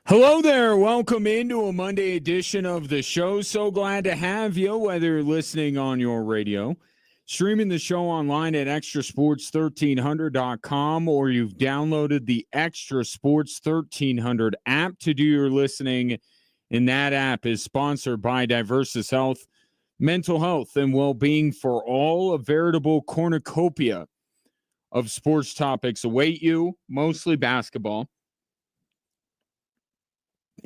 Hello there. Welcome into a Monday edition of the show. So glad to have you, whether you're listening on your radio, streaming the show online at extrasports1300.com, or you've downloaded the Extra Sports 1300 app to do your listening. And that app is sponsored by Diversus Health, mental health and well-being for all. A veritable cornucopia of sports topics await you, mostly basketball.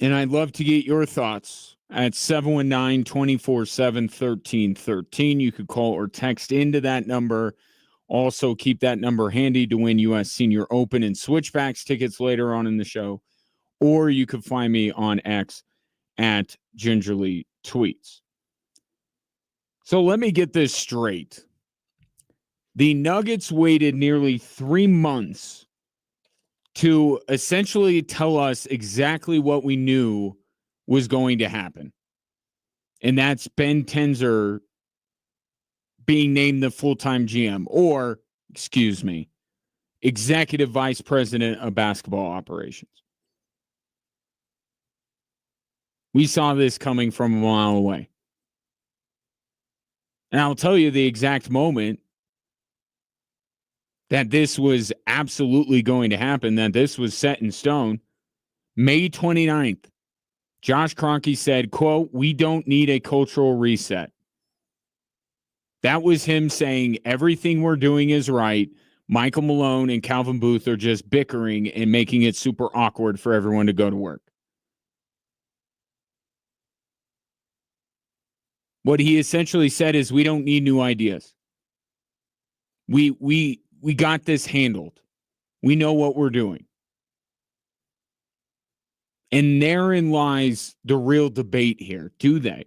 And I'd love to get your thoughts at 719-247-1313. You could call or text into that number. Also, keep that number handy to win U.S. Senior Open and Switchbacks tickets later on in the show. Or you could find me on X at Gingerly Tweets. So let me get this straight. The Nuggets waited nearly 3 months to essentially tell us exactly what we knew was going to happen. And that's Ben Tenzer being named the full-time GM, or, excuse me, executive vice president of basketball operations. We saw this coming from a mile away. And I'll tell you the exact moment that this was absolutely going to happen, that this was set in stone. May 29th, Josh Kroenke said, quote, "We don't need a cultural reset." That was him saying everything we're doing is right. Michael Malone and Calvin Booth are just bickering and making it super awkward for everyone to go to work. What he essentially said is, we don't need new ideas. We got this handled. We know what we're doing. And therein lies the real debate here. Do they?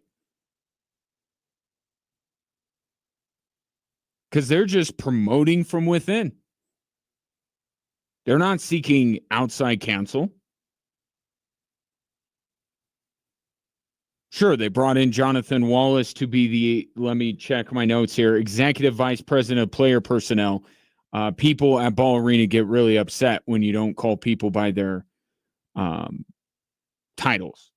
Because they're just promoting from within. They're not seeking outside counsel. Sure, they brought in Jonathan Wallace to be the, let me check my notes here, executive vice president of player personnel. People at Ball Arena get really upset when you don't call people by their titles.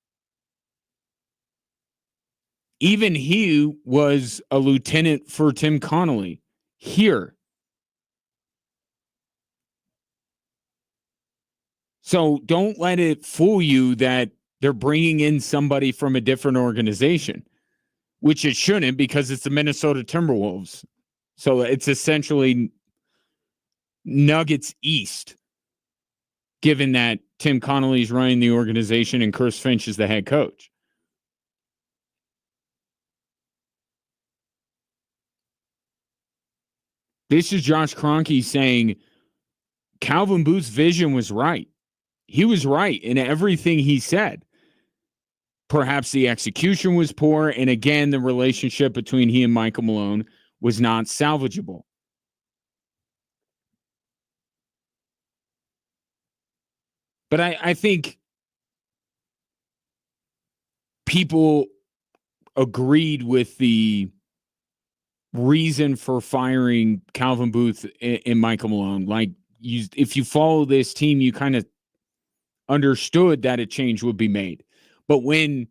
Even he was a lieutenant for Tim Connolly here. So don't let it fool you that they're bringing in somebody from a different organization, which it shouldn't, because it's the Minnesota Timberwolves. So it's essentially Nuggets East, given that Tim Connolly is running the organization and Chris Finch is the head coach. This is Josh Kroenke saying Calvin Booth's vision was right. He was right in everything he said. Perhaps the execution was poor, and again, the relationship between he and Michael Malone was not salvageable. But I think people agreed with the reason for firing Calvin Booth and Michael Malone. Like, if you follow this team, you kind of understood that a change would be made. But when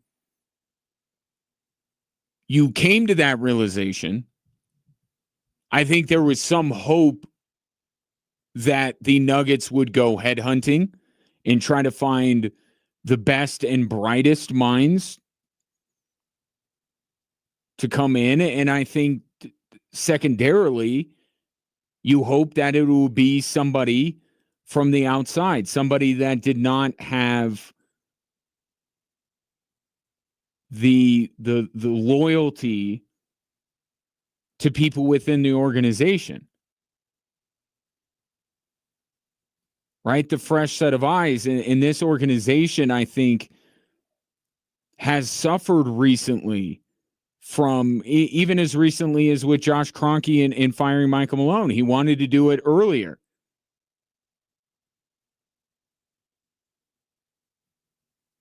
you came to that realization, I think there was some hope that the Nuggets would go headhunting and try to find the best and brightest minds to come in. And I think secondarily, you hope that it will be somebody from the outside, somebody that did not have the loyalty to people within the organization. Right? The fresh set of eyes in this organization, I think, has suffered recently from, even as recently as with Josh Kroenke in firing Michael Malone. He wanted to do it earlier.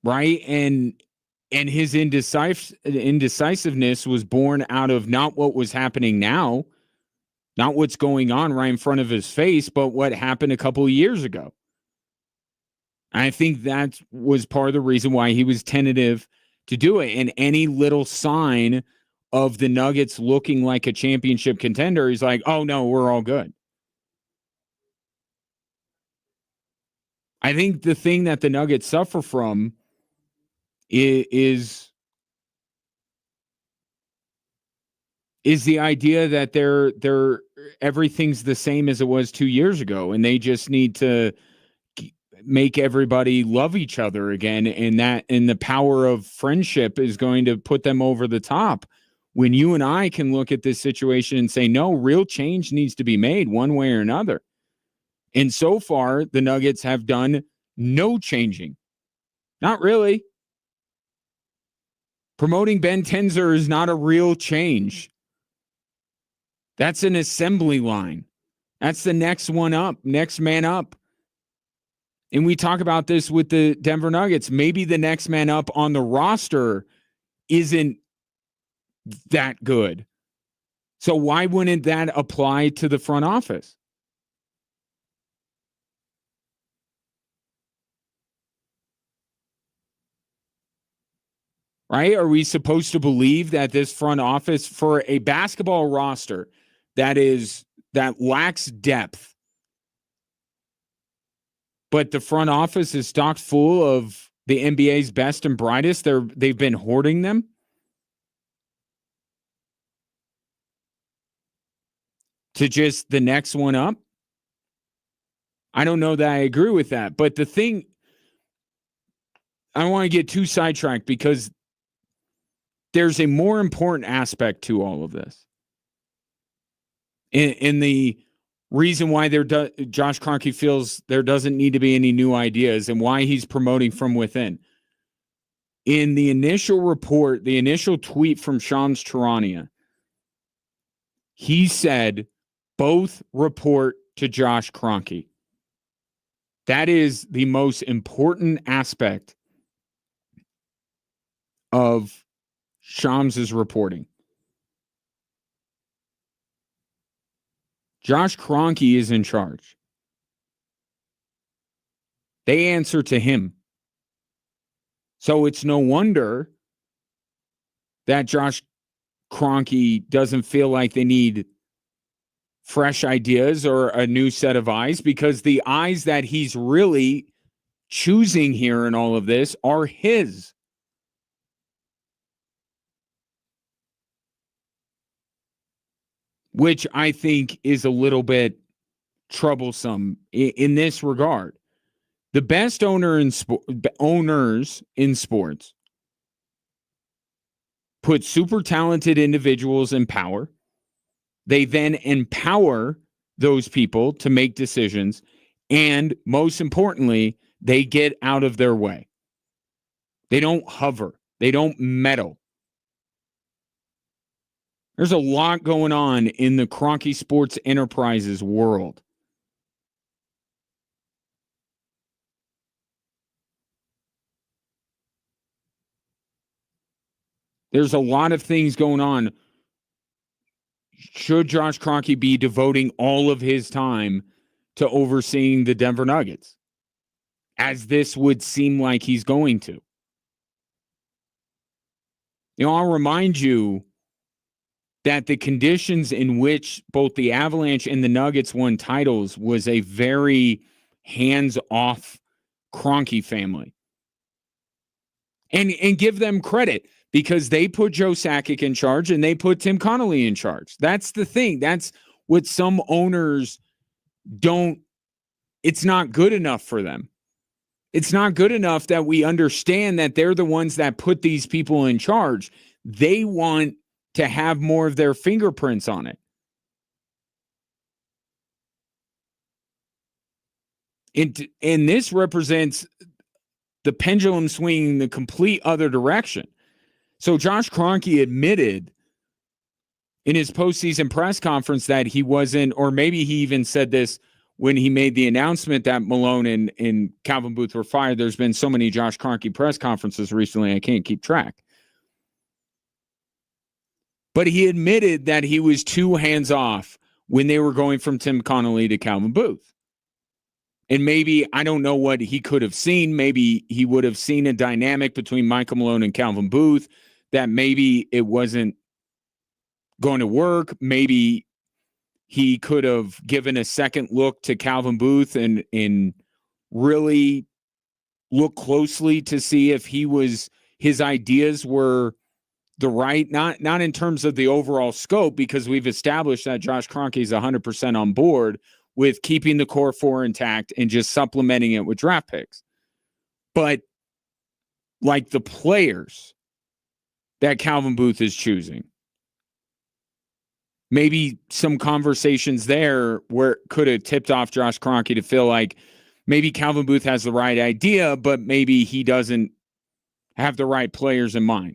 Right? And his indecisiveness was born out of not what was happening now, not what's going on right in front of his face, but what happened a couple of years ago. I think that was part of the reason why he was tentative to do it. And any little sign of the Nuggets looking like a championship contender, he's like, oh, no, we're all good. I think the thing that the Nuggets suffer from is the idea that they're everything's the same as it was 2 years ago, and they just need to make everybody love each other again, and the power of friendship is going to put them over the top. When you and I can look at this situation and say, no, real change needs to be made one way or another. And so far, the Nuggets have done no changing. Not really. Promoting Ben Tenzer is not a real change. That's an assembly line. That's the next one up, next man up. And we talk about this with the Denver Nuggets. Maybe the next man up on the roster isn't that good. So why wouldn't that apply to the front office? Right? Are we supposed to believe that this front office, for a basketball roster that lacks depth, but the front office is stocked full of the NBA's best and brightest, they've been hoarding them? To just the next one up? I don't know that I agree with that. But the thing, I don't want to get too sidetracked because there's a more important aspect to all of this. In the reason why Josh Kroenke feels there doesn't need to be any new ideas and why he's promoting from within. In the initial report, the initial tweet from Shams Charania, he said, both report to Josh Kroenke. That is the most important aspect of Shams' reporting. Josh Kroenke is in charge. They answer to him. So it's no wonder that Josh Kroenke doesn't feel like they need fresh ideas or a new set of eyes, because the eyes that he's really choosing here in all of this are his. Which I think is a little bit troublesome in this regard. The best owners in sports put super talented individuals in power. They then empower those people to make decisions. And most importantly, they get out of their way. They don't hover. They don't meddle. There's a lot going on in the Kroenke Sports Enterprises world. There's a lot of things going on. Should Josh Kroenke be devoting all of his time to overseeing the Denver Nuggets, as this would seem like he's going to? I'll remind you that the conditions in which both the Avalanche and the Nuggets won titles was a very hands-off Kroenke family. And give them credit, because they put Joe Sakic in charge and they put Tim Connolly in charge. That's the thing. That's what some owners don't. It's not good enough for them. It's not good enough that we understand that they're the ones that put these people in charge. They want to have more of their fingerprints on it. And this represents the pendulum swinging the complete other direction. So Josh Kroenke admitted in his postseason press conference that he wasn't, or maybe he even said this when he made the announcement that Malone and Calvin Booth were fired. There's been so many Josh Kroenke press conferences recently, I can't keep track. But he admitted that he was too hands-off when they were going from Tim Connolly to Calvin Booth. And maybe, I don't know what he could have seen. Maybe he would have seen a dynamic between Michael Malone and Calvin Booth that maybe it wasn't going to work. Maybe he could have given a second look to Calvin Booth and really look closely to see if his ideas were the right, not in terms of the overall scope, because we've established that Josh Kroenke is 100% on board with keeping the core four intact and just supplementing it with draft picks. But like the players that Calvin Booth is choosing, maybe some conversations there where could have tipped off Josh Kroenke to feel like maybe Calvin Booth has the right idea, but maybe he doesn't have the right players in mind.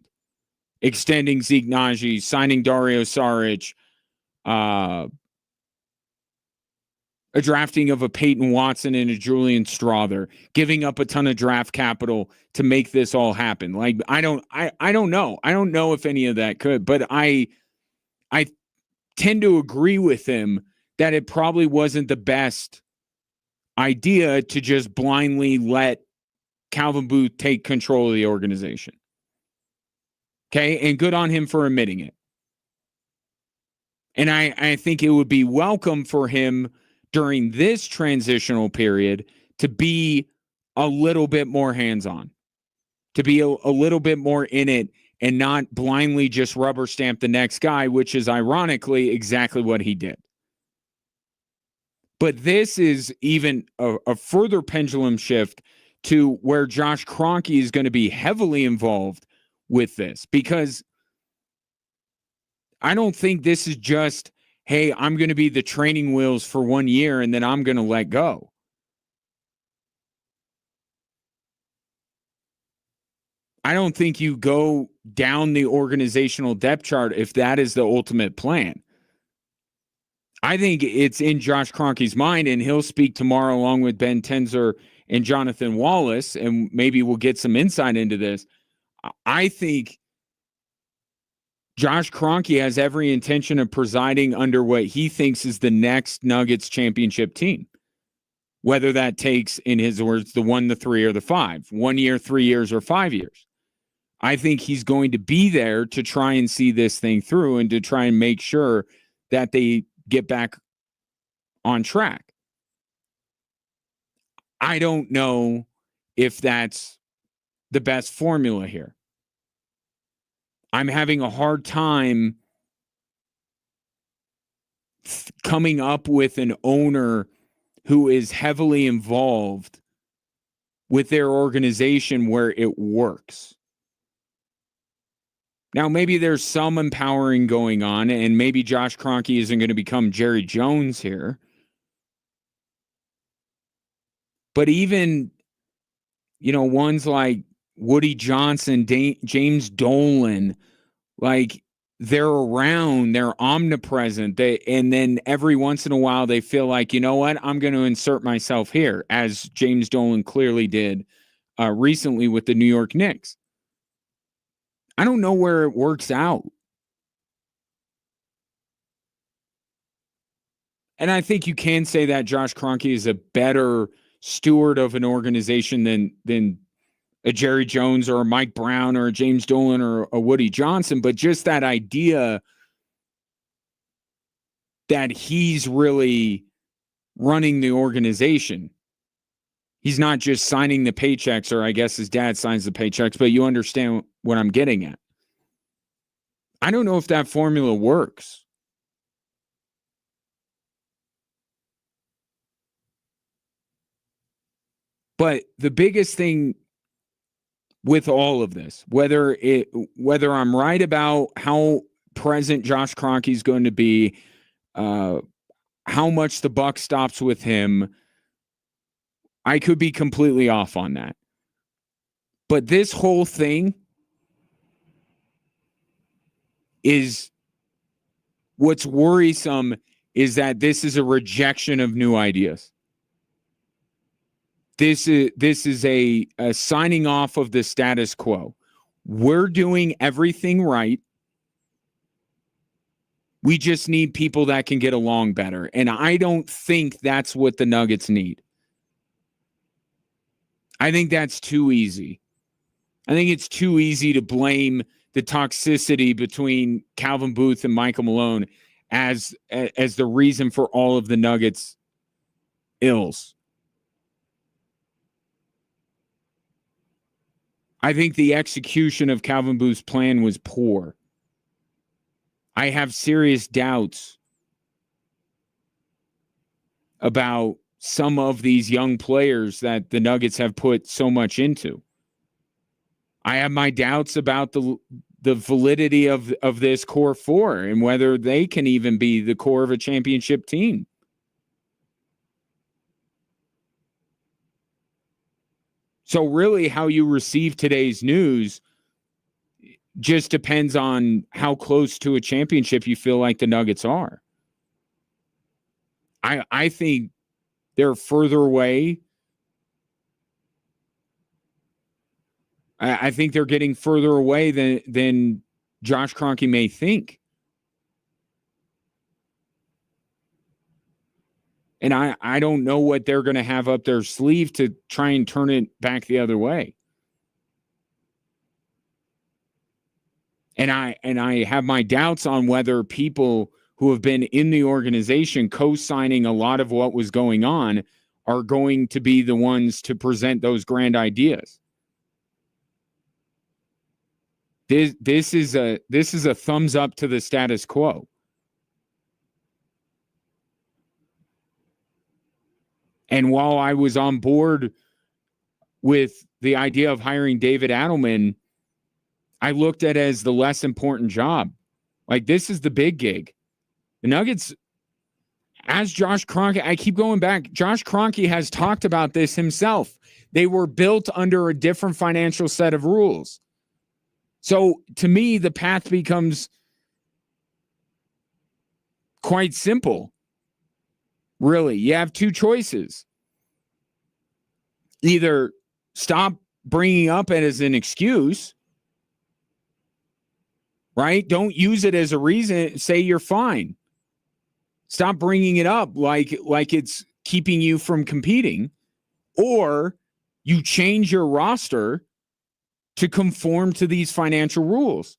Extending Zeke Naji, signing Dario Saric, a drafting of a Peyton Watson and a Julian Strother, giving up a ton of draft capital to make this all happen. Like, I don't know. I don't know if any of that could, but I tend to agree with him that it probably wasn't the best idea to just blindly let Calvin Booth take control of the organization. Okay, and good on him for admitting it. And I think it would be welcome for him during this transitional period to be a little bit more hands-on, to be a little bit more in it and not blindly just rubber stamp the next guy, which is ironically exactly what he did. But this is even a further pendulum shift to where Josh Kroenke is going to be heavily involved with this, because I don't think this is just, hey, I'm going to be the training wheels for 1 year and then I'm going to let go. I don't think you go down the organizational depth chart if that is the ultimate plan. I think it's in Josh Kroenke's mind, and he'll speak tomorrow along with Ben Tenzer and Jonathan Wallace, and maybe we'll get some insight into this. I think Josh Kroenke has every intention of presiding under what he thinks is the next Nuggets championship team, whether that takes, in his words, the 1, the 3, or the 5, 1 year, 3 years, or 5 years. I think he's going to be there to try and see this thing through and to try and make sure that they get back on track. I don't know if that's the best formula here. I'm having a hard time coming up with an owner who is heavily involved with their organization where it works. Now, maybe there's some empowering going on, and maybe Josh Kroenke isn't going to become Jerry Jones here. But even, ones like Woody Johnson, James Dolan, like, they're around, they're omnipresent. And then every once in a while they feel like, you know what, I'm going to insert myself here, as James Dolan clearly did recently with the New York Knicks. I don't know where it works out. And I think you can say that Josh Kroenke is a better steward of an organization than a Jerry Jones or a Mike Brown or a James Dolan or a Woody Johnson, but just that idea that he's really running the organization. He's not just signing the paychecks, or I guess his dad signs the paychecks, but you understand what I'm getting at. I don't know if that formula works. But the biggest thing with all of this, whether I'm right about how present Josh Kroenke is going to be, how much the buck stops with him, I could be completely off on that. But this whole thing is, what's worrisome is that this is a rejection of new ideas. This is a signing off of the status quo. We're doing everything right. We just need people that can get along better. And I don't think that's what the Nuggets need. I think that's too easy. I think it's too easy to blame the toxicity between Calvin Booth and Michael Malone as the reason for all of the Nuggets' ills. I think the execution of Calvin Booth's plan was poor. I have serious doubts about some of these young players that the Nuggets have put so much into. I have my doubts about the validity of this core four and whether they can even be the core of a championship team. So really how you receive today's news just depends on how close to a championship you feel like the Nuggets are. I think they're further away. I think they're getting further away than Josh Kroenke may think. And I don't know what they're going to have up their sleeve to try and turn it back the other way. And I have my doubts on whether people who have been in the organization co-signing a lot of what was going on are going to be the ones to present those grand ideas. This is a thumbs up to the status quo. And while I was on board with the idea of hiring David Adelman, I looked at it as the less important job. Like, this is the big gig. The Nuggets, as Josh Kroenke, I keep going back, Josh Kroenke has talked about this himself. They were built under a different financial set of rules. So to me, the path becomes quite simple. Really, you have two choices. Either stop bringing up it as an excuse, right? Don't use it as a reason. Say you're fine. Stop bringing it up like it's keeping you from competing, or you change your roster to conform to these financial rules.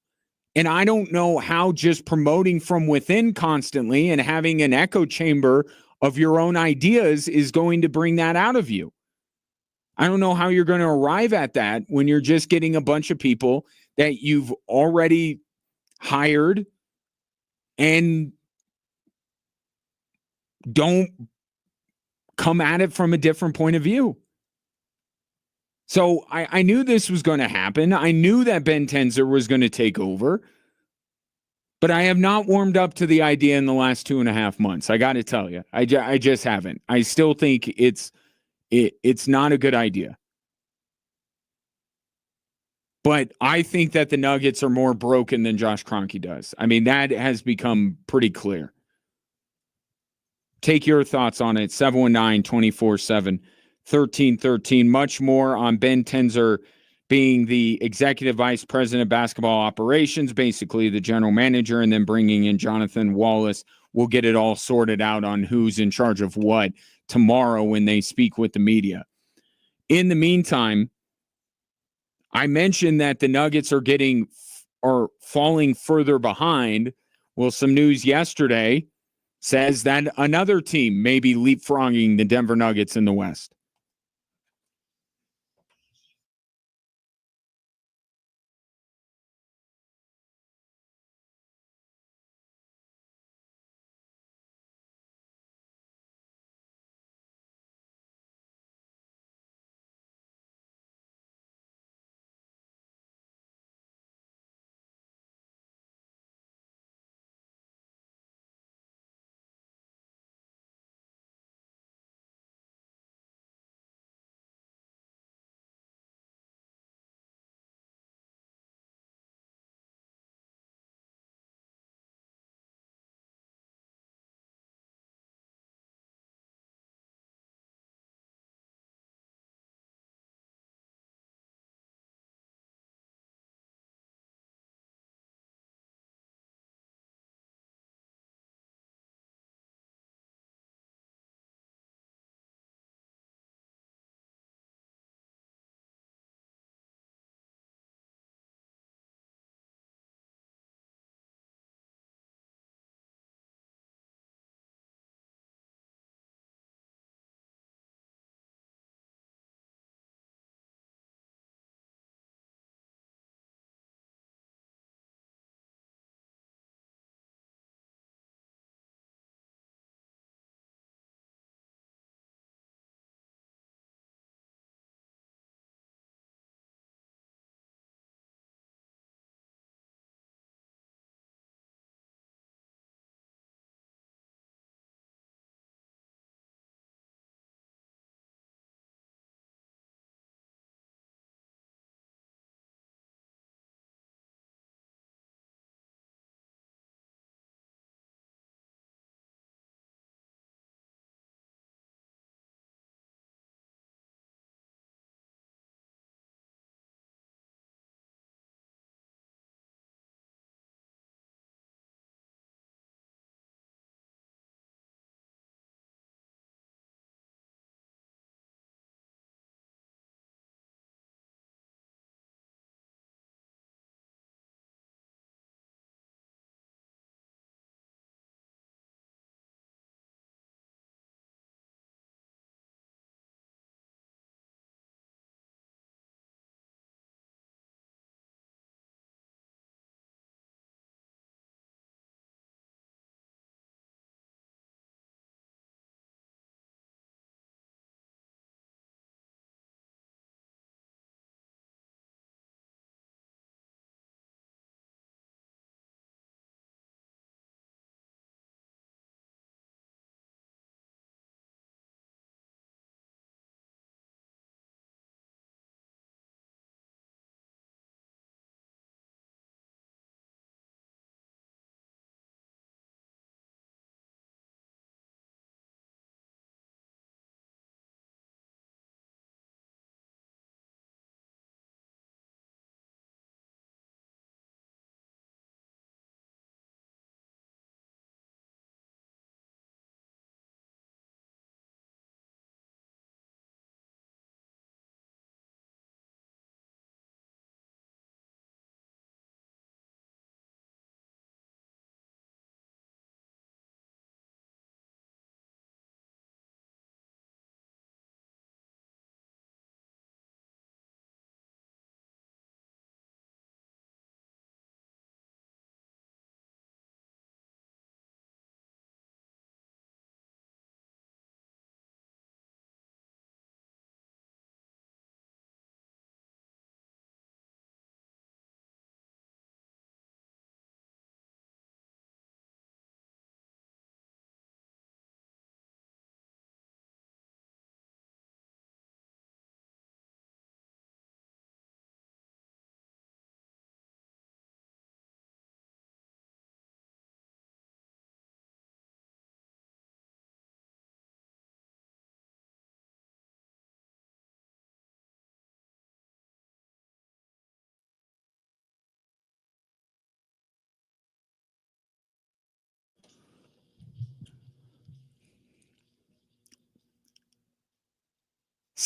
And I don't know how just promoting from within constantly and having an echo chamber of your own ideas is going to bring that out of you. I don't know how you're going to arrive at that when you're just getting a bunch of people that you've already hired and don't come at it from a different point of view. So I knew this was going to happen. I knew that Ben Tenzer was going to take over. But I have not warmed up to the idea in the last 2.5 months. I got to tell you, I just haven't. I still think it's not a good idea. But I think that the Nuggets are more broken than Josh Kroenke does. I mean, that has become pretty clear. Take your thoughts on it. 719-247-1313. Much more on Ben Tenzer being the executive vice president of basketball operations, basically the general manager, and then bringing in Jonathan Wallace. We'll get it all sorted out on who's in charge of what tomorrow when they speak with the media. In the meantime, I mentioned that the Nuggets are falling further behind. Well, some news yesterday says that another team may be leapfrogging the Denver Nuggets in the West.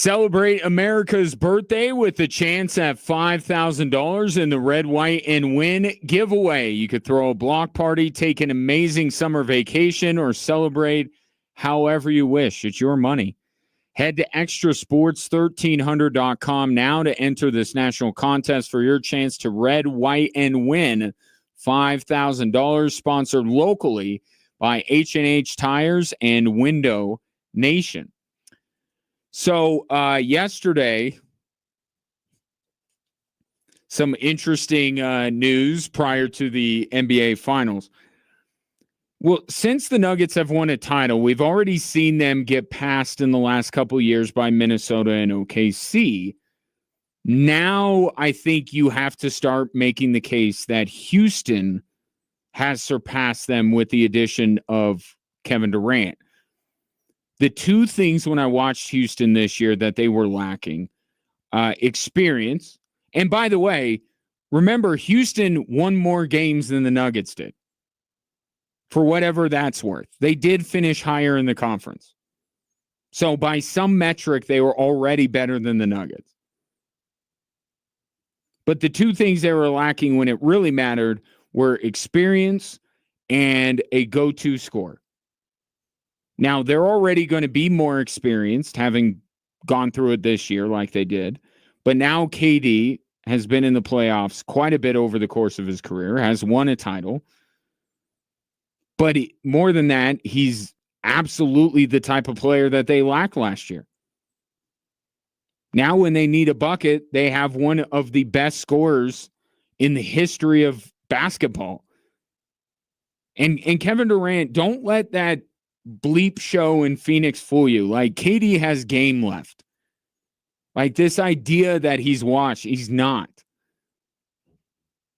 Celebrate America's birthday with a chance at $5,000 in the Red, White, and Win giveaway. You could throw a block party, take an amazing summer vacation, or celebrate however you wish. It's your money. Head to extrasports1300.com now to enter this national contest for your chance to Red, White, and Win $5,000, sponsored locally by H&H Tires and Window Nation. So yesterday, some interesting news prior to the NBA Finals. Well, since the Nuggets have won a title, we've already seen them get passed in the last couple of years by Minnesota and OKC. Now I think you have to start making the case that Houston has surpassed them with the addition of Kevin Durant. The two things when I watched Houston this year that they were lacking, experience. And by the way, remember, Houston won more games than the Nuggets did. For whatever that's worth. They did finish higher in the conference. So by some metric, they were already better than the Nuggets. But the two things they were lacking when it really mattered were experience and a go-to scorer. Now, they're already going to be more experienced, having gone through it this year like they did. But now KD has been in the playoffs quite a bit over the course of his career, has won a title. But more than that, he's absolutely the type of player that they lacked last year. Now, when they need a bucket, they have one of the best scorers in the history of basketball. And Kevin Durant, don't let that bleep show in Phoenix fool you. Like, KD has game left. Like, this idea that he's washed, he's not.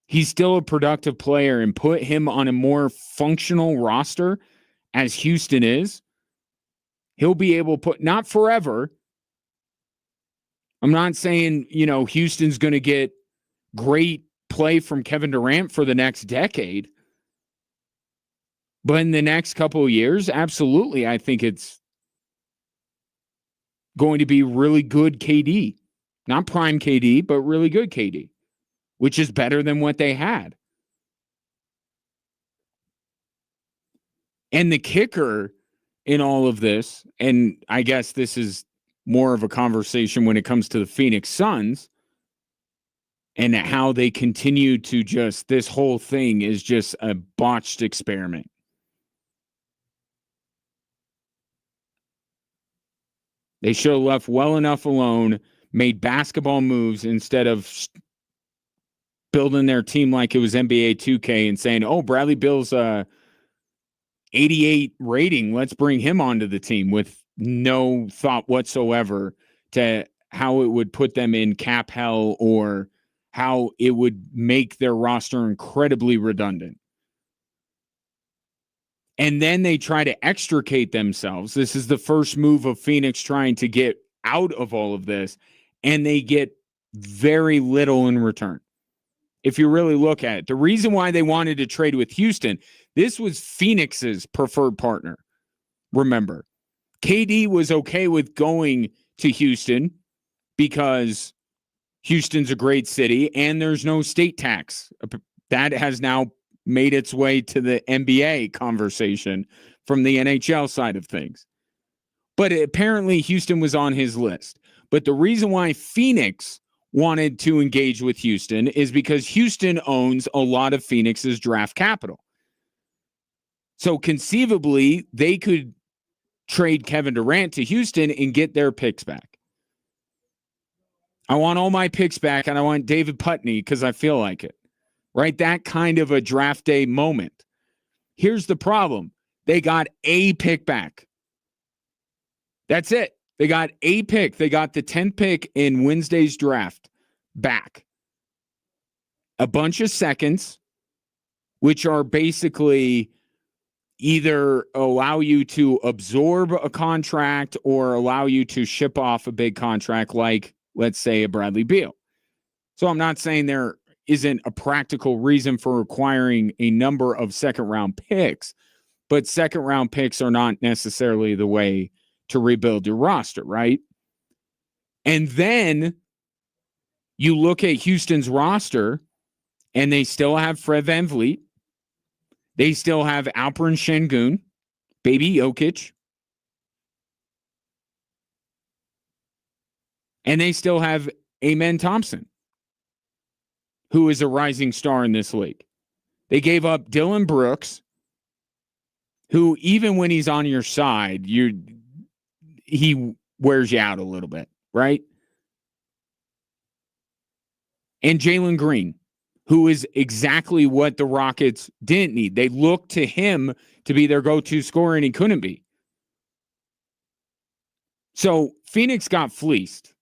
He's still a productive player, and put him on a more functional roster as Houston is. He'll be able to put, not forever. I'm not saying, Houston's going to get great play from Kevin Durant for the next decade. But in the next couple of years, absolutely, I think it's going to be really good KD. Not prime KD, but really good KD, which is better than what they had. And the kicker in all of this, and I guess this is more of a conversation when it comes to the Phoenix Suns and how they continue to just, this whole thing is just a botched experiment. They should have left well enough alone, made basketball moves instead of building their team like it was NBA 2K and saying, oh, Bradley Beal's 88 rating, let's bring him onto the team, with no thought whatsoever to how it would put them in cap hell or how it would make their roster incredibly redundant. And then they try to extricate themselves. This is the first move of Phoenix trying to get out of all of this, and they get very little in return. If you really look at it, the reason why they wanted to trade with Houston, this was Phoenix's preferred partner. Remember, KD was okay with going to Houston because Houston's a great city and there's no state tax. That has now made its way to the NBA conversation from the NHL side of things. But apparently Houston was on his list. But the reason why Phoenix wanted to engage with Houston is because Houston owns a lot of Phoenix's draft capital. So conceivably, they could trade Kevin Durant to Houston and get their picks back. I want all my picks back, and I want David Putney because I feel like it. Right? That kind of a draft day moment. Here's the problem. They got a pick back. That's it. They got a pick. They got the 10th pick in Wednesday's draft back. A bunch of seconds, which are basically either allow you to absorb a contract or allow you to ship off a big contract like, let's say, a Bradley Beal. So I'm not saying there isn't a practical reason for acquiring a number of second-round picks, but second-round picks are not necessarily the way to rebuild your roster, right? And then you look at Houston's roster, and they still have Fred VanVleet. They still have Alperen Şengün, baby Jokic. And they still have Amen Thompson, who is a rising star in this league. They gave up Dylan Brooks, who even when he's on your side, he wears you out a little bit, right? And Jalen Green, who is exactly what the Rockets didn't need. They looked to him to be their go-to scorer, and he couldn't be. So Phoenix got fleeced.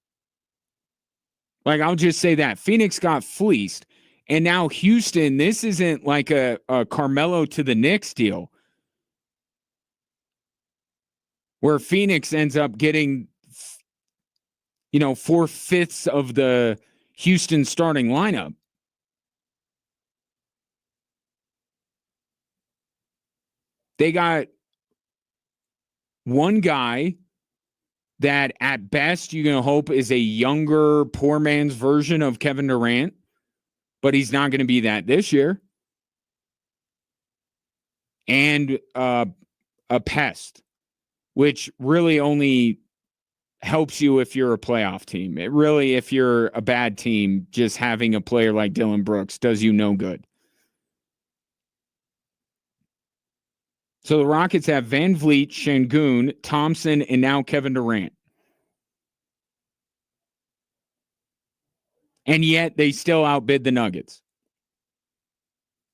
Like, I'll just say that. Phoenix got fleeced. And now Houston, this isn't like a Carmelo to the Knicks deal, where Phoenix ends up getting, 4/5 of the Houston starting lineup. They got one guy that at best you can hope is a younger, poor man's version of Kevin Durant, but he's not going to be that this year. And a pest, which really only helps you if you're a playoff team. It really, if you're a bad team, just having a player like Dylan Brooks does you no good. So the Rockets have VanVleet, Şengün, Thompson, and now Kevin Durant. And yet they still outbid the Nuggets.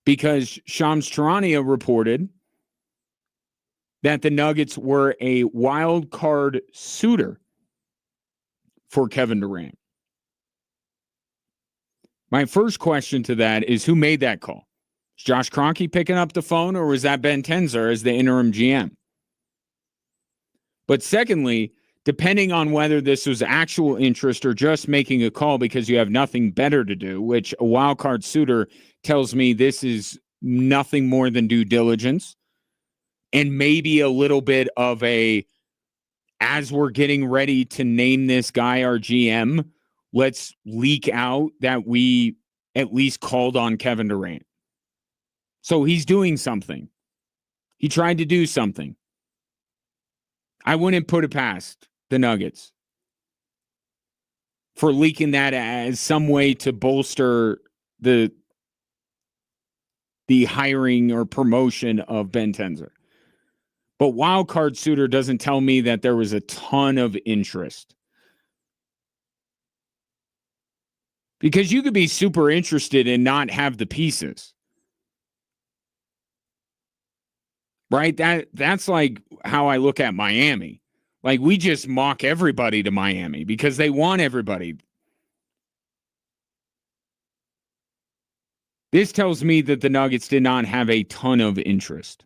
Because Shams Charania reported that the Nuggets were a wild card suitor for Kevin Durant. My first question to that is, who made that call? Is Josh Kroenke picking up the phone, or was that Ben Tenzer as the interim GM? But secondly, depending on whether this was actual interest or just making a call because you have nothing better to do, which a wild card suitor tells me this is nothing more than due diligence and maybe a little bit of a, as we're getting ready to name this guy our GM, let's leak out that we at least called on Kevin Durant. So he's doing something. He tried to do something. I wouldn't put it past the Nuggets for leaking that as some way to bolster the hiring or promotion of Ben Tenzer. But wildcard suitor doesn't tell me that there was a ton of interest. Because you could be super interested and not have the pieces. Right? That's like how I look at Miami. Like, we just mock everybody to Miami because they want everybody. This tells me that the Nuggets did not have a ton of interest,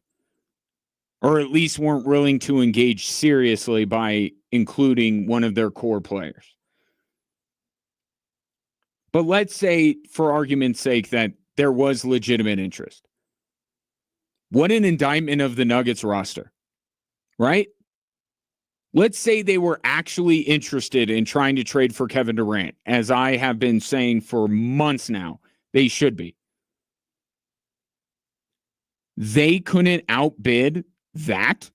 or at least weren't willing to engage seriously by including one of their core players. But let's say, for argument's sake, that there was legitimate interest. What an indictment of the Nuggets roster, right? Let's say they were actually interested in trying to trade for Kevin Durant, as I have been saying for months now. They should be. They couldn't outbid that.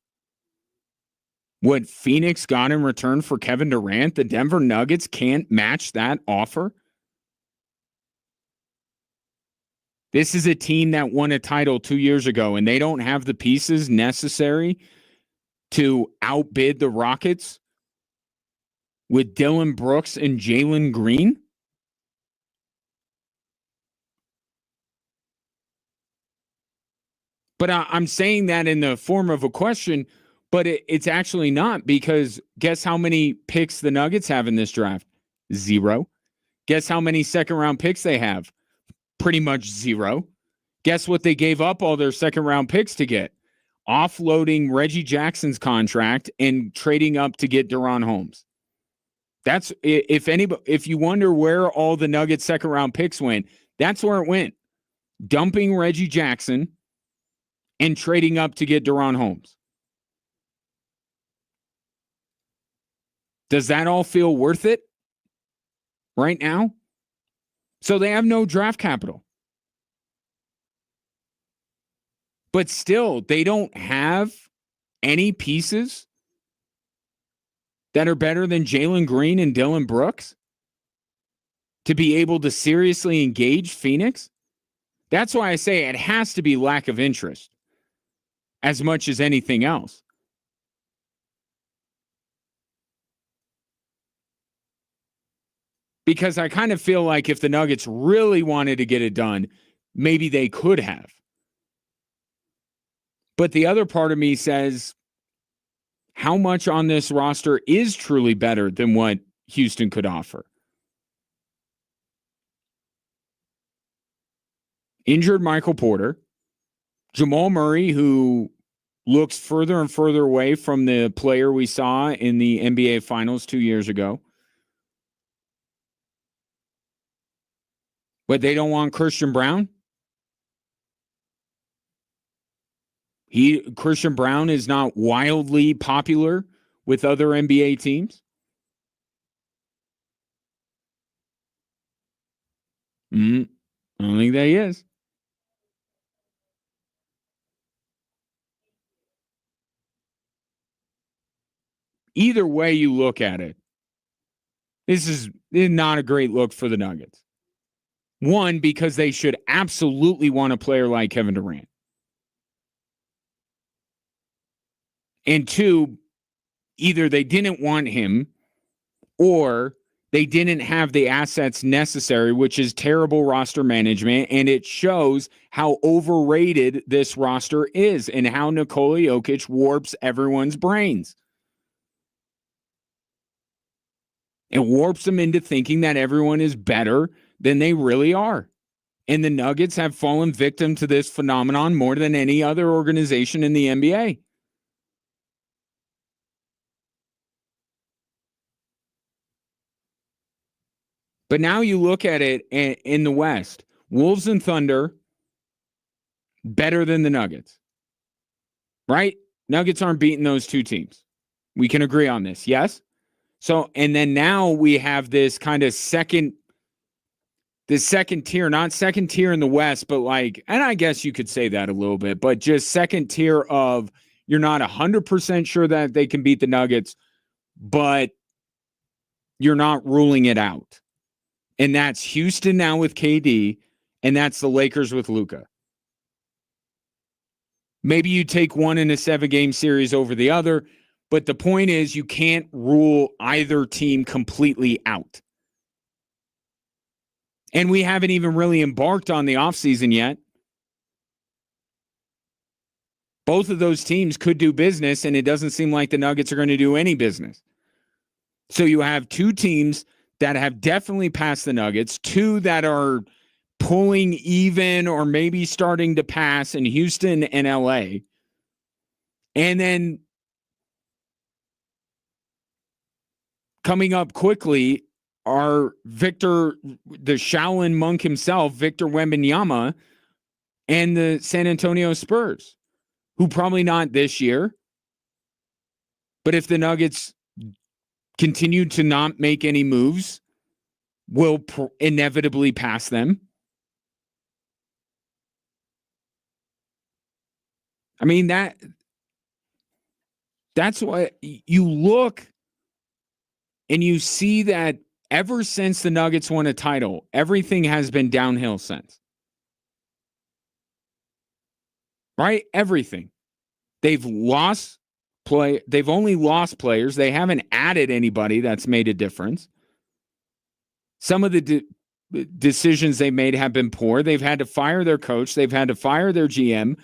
What Phoenix got in return for Kevin Durant, the Denver Nuggets can't match that offer. This is a team that won a title 2 years ago, and they don't have the pieces necessary to outbid the Rockets with Dylan Brooks and Jalen Green. But I'm saying that in the form of a question, but it's actually not, because guess how many picks the Nuggets have in this draft? 0. Guess how many second-round picks they have? Pretty much 0. Guess what they gave up all their second-round picks to get? Offloading Reggie Jackson's contract and trading up to get Deron Holmes. That's, if you wonder where all the Nuggets second-round picks went, that's where it went. Dumping Reggie Jackson and trading up to get Deron Holmes. Does that all feel worth it? right now. So they have no draft capital. But still, they don't have any pieces that are better than Jalen Green and Dylan Brooks to be able to seriously engage Phoenix. That's why I say it has to be lack of interest as much as anything else. Because I kind of feel like if the Nuggets really wanted to get it done, maybe they could have. But the other part of me says, how much on this roster is truly better than what Houston could offer? Injured Michael Porter, Jamal Murray, who looks further and further away from the player we saw in the NBA Finals 2 years ago. But they don't want Christian Brown. Christian Brown is not wildly popular with other NBA teams. I don't think that he is. Either way you look at it, this is not a great look for the Nuggets. One, because they should absolutely want a player like Kevin Durant. And two, either they didn't want him or they didn't have the assets necessary, which is terrible roster management. And it shows how overrated this roster is and how Nikola Jokic warps everyone's brains. It warps them into thinking that everyone is better than they really are. And the Nuggets have fallen victim to this phenomenon more than any other organization in the NBA. But now you look at it in the West, Wolves and Thunder, better than the Nuggets, right? Nuggets aren't beating those two teams. We can agree on this, yes? So, and then now we have this kind of second tier, not second tier in the West, but like, and I guess you could say that a little bit, but just second tier of you're not 100% sure that they can beat the Nuggets, but you're not ruling it out. And that's Houston now with KD, and that's the Lakers with Luka. Maybe you take one in a 7-game series over the other, but the point is you can't rule either team completely out. And we haven't even really embarked on the offseason yet. Both of those teams could do business, and it doesn't seem like the Nuggets are going to do any business. So you have two teams that have definitely passed the Nuggets, two that are pulling even or maybe starting to pass in Houston and LA. And then coming up quickly are the Shaolin monk himself, Victor Wembanyama, and the San Antonio Spurs, who probably not this year. But if the Nuggets continue to not make any moves, will inevitably pass them. I mean, that's what you look and you see that ever since the Nuggets won a title, everything has been downhill since. Right? Everything. They've only lost players. They haven't added anybody that's made a difference. Some of the decisions they made have been poor. They've had to fire their coach. They've had to fire their GM.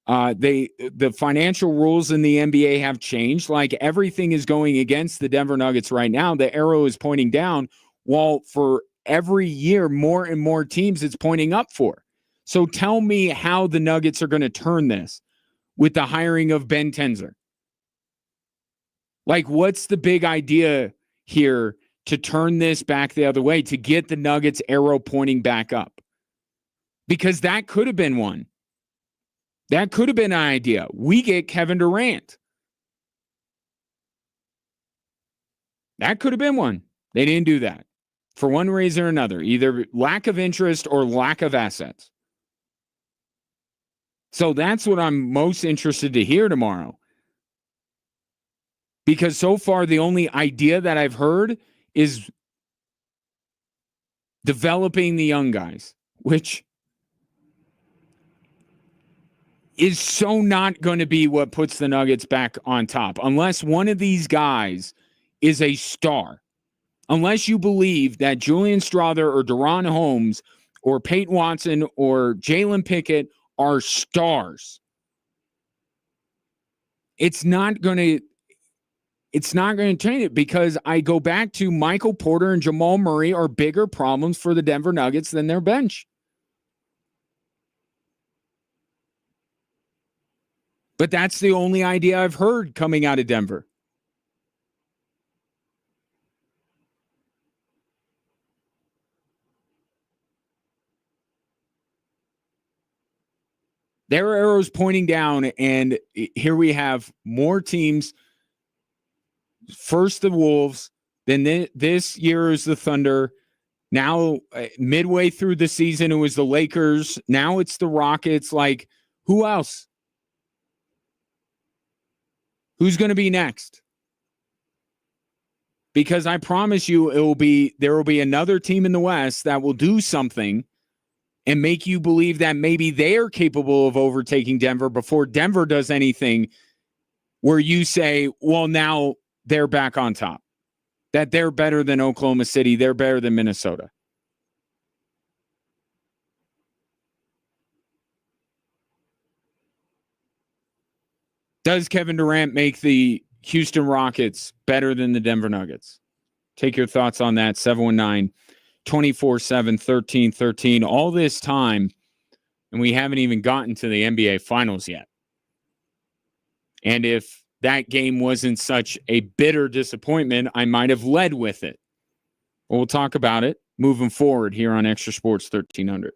The financial rules in the NBA have changed. Like everything is going against the Denver Nuggets right now. The arrow is pointing down, while for every year, more and more teams it's pointing up for. So tell me how the Nuggets are going to turn this with the hiring of Ben Tenzer. Like, what's the big idea here to turn this back the other way, to get the Nuggets arrow pointing back up? Because that could have been one. That could have been an idea. We get Kevin Durant. That could have been one. They didn't do that. for one reason or another, either lack of interest or lack of assets. So that's what I'm most interested to hear tomorrow. Because so far, the only idea that I've heard is developing the young guys, which is so not going to be what puts the Nuggets back on top. Unless one of these guys is a star. Unless you believe that Julian Strother or Deron Holmes or Peyton Watson or Jalen Pickett are stars. It's not going to change it, because I go back to Michael Porter and Jamal Murray are bigger problems for the Denver Nuggets than their bench. But that's the only idea I've heard coming out of Denver. There are arrows pointing down, and here we have more teams. First the Wolves, then this year is the Thunder. Now, midway through the season, it was the Lakers. Now it's the Rockets. Like, who else? Who's going to be next? Because I promise you, there will be another team in the West that will do something and make you believe that maybe they are capable of overtaking Denver before Denver does anything, where you say, well, now they're back on top, that they're better than Oklahoma City, they're better than Minnesota. Does Kevin Durant make the Houston Rockets better than the Denver Nuggets? Take your thoughts on that. 719 24/7 1313. All this time, and we haven't even gotten to the NBA Finals yet. And if that game wasn't such a bitter disappointment, I might have led with it. We'll talk about it moving forward here on Extra Sports 1300.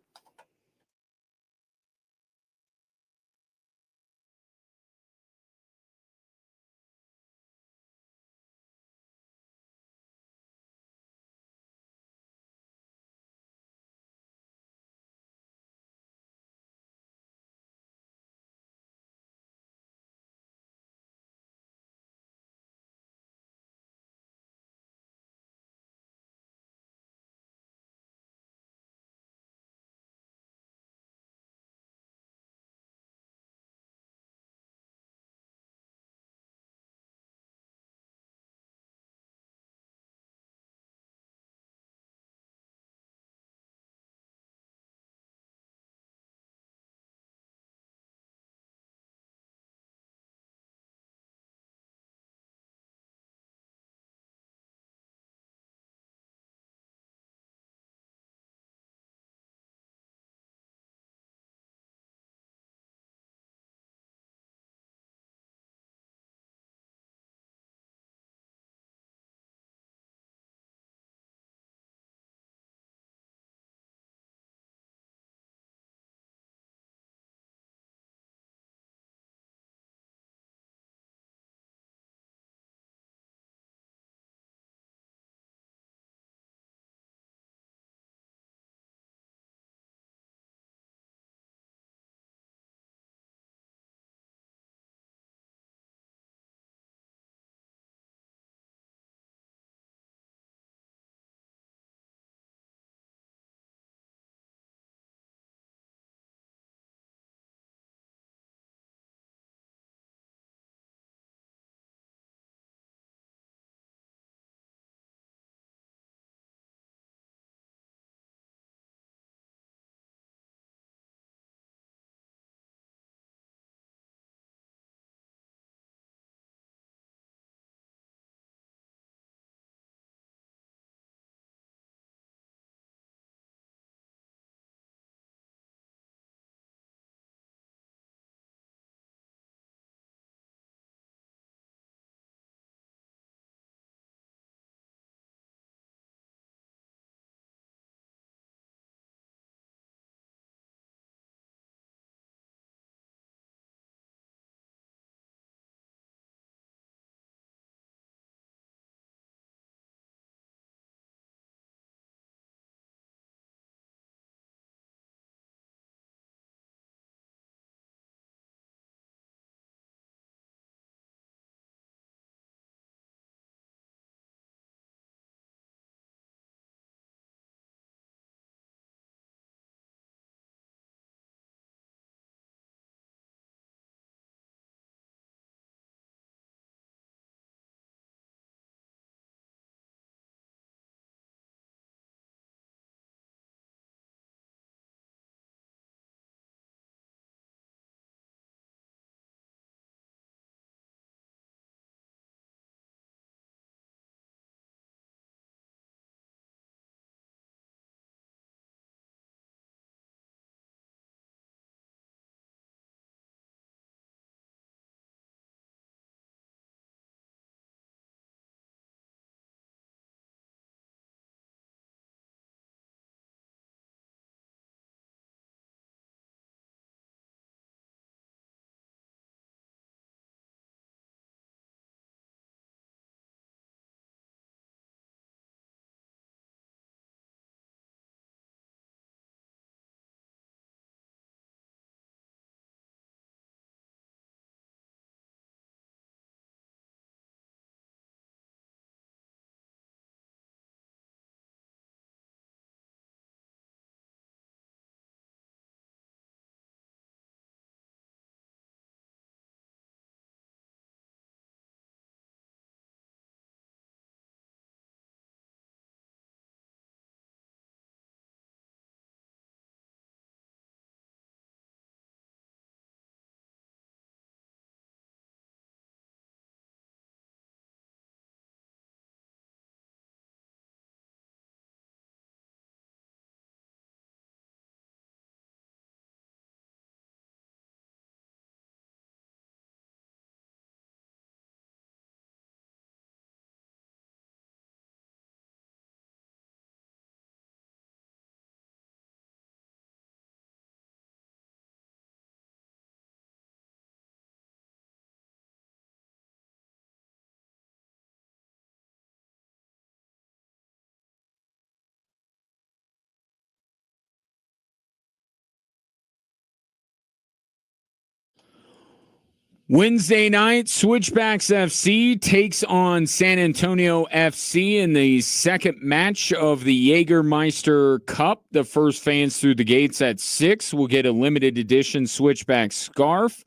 Wednesday night, Switchbacks FC takes on San Antonio FC in the second match of the Jägermeister Cup. The first fans through the gates at 6 will get a limited edition Switchback scarf.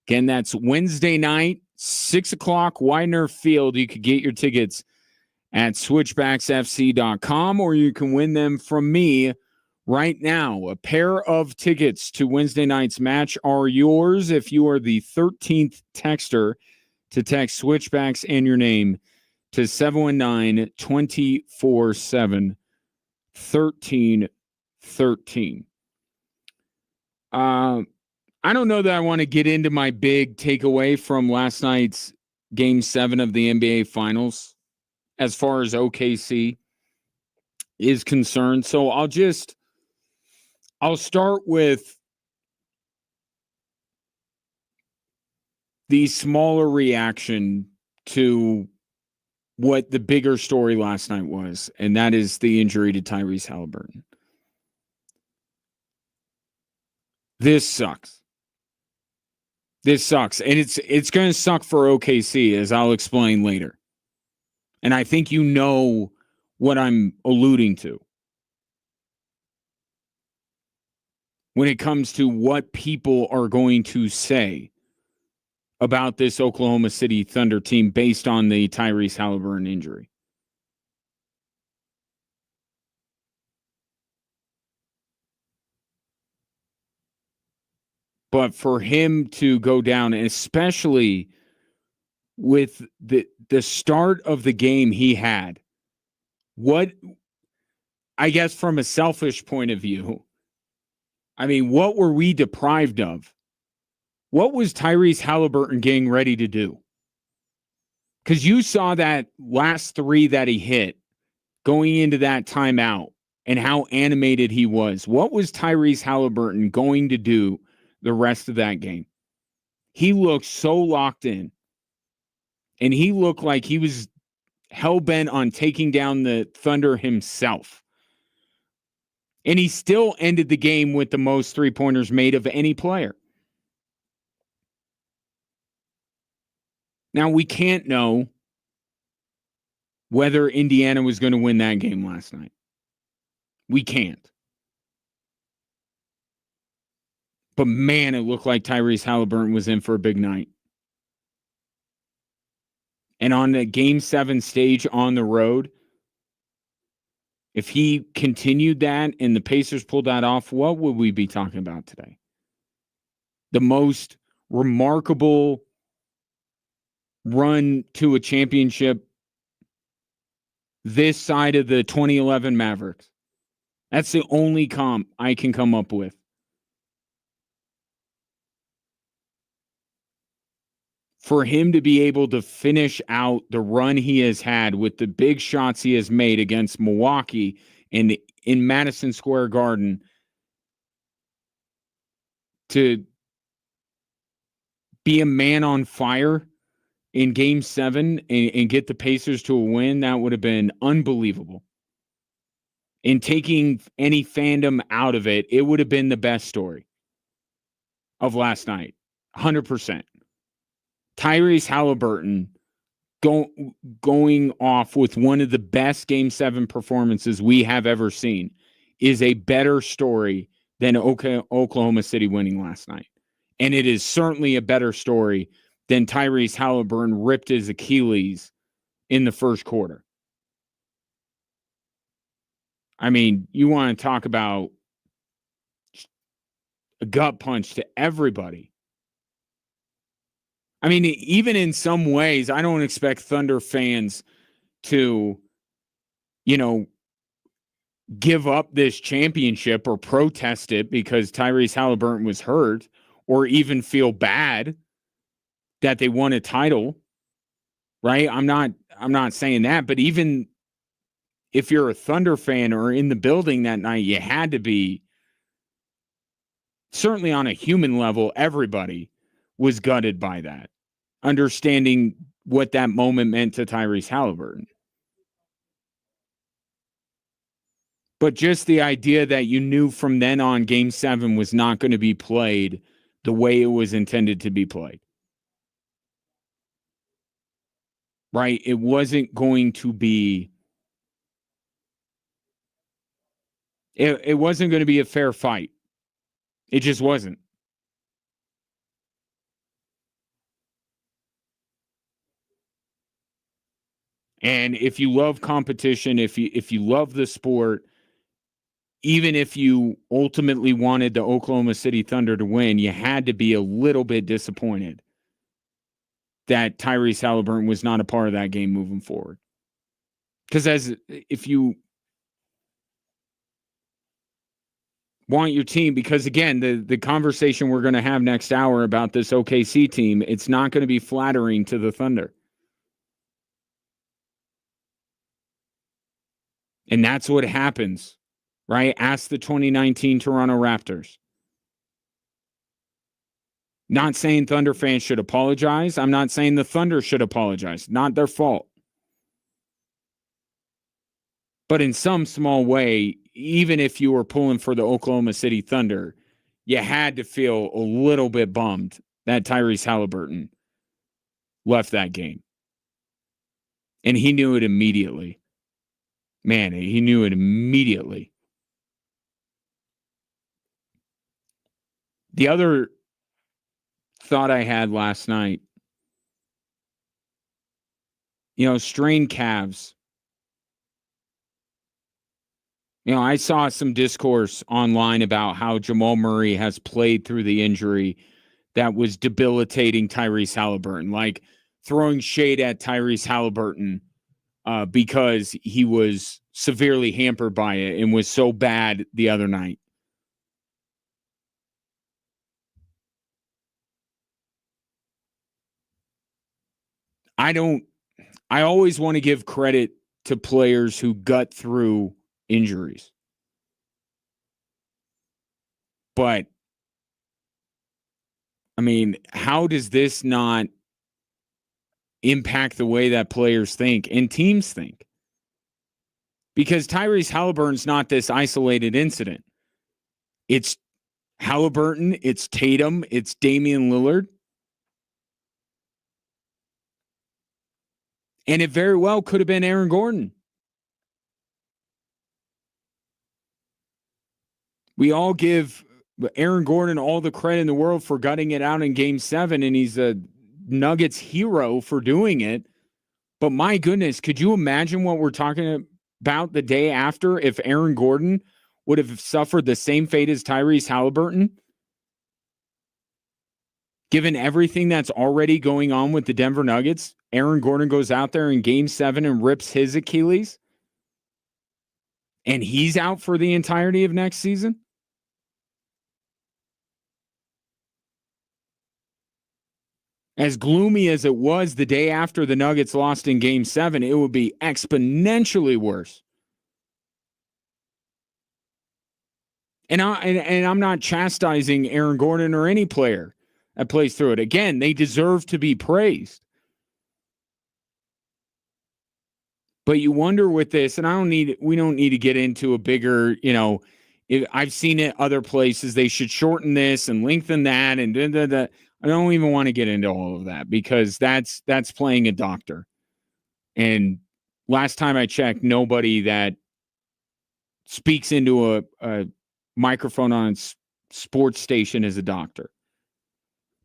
Again, that's Wednesday night, 6 o'clock, Widener Field. You could get your tickets at switchbacksfc.com, or you can win them from me right now. A pair of tickets to Wednesday night's match are yours if you are the 13th texter to text Switchbacks and your name to 719-247-1313. I don't know that I want to get into my big takeaway from last night's Game 7 of the NBA Finals as far as OKC is concerned. So I'll start with the smaller reaction to what the bigger story last night was, and that is the injury to Tyrese Halliburton. This sucks. This sucks. And it's going to suck for OKC, as I'll explain later. And I think you know what I'm alluding to when it comes to what people are going to say about this Oklahoma City Thunder team based on the Tyrese Halliburton injury. But for him to go down, and especially with the start of the game he had, what, I guess from a selfish point of view, I mean, what were we deprived of? What was Tyrese Halliburton getting ready to do? Because you saw that last three that he hit going into that timeout and how animated he was. What was Tyrese Halliburton going to do the rest of that game? He looked so locked in, and he looked like he was hell-bent on taking down the Thunder himself. And he still ended the game with the most three-pointers made of any player. Now, we can't know whether Indiana was going to win that game last night. We can't. But man, it looked like Tyrese Halliburton was in for a big night. And on the Game 7 stage on the road, if he continued that and the Pacers pulled that off, what would we be talking about today? The most remarkable run to a championship this side of the 2011 Mavericks. That's the only comp I can come up with. For him to be able to finish out the run he has had with the big shots he has made against Milwaukee and in Madison Square Garden, to be a man on fire in Game 7 and get the Pacers to a win, that would have been unbelievable. And taking any fandom out of it, it would have been the best story of last night. 100%. Tyrese Halliburton going off with one of the best Game 7 performances we have ever seen is a better story than Oklahoma City winning last night. And it is certainly a better story than Tyrese Halliburton ripped his Achilles in the first quarter. I mean, you want to talk about a gut punch to everybody. I mean, even in some ways, I don't expect Thunder fans to, give up this championship or protest it because Tyrese Halliburton was hurt, or even feel bad that they won a title, right? I'm not saying that, but even if you're a Thunder fan or in the building that night, you had to be, certainly on a human level, everybody was gutted by that, understanding what that moment meant to Tyrese Halliburton. But just the idea that you knew from then on Game 7 was not going to be played the way it was intended to be played. right? It wasn't going to be it wasn't going to be a fair fight. It just wasn't. And if you love competition, if you love the sport, even if you ultimately wanted the Oklahoma City Thunder to win, you had to be a little bit disappointed that Tyrese Halliburton was not a part of that game moving forward. Because if you want your team, because again, the conversation we're going to have next hour about this OKC team, it's not going to be flattering to the Thunder. And that's what happens, right? Ask the 2019 Toronto Raptors. Not saying Thunder fans should apologize. I'm not saying the Thunder should apologize. Not their fault. But in some small way, even if you were pulling for the Oklahoma City Thunder, you had to feel a little bit bummed that Tyrese Halliburton left that game. And he knew it immediately. Man, he knew it immediately. The other thought I had last night, strained calves. I saw some discourse online about how Jamal Murray has played through the injury that was debilitating Tyrese Halliburton, like throwing shade at Tyrese Halliburton because he was severely hampered by it and was so bad the other night. I always want to give credit to players who gut through injuries. But, I mean, how does this not impact the way that players think and teams think? Because Tyrese Halliburton's not this isolated incident. It's Halliburton, it's Tatum, it's Damian Lillard. And it very well could have been Aaron Gordon. We all give Aaron Gordon all the credit in the world for gutting it out in Game 7, and he's a Nuggets hero for doing it. But my goodness, could you imagine what we're talking about the day after if Aaron Gordon would have suffered the same fate as Tyrese Halliburton? Given everything that's already going on with the Denver Nuggets, Aaron Gordon goes out there in Game 7 and rips his Achilles, and he's out for the entirety of next season? As gloomy as it was the day after the Nuggets lost in Game 7, it would be exponentially worse. And I'm not chastising Aaron Gordon or any player that plays through it. Again, they deserve to be praised. But you wonder with this, and we don't need to get into a bigger, I've seen it other places. They should shorten this and lengthen that, and I don't even want to get into all of that because that's playing a doctor. And last time I checked, nobody that speaks into a microphone on a sports station is a doctor.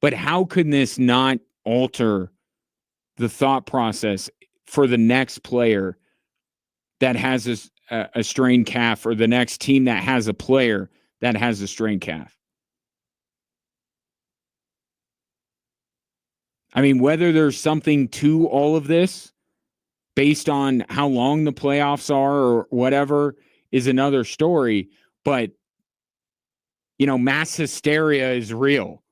But how could this not alter the thought process for the next player that has a strained calf, or the next team that has a player that has a strained calf? I mean, whether there's something to all of this based on how long the playoffs are or whatever is another story. But, mass hysteria is real.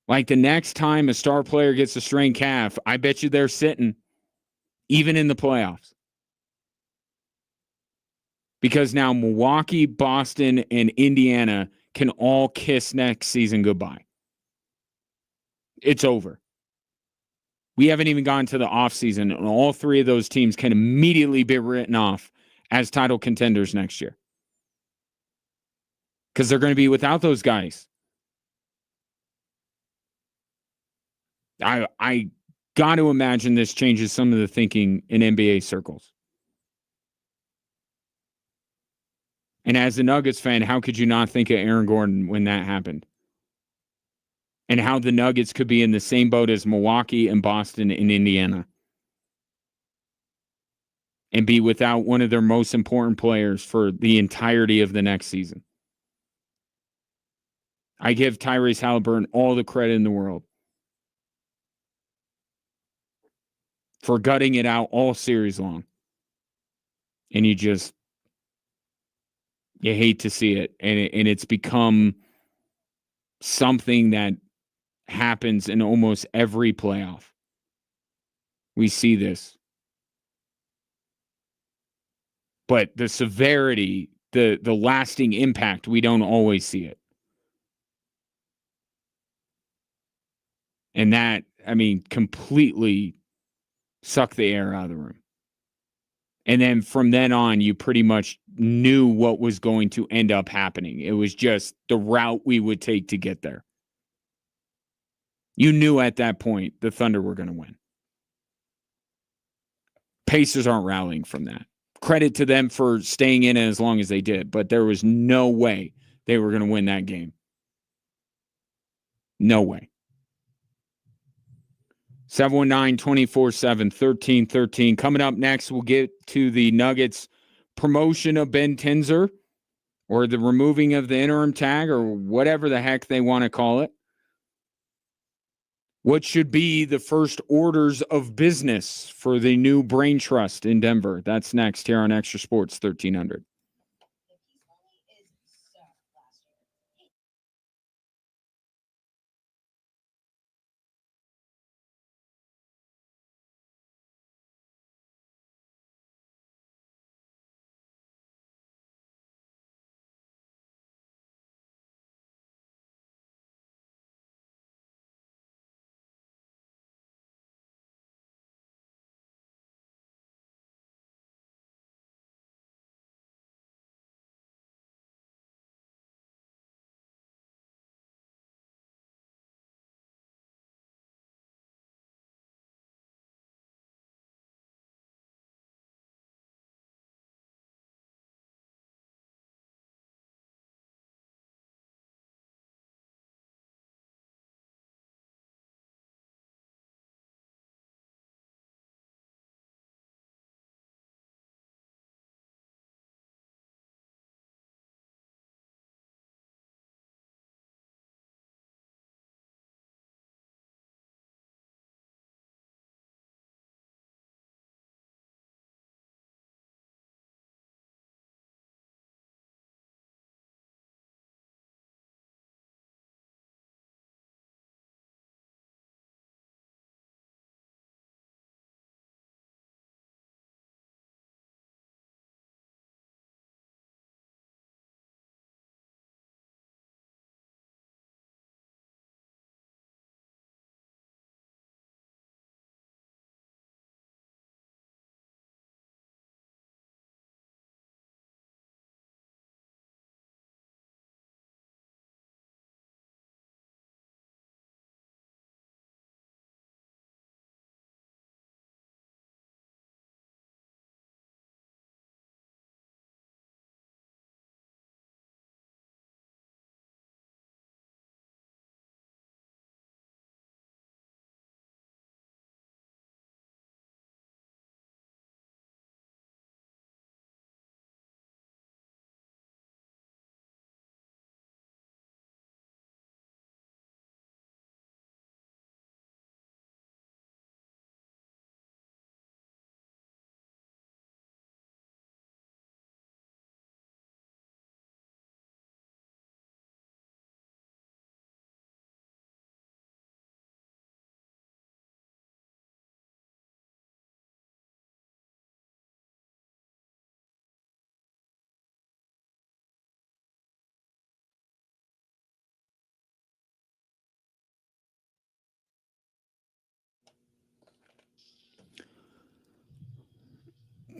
Like the next time a star player gets a strained calf, I bet you they're sitting, even in the playoffs. Because now Milwaukee, Boston, and Indiana can all kiss next season goodbye. It's over. We haven't even gone to the offseason, and all three of those teams can immediately be written off as title contenders next year. Because they're going to be without those guys. I got to imagine this changes some of the thinking in NBA circles. And as a Nuggets fan, how could you not think of Aaron Gordon when that happened? And how the Nuggets could be in the same boat as Milwaukee and Boston and Indiana and be without one of their most important players for the entirety of the next season. I give Tyrese Halliburton all the credit in the world for gutting it out all series long. And you hate to see it. And it's become something that happens in almost every playoff. We see this. But the severity, the lasting impact, we don't always see it. And that, completely sucked the air out of the room. And then from then on, you pretty much knew what was going to end up happening. It was just the route we would take to get there. You knew at that point the Thunder were going to win. Pacers aren't rallying from that. Credit to them for staying in it as long as they did, but there was no way they were going to win that game. No way. 719-247-1313. Coming up next, we'll get to the Nuggets promotion of Ben Tinzer or the removing of the interim tag or whatever the heck they want to call it. What should be the first orders of business for the new brain trust in Denver? That's next here on Extra Sports 1300.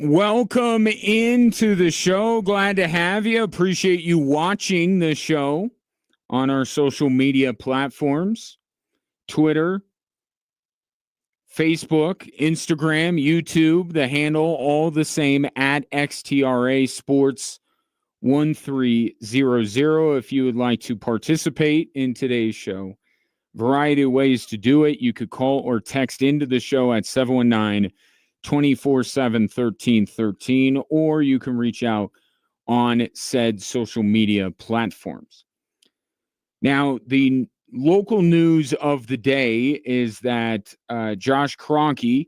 Welcome into the show. Glad to have you. Appreciate you watching the show on our social media platforms, Twitter, Facebook, Instagram, YouTube, the handle, all the same at XTRA Sports 1300. If you would like to participate in today's show, variety of ways to do it. You could call or text into the show at 719-247-1313, or you can reach out on said social media platforms. Now, the local news of the day is that Josh Kroenke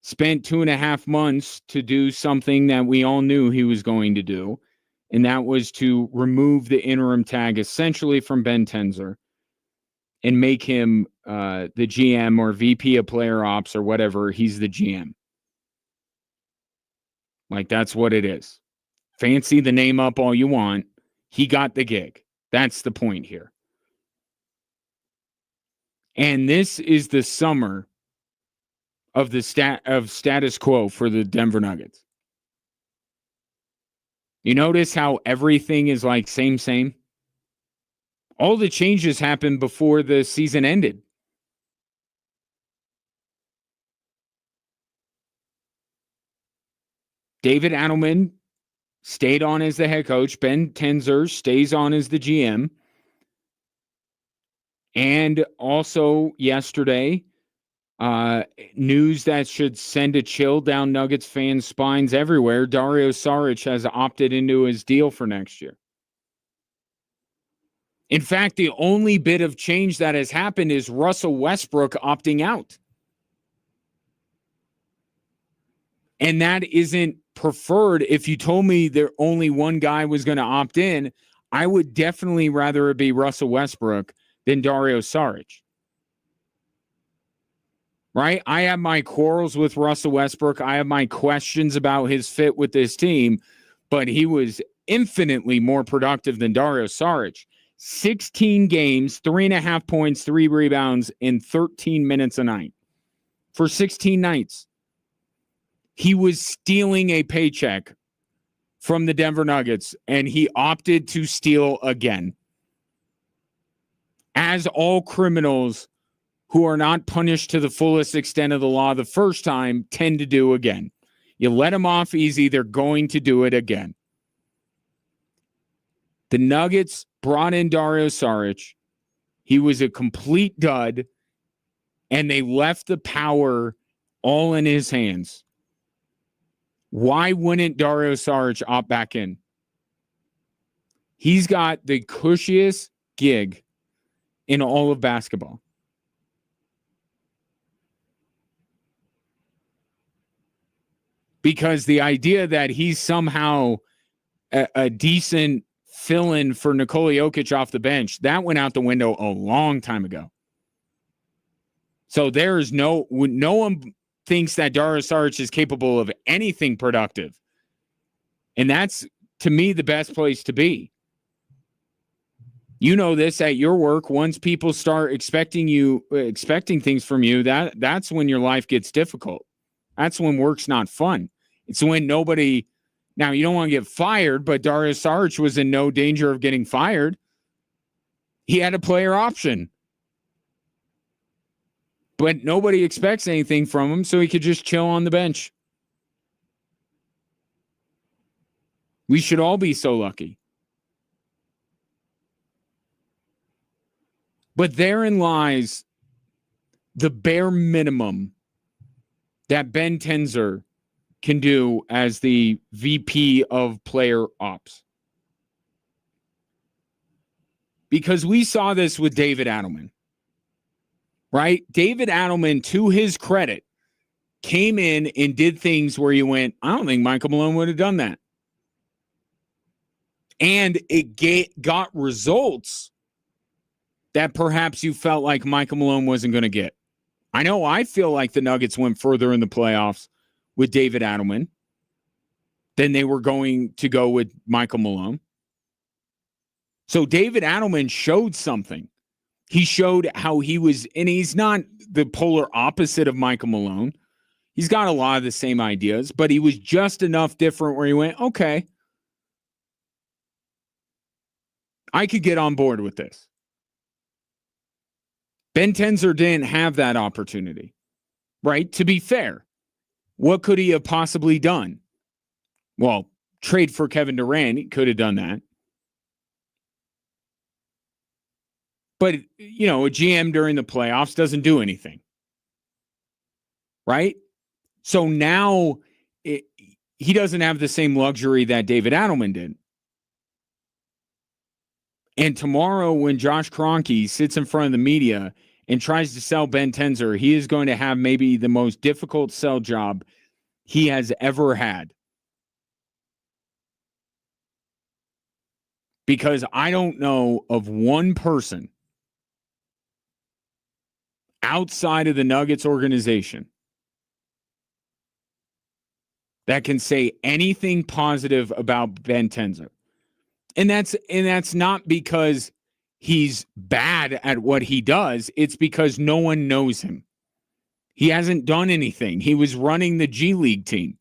spent 2.5 months to do something that we all knew he was going to do, and that was to remove the interim tag essentially from Ben Tenzer and make him the GM or VP of player ops or whatever. He's the GM. Like, that's what it is. Fancy the name up all you want. He got the gig. That's the point here. And this is the summer of the status quo for the Denver Nuggets. You notice how everything is like same? All the changes happened before the season ended. David Adelman stayed on as the head coach. Ben Tenzer stays on as the GM. And also yesterday, news that should send a chill down Nuggets fans' spines everywhere. Dario Saric has opted into his deal for next year. In fact, the only bit of change that has happened is Russell Westbrook opting out. And that isn't preferred. If you told me there only one guy was going to opt in, I would definitely rather it be Russell Westbrook than Dario Saric. Right? I have my quarrels with Russell Westbrook. I have my questions about his fit with this team, but he was infinitely more productive than Dario Saric. 16 games, 3.5 points, 3 rebounds in 13 minutes a night for 16 nights. He was stealing a paycheck from the Denver Nuggets, and he opted to steal again. As all criminals who are not punished to the fullest extent of the law the first time tend to do again. You let them off easy, they're going to do it again. The Nuggets brought in Dario Saric. He was a complete dud, and they left the power all in his hands. Why wouldn't Dario Saric opt back in? He's got the cushiest gig in all of basketball. Because the idea that he's somehow a decent fill-in for Nikola Jokic off the bench, that went out the window a long time ago. So there is no one thinks that Dario Saric is capable of anything productive. And that's, to me, the best place to be. You know this at your work. Once people start expecting things from you, that's when your life gets difficult. That's when work's not fun. It's when nobody. Now, you don't want to get fired, but Dario Saric was in no danger of getting fired. He had a player option. But nobody expects anything from him, so he could just chill on the bench. We should all be so lucky. But therein lies the bare minimum that Ben Tenzer can do as the VP of player ops. Because we saw this with David Adelman, right? David Adelman, to his credit, came in and did things where you went, I don't think Michael Malone would have done that. And it got results that perhaps you felt like Michael Malone wasn't going to get. I know I feel like the Nuggets went further in the playoffs with David Adelman than they were going to go with Michael Malone. So David Adelman showed something. He showed how he was, and he's not the polar opposite of Michael Malone. He's got a lot of the same ideas, but he was just enough different where he went, okay, I could get on board with this. Ben Tenzer didn't have that opportunity, right? To be fair, what could he have possibly done? Well, trade for Kevin Durant. He could have done that. But, you know, a GM during the playoffs doesn't do anything, right? So now he doesn't have the same luxury that David Adelman did. And tomorrow when Josh Kroenke sits in front of the media and tries to sell Ben Tenzer, he is going to have maybe the most difficult sell job he has ever had. Because I don't know of one person outside of the Nuggets organization that can say anything positive about Ben Tenzer. And that's not because he's bad at what he does. It's because no one knows him. He hasn't done anything. He was running the G League team.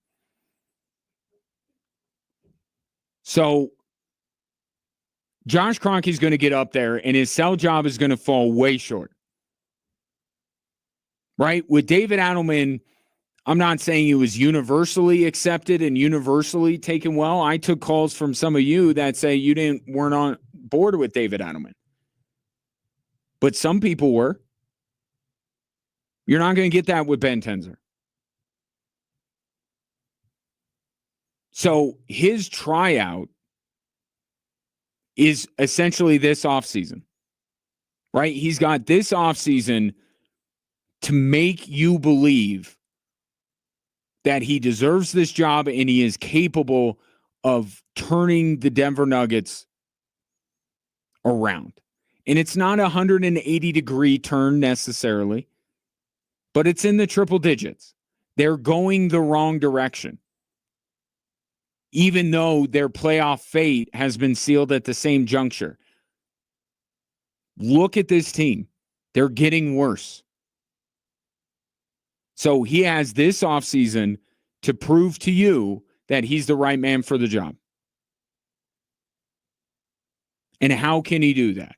So Josh Kroenke is going to get up there and his sell job is going to fall way short. Right? With David Adelman, I'm not saying he was universally accepted and universally taken well. I took calls from some of you that say you weren't on board with David Adelman. But some people were. You're not going to get that with Ben Tenzer. So his tryout is essentially this offseason, right? He's got this offseason to make you believe that he deserves this job and he is capable of turning the Denver Nuggets around. And it's not a 180-degree turn necessarily, but it's in the triple digits. They're going the wrong direction. Even though their playoff fate has been sealed at the same juncture. Look at this team. They're getting worse. So he has this offseason to prove to you that he's the right man for the job. And how can he do that?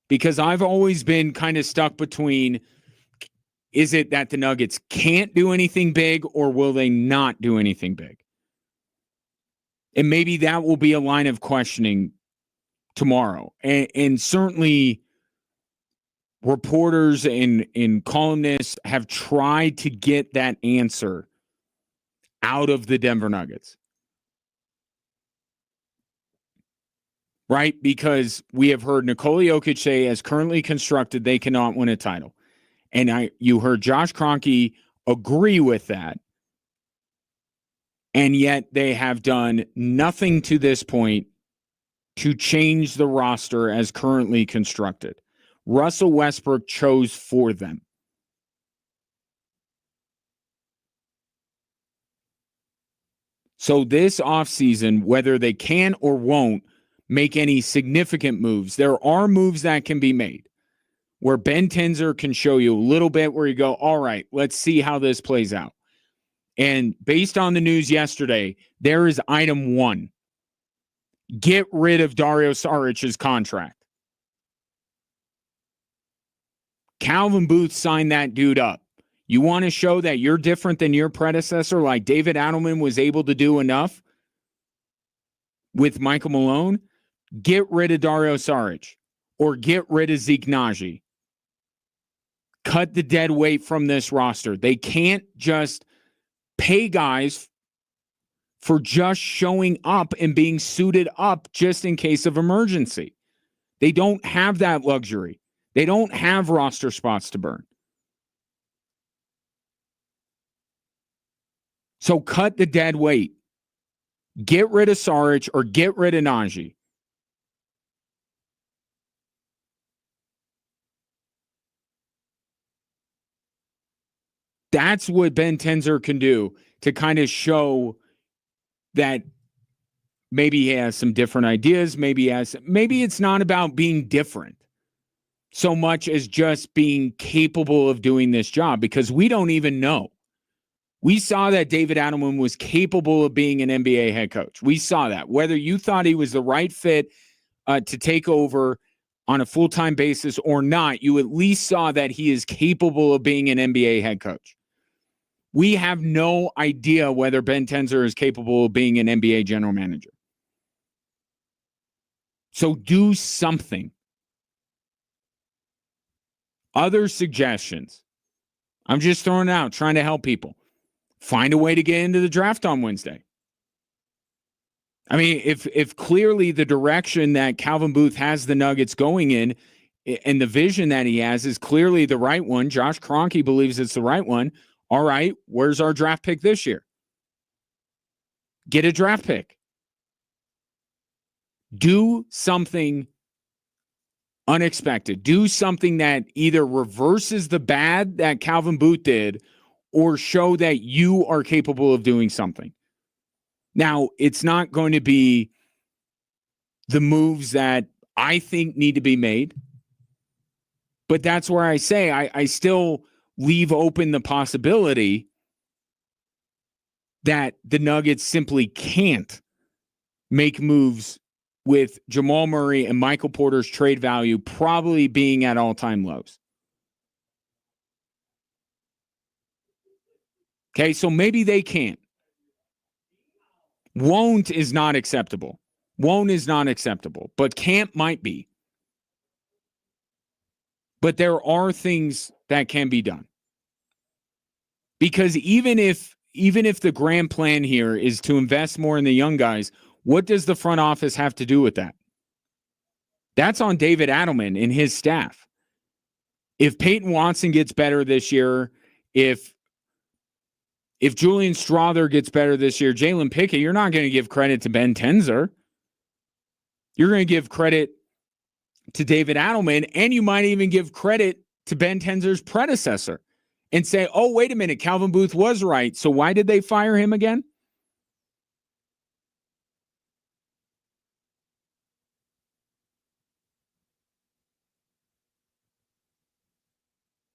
Because I've always been kind of stuck between, is it that the Nuggets can't do anything big or will they not do anything big? And maybe that will be a line of questioning tomorrow. And certainly reporters and columnists have tried to get that answer out of the Denver Nuggets. Right? Because we have heard Nikola Jokic say, as currently constructed, they cannot win a title. And you heard Josh Kroenke agree with that. And yet they have done nothing to this point to change the roster as currently constructed. Russell Westbrook chose for them. So this offseason, whether they can or won't make any significant moves, there are moves that can be made where Ben Tenzer can show you a little bit where you go, all right, let's see how this plays out. And based on the news yesterday, there is item 1. Get rid of Dario Saric's contract. Calvin Booth signed that dude up. You want to show that you're different than your predecessor, like David Adelman was able to do enough with Michael Malone? Get rid of Dario Saric or get rid of Zeke Naji. Cut the dead weight from this roster. They can't just pay guys for just showing up and being suited up just in case of emergency. They don't have that luxury. They don't have roster spots to burn. So cut the dead weight. Get rid of Saric or get rid of Naji. That's what Ben Tenzer can do to kind of show that maybe he has some different ideas. Maybe it's not about being different so much as just being capable of doing this job, because we don't even know. We saw that David Adelman was capable of being an NBA head coach. We saw that. Whether you thought he was the right fit to take over on a full-time basis or not, you at least saw that he is capable of being an NBA head coach. We have no idea whether Ben Tenzer is capable of being an NBA general manager. So do something. Other suggestions. I'm just throwing it out, trying to help people. Find a way to get into the draft on Wednesday. I mean, if clearly the direction that Calvin Booth has the Nuggets going in and the vision that he has is clearly the right one, Josh Kroenke believes it's the right one. All right, where's our draft pick this year? Get a draft pick. Do something unexpected. Do something that either reverses the bad that Calvin Booth did or show that you are capable of doing something. Now, it's not going to be the moves that I think need to be made, but that's where I say I still leave open the possibility that the Nuggets simply can't make moves with Jamal Murray and Michael Porter's trade value probably being at all-time lows. Okay, so maybe they can't. Won't is not acceptable. Won't is not acceptable, but can't might be. But there are things that can be done. Because even if the grand plan here is to invest more in the young guys, what does the front office have to do with that? That's on David Adelman and his staff. If Peyton Watson gets better this year, if Julian Strawther gets better this year, Jalen Pickett, you're not going to give credit to Ben Tenzer. You're going to give credit to David Adelman, and you might even give credit to Ben Tenzer's predecessor and say, oh, wait a minute, Calvin Booth was right. So why did they fire him again?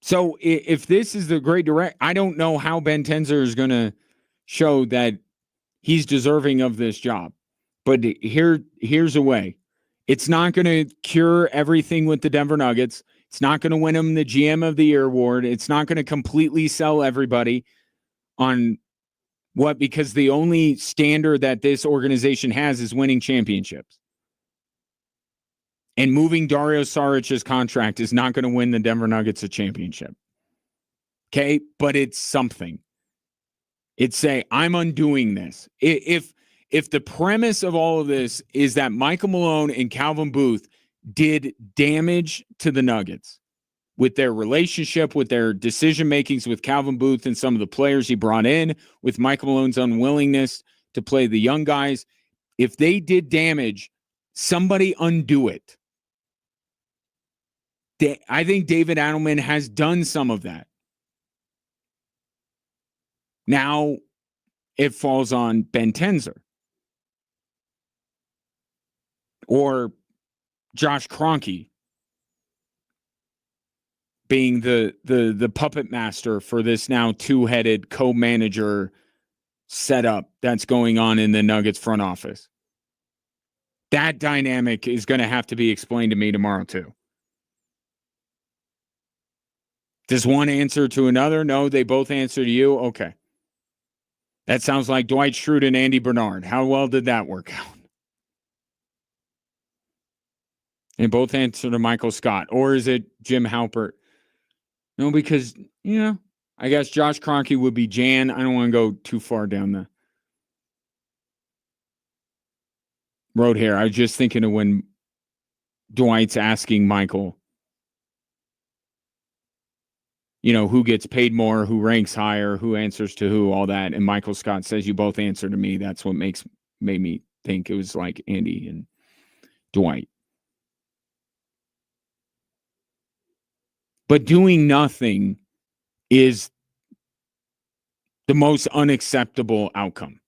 So if this is the great direct, I don't know how Ben Tenzer is going to show that he's deserving of this job. But here's a way. It's not going to cure everything with the Denver Nuggets. It's not going to win him the GM of the Year award. It's not going to completely sell everybody on what, because the only standard that this organization has is winning championships. And moving Dario Saric's contract is not going to win the Denver Nuggets a championship. Okay, but it's something. It's say, I'm undoing this. If the premise of all of this is that Michael Malone and Calvin Booth did damage to the Nuggets with their relationship, with their decision makings with Calvin Booth and some of the players he brought in, with Michael Malone's unwillingness to play the young guys, if they did damage, somebody undo it. I think David Adelman has done some of that. Now it falls on Ben Tenzer or Josh Kroenke being the puppet master for this now two-headed co-manager setup that's going on in the Nuggets front office. That dynamic is going to have to be explained to me tomorrow too. Does one answer to another? No, they both answer to you. Okay. That sounds like Dwight Schrute and Andy Bernard. How well did that work out? And both answer to Michael Scott. Or is it Jim Halpert? No, because, I guess Josh Kroenke would be Jan. I don't want to go too far down the road here. I was just thinking of when Dwight's asking Michael, who gets paid more, who ranks higher, who answers to who, all that. And Michael Scott says, you both answer to me. That's what made me think it was like Andy and Dwight. But doing nothing is the most unacceptable outcome.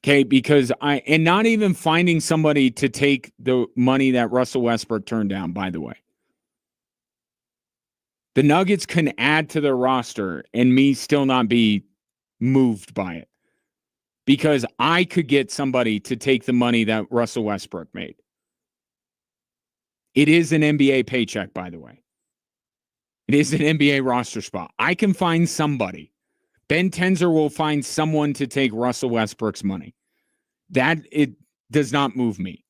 Okay, because and not even finding somebody to take the money that Russell Westbrook turned down, by the way. The Nuggets can add to their roster and me still not be moved by it. Because I could get somebody to take the money that Russell Westbrook made. It is an NBA paycheck, by the way. It is an NBA roster spot. I can find somebody. Ben Tenzer will find someone to take Russell Westbrook's money. That it does not move me.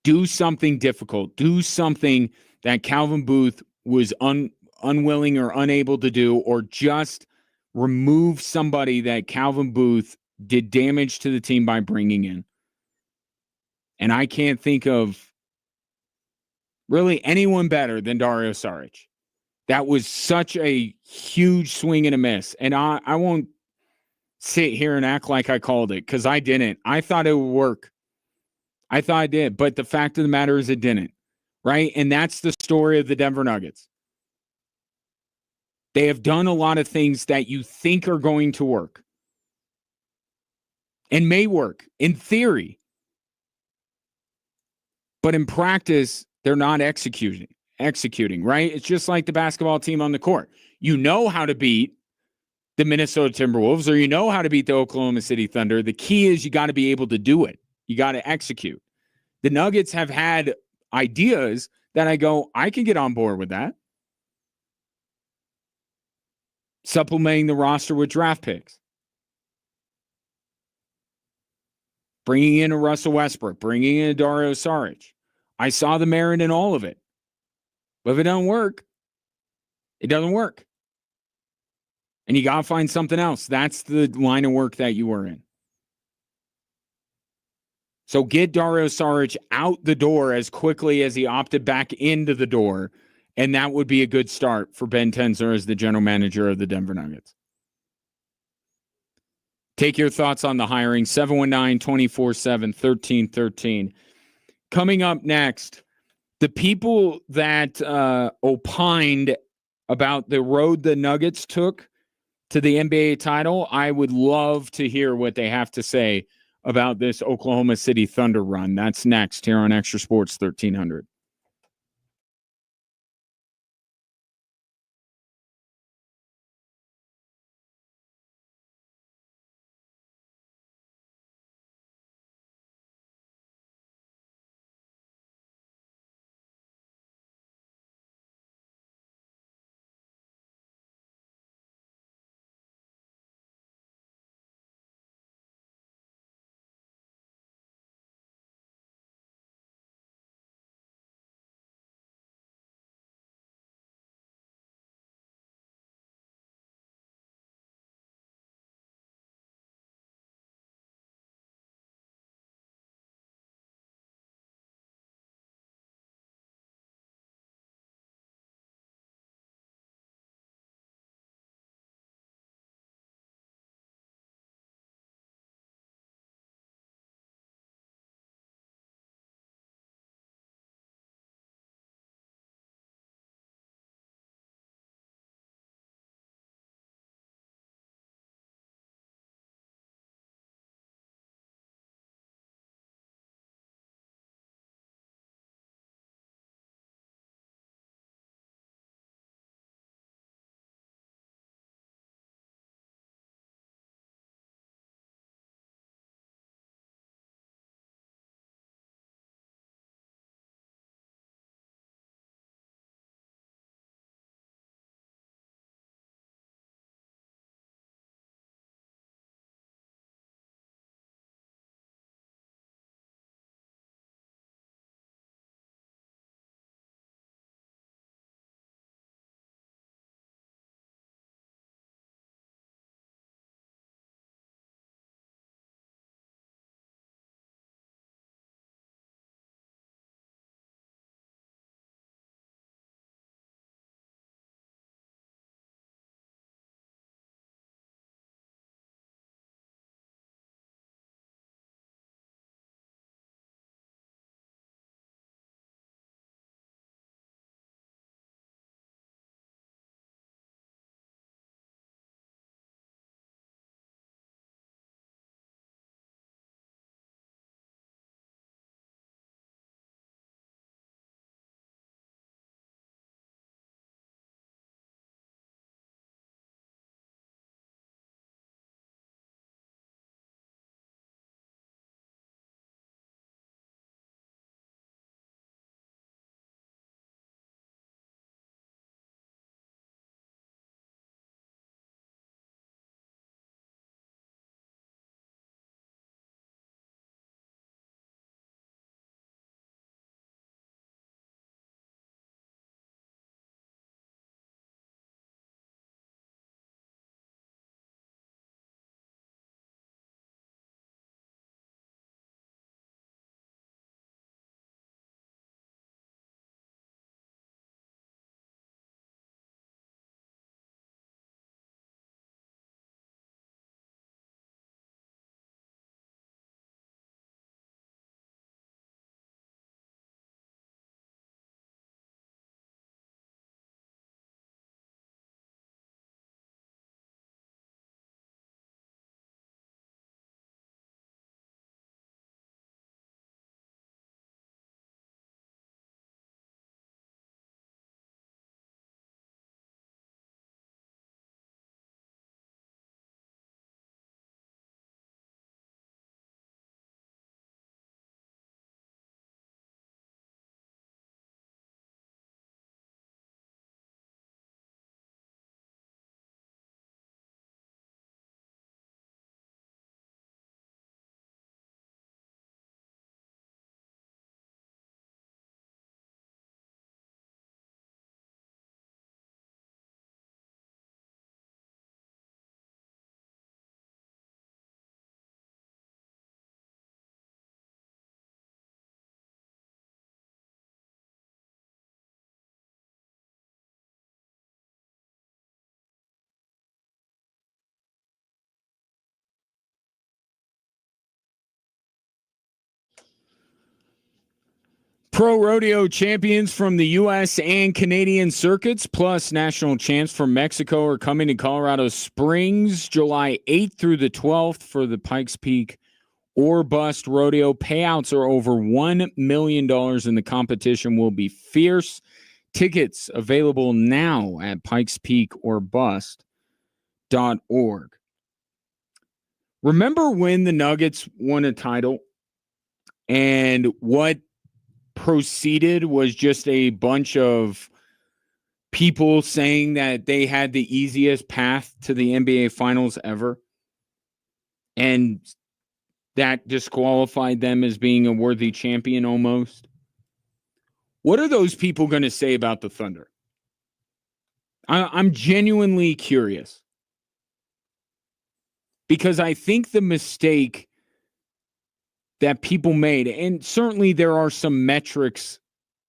Do something difficult. Do something that Calvin Booth was unwilling or unable to do, or just remove somebody that Calvin Booth did damage to the team by bringing in. And I can't think of really anyone better than Dario Saric. That was such a huge swing and a miss. And I won't sit here and act like I called it, because I didn't. I thought it would work. I thought it did. But the fact of the matter is it didn't. Right? And that's the story of the Denver Nuggets. They have done a lot of things that you think are going to work and may work in theory. But in practice, they're not executing, right? It's just like the basketball team on the court. You know how to beat the Minnesota Timberwolves, or you know how to beat the Oklahoma City Thunder. The key is you got to be able to do it. You got to execute. The Nuggets have had ideas that I go, I can get on board with that. Supplementing the roster with draft picks. Bringing in a Russell Westbrook, bringing in a Dario Saric. I saw the merit in all of it. But if it doesn't work, it doesn't work. And you got to find something else. That's the line of work that you were in. So get Dario Saric out the door as quickly as he opted back into the door, and that would be a good start for Ben Tenzer as the general manager of the Denver Nuggets. Take your thoughts on the hiring, 719-247-1313. Coming up next, the people that opined about the road the Nuggets took to the NBA title, I would love to hear what they have to say about this Oklahoma City Thunder run. That's next here on Extra Sports 1300. Pro rodeo champions from the U.S. and Canadian circuits, plus national champs from Mexico, are coming to Colorado Springs July 8th through the 12th for the Pikes Peak or Bust Rodeo. Payouts are over $1 million, and the competition will be fierce. Tickets available now at pikespeakorbust.org. Remember when the Nuggets won a title and what proceeded was just a bunch of people saying that they had the easiest path to the NBA Finals ever, and that disqualified them as being a worthy champion almost? What are those people going to say about the Thunder? I'm genuinely curious, because I think the mistake that people made, and certainly there are some metrics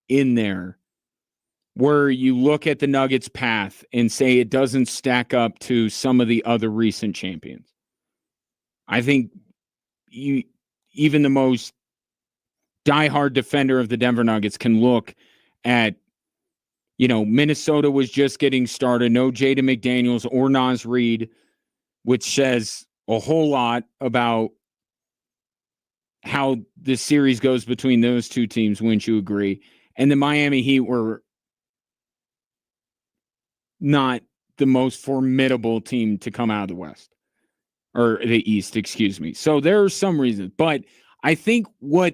in there where you look at the Nuggets' path and say it doesn't stack up to some of the other recent champions. I think even the most diehard defender of the Denver Nuggets can look at, Minnesota was just getting started. No Jaden McDaniels or Naz Reid, which says a whole lot about how the series goes between those two teams, wouldn't you agree? And the Miami Heat were not the most formidable team to come out of the West, or the East, excuse me. So there are some reasons, but I think what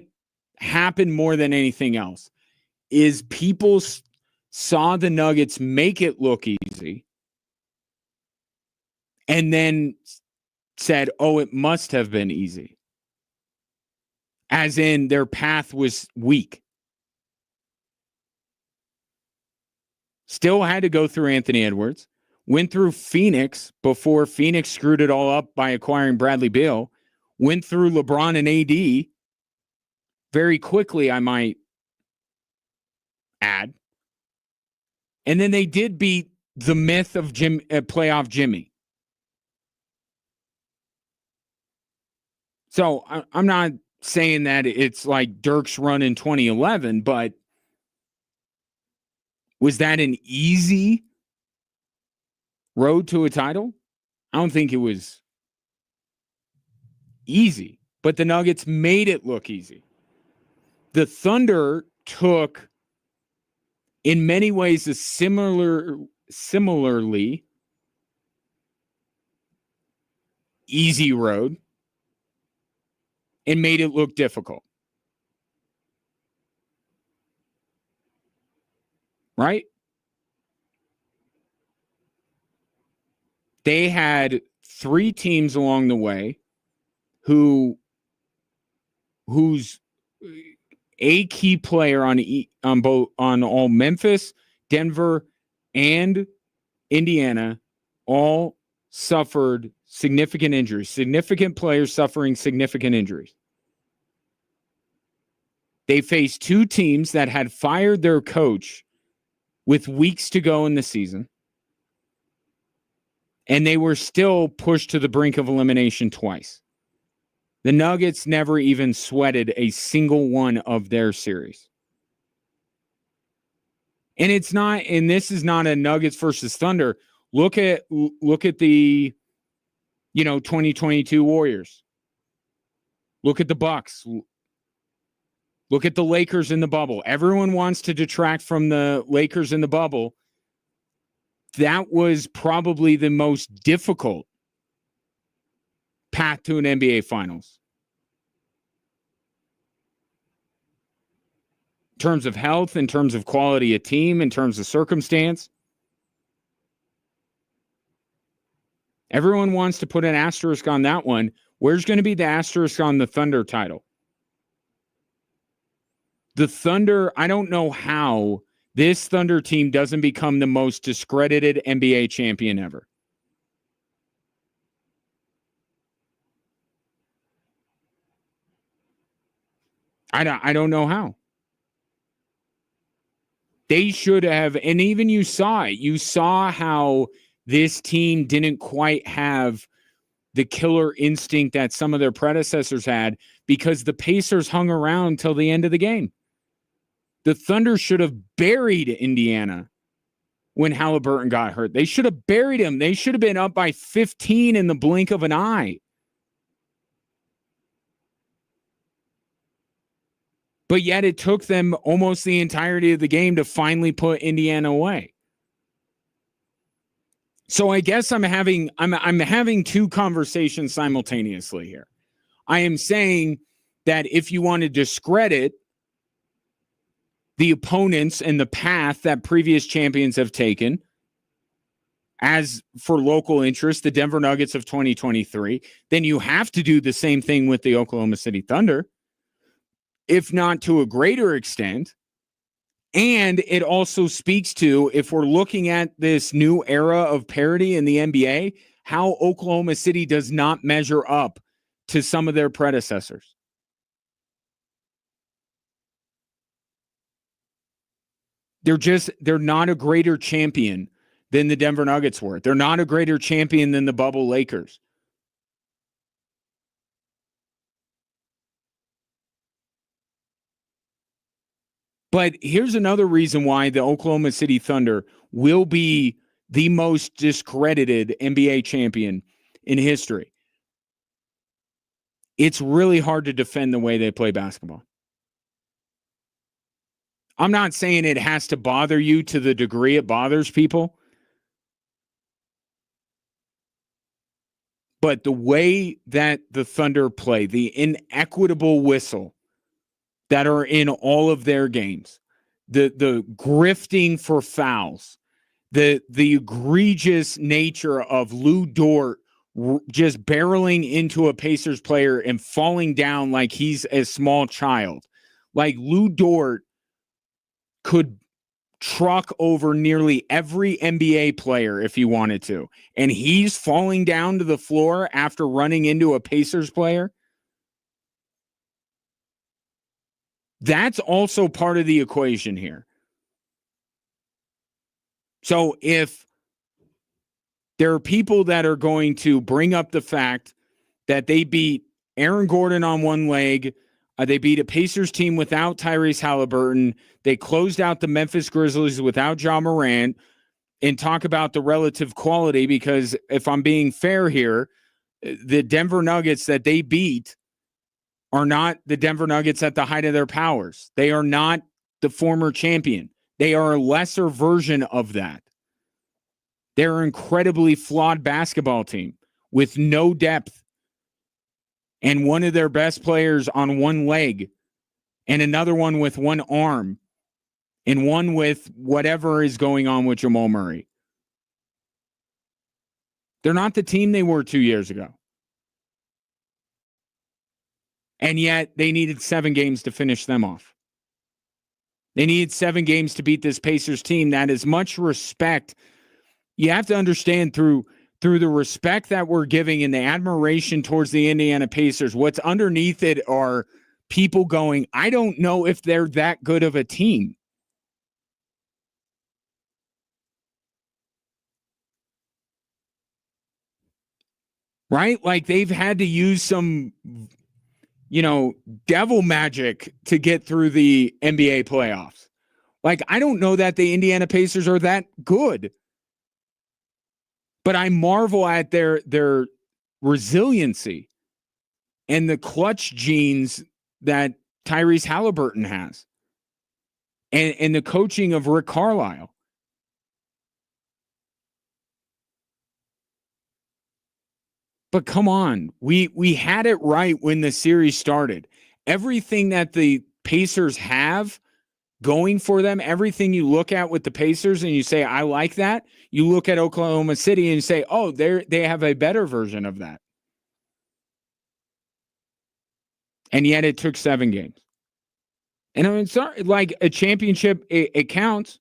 happened more than anything else is people saw the Nuggets make it look easy and then said, oh, it must have been easy. As in, their path was weak. Still had to go through Anthony Edwards. Went through Phoenix before Phoenix screwed it all up by acquiring Bradley Beal. Went through LeBron and AD very quickly, I might add. And then they did beat the myth of playoff Jimmy. So I'm not saying that it's like Dirk's run in 2011, but was that an easy road to a title? I don't think it was easy, but the Nuggets made it look easy. The Thunder took, in many ways, a similarly easy road and made it look difficult. Right? They had three teams along the way whose a key player on all Memphis, Denver, and Indiana all suffered significant injuries. Significant players suffering significant injuries. They faced two teams that had fired their coach with weeks to go in the season, and they were still pushed to the brink of elimination twice. The Nuggets never even sweated a single one of their series. And it's not, and this is not a Nuggets versus Thunder. Look at the 2022 Warriors. Look at the Bucks. Look at the Lakers in the bubble. Everyone wants to detract from the Lakers in the bubble. That was probably the most difficult path to an NBA Finals. In terms of health, in terms of quality of team, in terms of circumstance. Everyone wants to put an asterisk on that one. Where's going to be the asterisk on the Thunder title? The Thunder, I don't know how this Thunder team doesn't become the most discredited NBA champion ever. I don't know how. They should have, and even you saw it. You saw how this team didn't quite have the killer instinct that some of their predecessors had because the Pacers hung around till the end of the game. The Thunder should have buried Indiana when Halliburton got hurt. They should have buried him. They should have been up by 15 in the blink of an eye. But yet it took them almost the entirety of the game to finally put Indiana away. So I guess I'm having two conversations simultaneously here. I am saying that if you want to discredit the opponents and the path that previous champions have taken, as for local interest, the Denver Nuggets of 2023, then you have to do the same thing with the Oklahoma City Thunder, if not to a greater extent. And it also speaks to, if we're looking at this new era of parity in the NBA, how Oklahoma City does not measure up to some of their predecessors. They're not a greater champion than the Denver Nuggets were. They're not a greater champion than the bubble Lakers. But here's another reason why the Oklahoma City Thunder will be the most discredited NBA champion in history. It's really hard to defend the way they play basketball. I'm not saying it has to bother you to the degree it bothers people, but the way that the Thunder play, the inequitable whistle that are in all of their games, the grifting for fouls, the egregious nature of Lou Dort just barreling into a Pacers player and falling down like he's a small child. Like Lou Dort could truck over nearly every NBA player if he wanted to, and he's falling down to the floor after running into a Pacers player. That's also part of the equation here. So if there are people that are going to bring up the fact that they beat Aaron Gordon on one leg, they beat a Pacers team without Tyrese Halliburton, they closed out the Memphis Grizzlies without Ja Morant, and talk about the relative quality, because if I'm being fair here, the Denver Nuggets that they beat are not the Denver Nuggets at the height of their powers. They are not the former champion. They are a lesser version of that. They're an incredibly flawed basketball team with no depth, and one of their best players on one leg, and another one with one arm, and one with whatever is going on with Jamal Murray. They're not the team they were 2 years ago. And yet they needed 7 games to finish them off. They needed 7 games to beat this Pacers team that, as much respect, you have to understand through the respect that we're giving and the admiration towards the Indiana Pacers, what's underneath it are people going, I don't know if they're that good of a team. Right? Like they've had to use some, devil magic to get through the NBA playoffs. Like, I don't know that the Indiana Pacers are that good. But I marvel at their resiliency and the clutch genes that Tyrese Halliburton has, and the coaching of Rick Carlisle. But come on, we had it right when the series started. Everything that the Pacers have going for them, everything you look at with the Pacers and you say, I like that. You look at Oklahoma City and you say, oh, they have a better version of that. And yet it took 7 games. And I mean, it's not like a championship, it counts.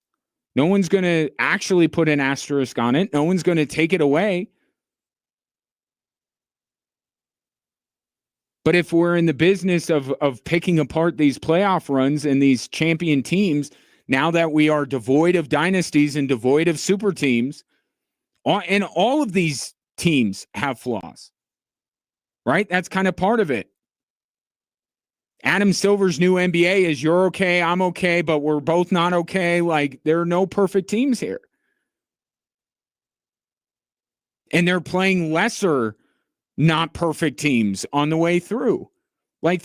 No one's going to actually put an asterisk on it. No one's going to take it away. But if we're in the business of picking apart these playoff runs and these champion teams, now that we are devoid of dynasties and devoid of super teams, and all of these teams have flaws, right? That's kind of part of it. Adam Silver's new NBA is you're okay, I'm okay, but we're both not okay. Like, there are no perfect teams here. And they're playing lesser, not perfect teams on the way through. Like,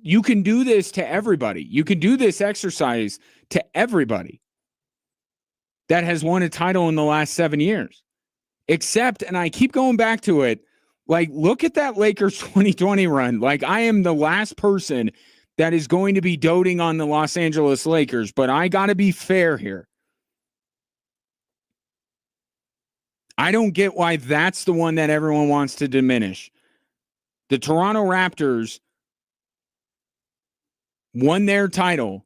you can do this to everybody. You can do this exercise to everybody that has won a title in the last 7 years. Except, and I keep going back to it, like, look at that Lakers 2020 run. Like, I am the last person that is going to be doting on the Los Angeles Lakers, but I got to be fair here. I don't get why that's the one that everyone wants to diminish. The Toronto Raptors won their title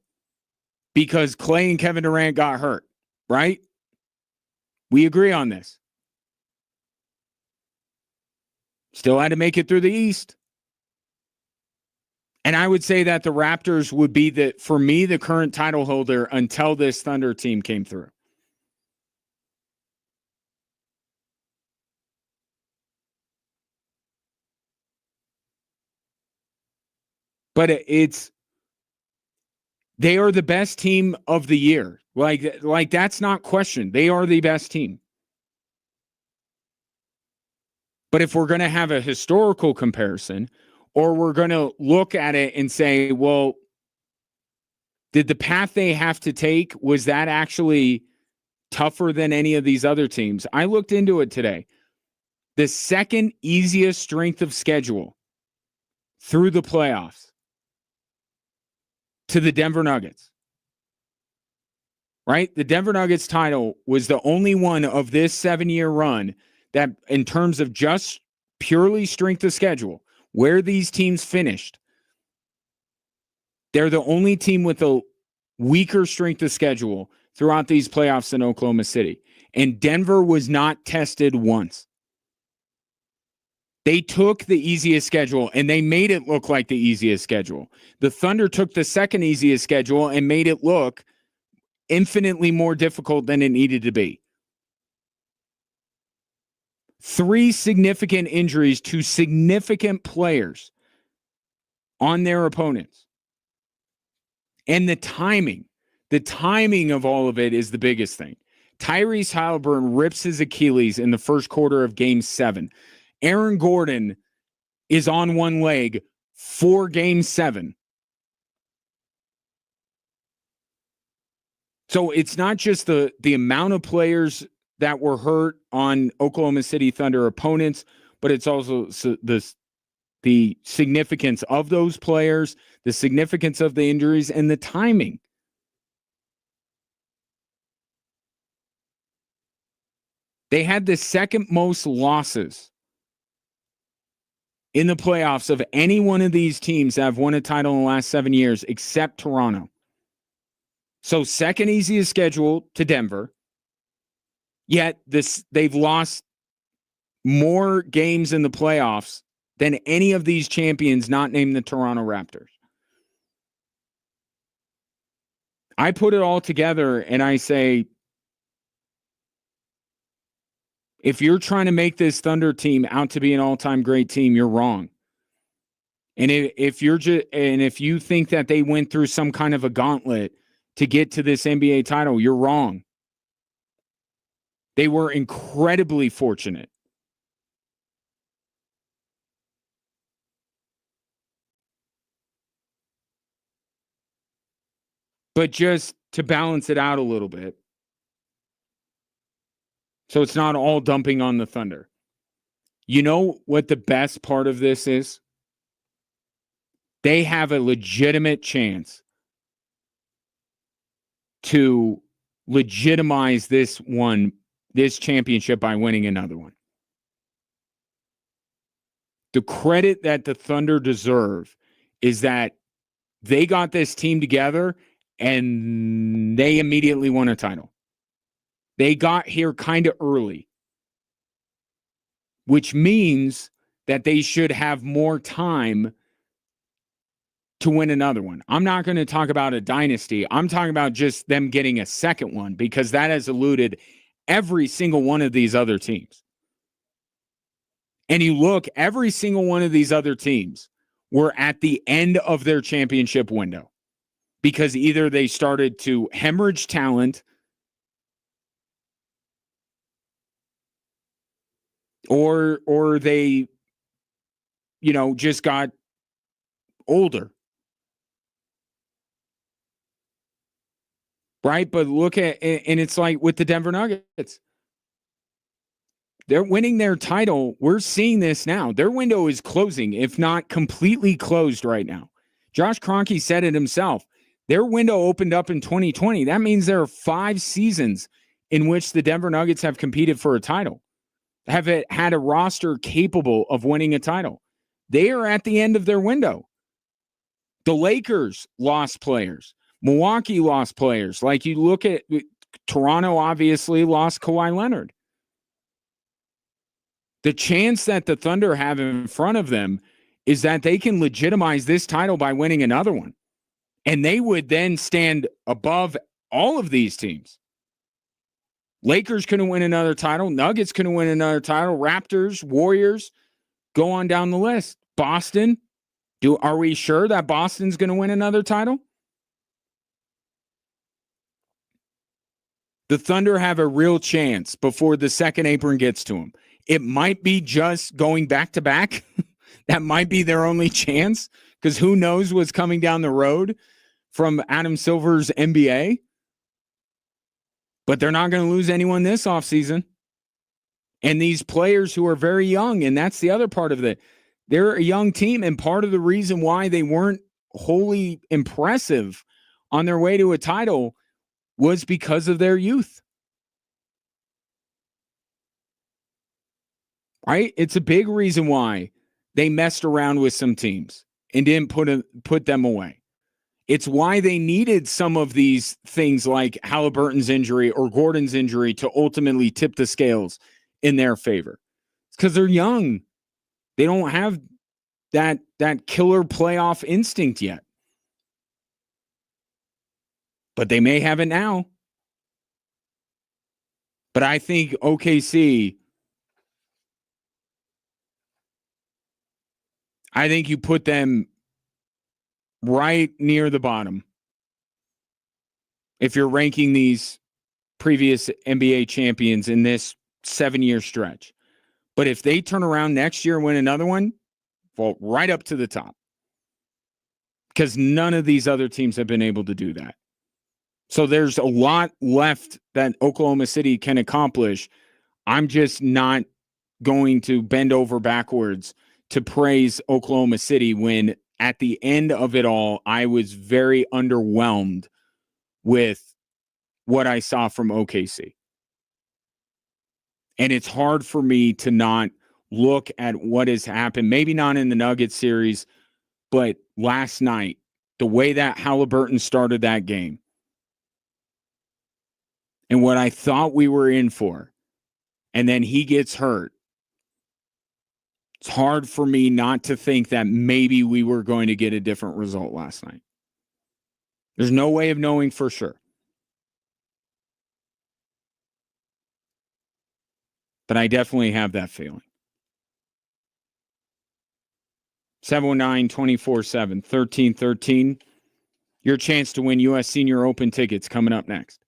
because Klay and Kevin Durant got hurt, right? We agree on this. Still had to make it through the East. And I would say that the Raptors would be, for me, the current title holder until this Thunder team came through. But they are the best team of the year. Like that's not questioned. They are the best team. But if we're going to have a historical comparison, or we're going to look at it and say, well, did the path they have to take, was that actually tougher than any of these other teams? I looked into it today. The second easiest strength of schedule through the playoffs to the Denver Nuggets. Right? The Denver Nuggets title was the only one of this 7-year run that, in terms of just purely strength of schedule, where these teams finished, they're the only team with a weaker strength of schedule throughout these playoffs in Oklahoma City. And Denver was not tested once. They took the easiest schedule and they made it look like the easiest schedule. The Thunder took the second easiest schedule and made it look infinitely more difficult than it needed to be. 3 significant injuries to significant players on their opponents. And the timing of all of it is the biggest thing. Tyrese Halliburton rips his Achilles in the first quarter of Game 7. Aaron Gordon is on one leg for Game 7. So it's not just the amount of players that were hurt on Oklahoma City Thunder opponents, but it's also the significance of those players, the significance of the injuries, and the timing. They had the second most losses in the playoffs of any one of these teams that have won a title in the last 7 years, except Toronto. So second easiest schedule to Denver. Yet they've lost more games in the playoffs than any of these champions not named the Toronto Raptors. I put it all together and I say, if you're trying to make this Thunder team out to be an all-time great team, you're wrong. And if you think that they went through some kind of a gauntlet to get to this NBA title, you're wrong. They were incredibly fortunate. But just to balance it out a little bit, so it's not all dumping on the Thunder. You know what the best part of this is? They have a legitimate chance to legitimize this championship by winning another one. The credit that the Thunder deserve is that they got this team together and they immediately won a title. They got here kind of early, which means that they should have more time to win another one. I'm not going to talk about a dynasty. I'm talking about just them getting a second one, because that has eluded every single one of these other teams. And you look, every single one of these other teams were at the end of their championship window because either they started to hemorrhage talent or they, just got older. Right? But look at, and it's like with the Denver Nuggets, they're winning their title. We're seeing this now. Their window is closing, if not completely closed right now. Josh Kroenke said it himself. Their window opened up in 2020. That means there are 5 seasons in which the Denver Nuggets have competed for a title, have had a roster capable of winning a title. They are at the end of their window. The Lakers lost players. Milwaukee lost players. Like you look at Toronto, obviously lost Kawhi Leonard. The chance that the Thunder have in front of them is that they can legitimize this title by winning another one. And they would then stand above all of these teams. Lakers couldn't win another title. Nuggets couldn't win another title. Raptors, Warriors, go on down the list. Boston, are we sure that Boston's going to win another title? The Thunder have a real chance before the second apron gets to them. It might be just going back to back. That might be their only chance because who knows what's coming down the road from Adam Silver's NBA. But they're not going to lose anyone this offseason. And these players who are very young, and that's the other part of it. They're a young team, and part of the reason why they weren't wholly impressive on their way to a title was because of their youth. Right? It's a big reason why they messed around with some teams and didn't put them away. It's why they needed some of these things like Halliburton's injury or Gordon's injury to ultimately tip the scales in their favor. It's because they're young. They don't have that killer playoff instinct yet. But they may have it now. But I think OKC, I think you put them right near the bottom if you're ranking these previous NBA champions in this 7-year stretch. But if they turn around next year and win another one, fall right up to the top. Because none of these other teams have been able to do that. So there's a lot left that Oklahoma City can accomplish. I'm just not going to bend over backwards to praise Oklahoma City when at the end of it all, I was very underwhelmed with what I saw from OKC. And it's hard for me to not look at what has happened, maybe not in the Nuggets series, but last night, the way that Halliburton started that game and what I thought we were in for, and then he gets hurt. It's hard for me not to think that maybe we were going to get a different result last night. There's no way of knowing for sure. But I definitely have that feeling. 719-247-1313. Your chance to win U.S. Senior Open tickets coming up next.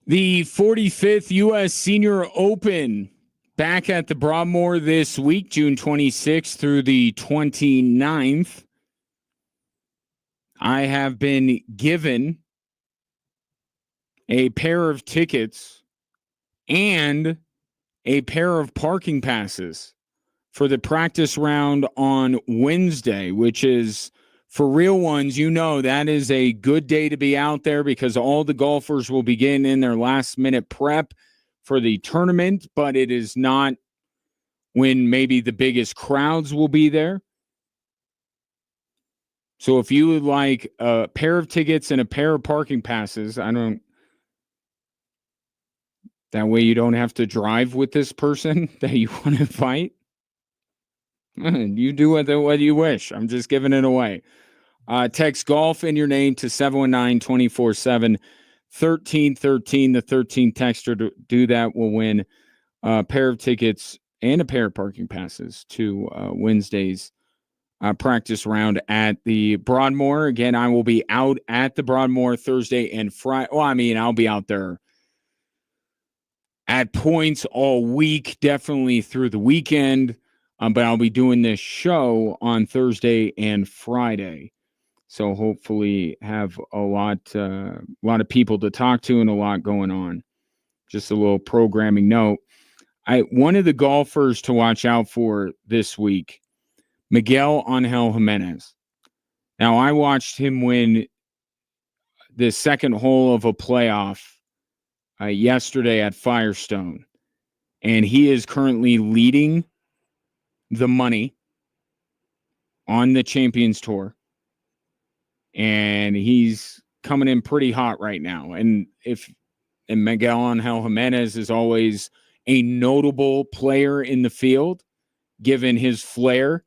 The 45th U.S. Senior Open back at the Broadmoor this week, June 26th through the 29th. I have been given a pair of tickets and a pair of parking passes for the practice round on Wednesday, which is, for real ones, you know that is a good day to be out there because all the golfers will begin in their last-minute prep for the tournament, but it is not when maybe the biggest crowds will be there. So if you would like a pair of tickets and a pair of parking passes, that way you don't have to drive with this person that you want to invite. You do what you wish. I'm just giving it away. Text golf in your name to 719-247-1313. The 13th texter to do that will win a pair of tickets and a pair of parking passes to Wednesday's practice round at the Broadmoor. Again, I will be out at the Broadmoor Thursday and Friday. Well, I mean, I'll be out there at points all week, definitely through the weekend. But I'll be doing this show on Thursday and Friday. So hopefully have a lot of people to talk to and a lot going on. Just a little programming note. One of the golfers to watch out for this week, Miguel Angel Jimenez. Now, I watched him win the second hole of a playoff yesterday at Firestone, and he is currently leading the money on the Champions Tour, and he's coming in pretty hot right now. And Miguel Angel Jimenez is always a notable player in the field, given his flair,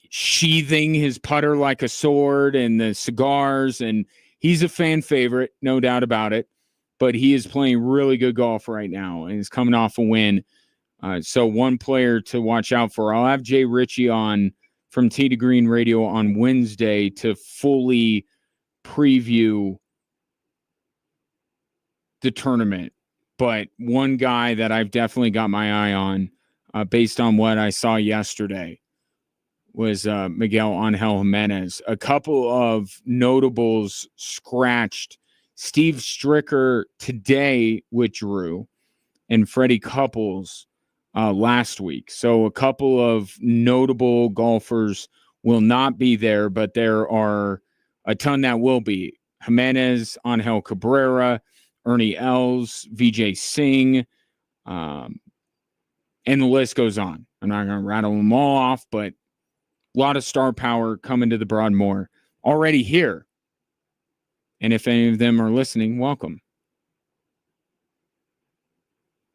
sheathing his putter like a sword and the cigars, and he's a fan favorite, no doubt about it. But he is playing really good golf right now, and he's coming off a win. So one player to watch out for. I'll have Jay Ritchie on from Tee to Green Radio on Wednesday to fully preview the tournament. But one guy that I've definitely got my eye on, based on what I saw yesterday, was Miguel Angel Jimenez. A couple of notables scratched. Steve Stricker today withdrew, and Freddie Couples last week. So a couple of notable golfers will not be there, but there are a ton that will be. Jimenez, Angel Cabrera, Ernie Els, Vijay Singh, and the list goes on. I'm not going to rattle them all off, but a lot of star power coming to the Broadmoor already here. And if any of them are listening, welcome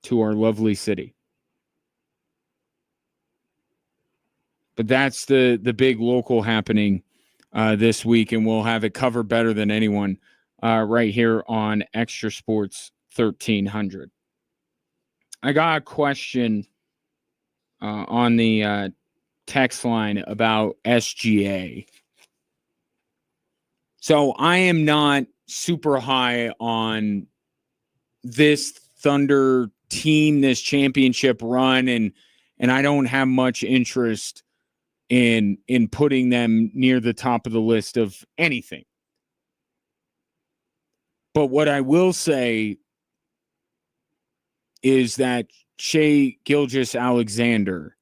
to our lovely city. But that's the big local happening this week, and we'll have it covered better than anyone right here on Extra Sports 1300. I got a question on the text line about SGA. So I am not super high on this Thunder team, this championship run, and I don't have much interest in putting them near the top of the list of anything. But what I will say is that Shai Gilgeous-Alexander,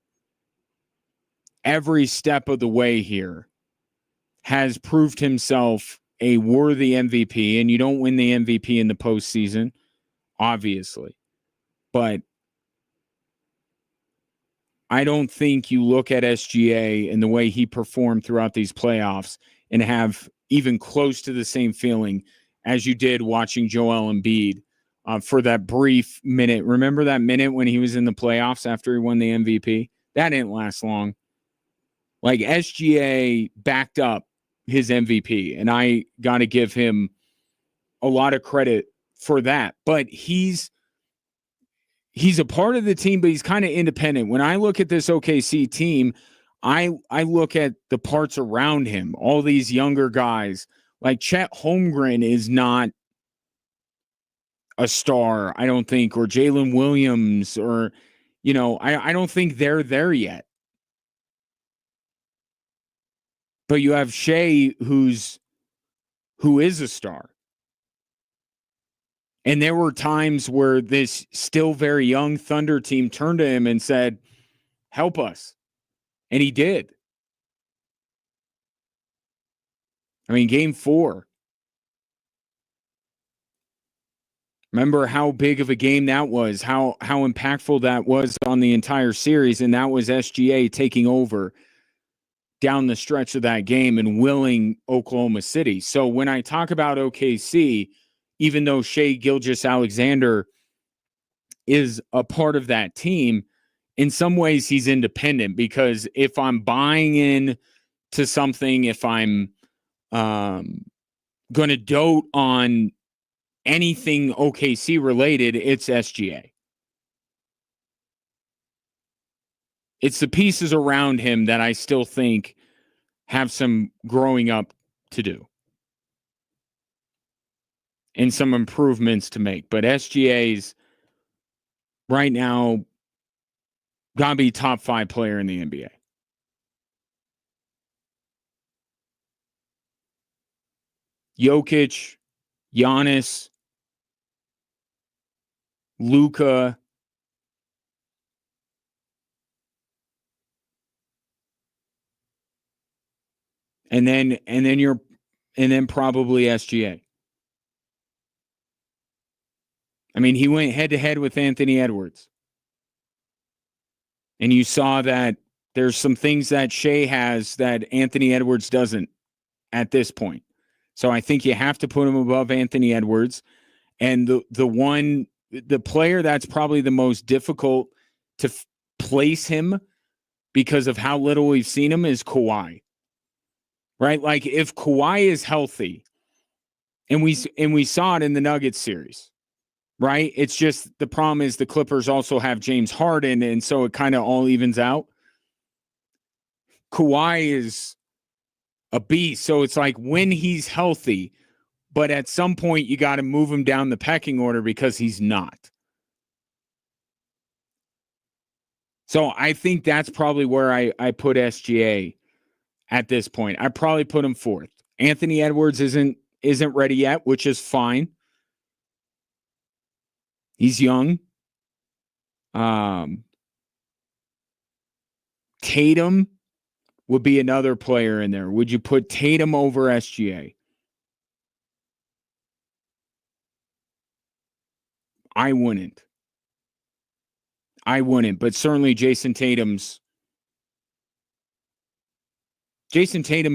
every step of the way here, has proved himself a worthy MVP. And you don't win the MVP in the postseason, obviously. But I don't think you look at SGA and the way he performed throughout these playoffs and have even close to the same feeling as you did watching Joel Embiid for that brief minute. Remember that minute when he was in the playoffs after he won the MVP? That didn't last long. Like, SGA backed up his MVP, and I got to give him a lot of credit for that. But he's a part of the team, but he's kind of independent. When I look at this OKC team, I look at the parts around him, all these younger guys. Like Chet Holmgren is not a star, I don't think, or Jalen Williams, or, I don't think they're there yet. But you have Shea, who is a star. And there were times where this still very young Thunder team turned to him and said, help us. And he did. I mean, game 4. Remember how big of a game that was, how impactful that was on the entire series. And that was SGA taking over down the stretch of that game and willing Oklahoma City. So when I talk about OKC, even though Shea Gilgeous-Alexander is a part of that team, in some ways he's independent, because if I'm buying in to something, if I'm going to dote on anything OKC related, it's SGA. It's the pieces around him that I still think have some growing up to do and some improvements to make. But SGA's right now got to be top 5 player in the NBA. Jokic, Giannis, Luka, and then probably SGA. I mean, he went head to head with Anthony Edwards. And you saw that there's some things that Shea has that Anthony Edwards doesn't at this point. So I think you have to put him above Anthony Edwards. And the player that's probably the most difficult to place him because of how little we've seen him is Kawhi. Right? Like, if Kawhi is healthy, and we saw it in the Nuggets series, right? It's just the problem is the Clippers also have James Harden, and so it kind of all evens out. Kawhi is a beast, so it's like when he's healthy, but at some point you got to move him down the pecking order because he's not. So I think that's probably where I put SGA at this point. I probably put him 4th. Anthony Edwards isn't ready yet, which is fine. He's young. Tatum would be another player in there. Would you put Tatum over SGA? I wouldn't. But certainly Jason Tatum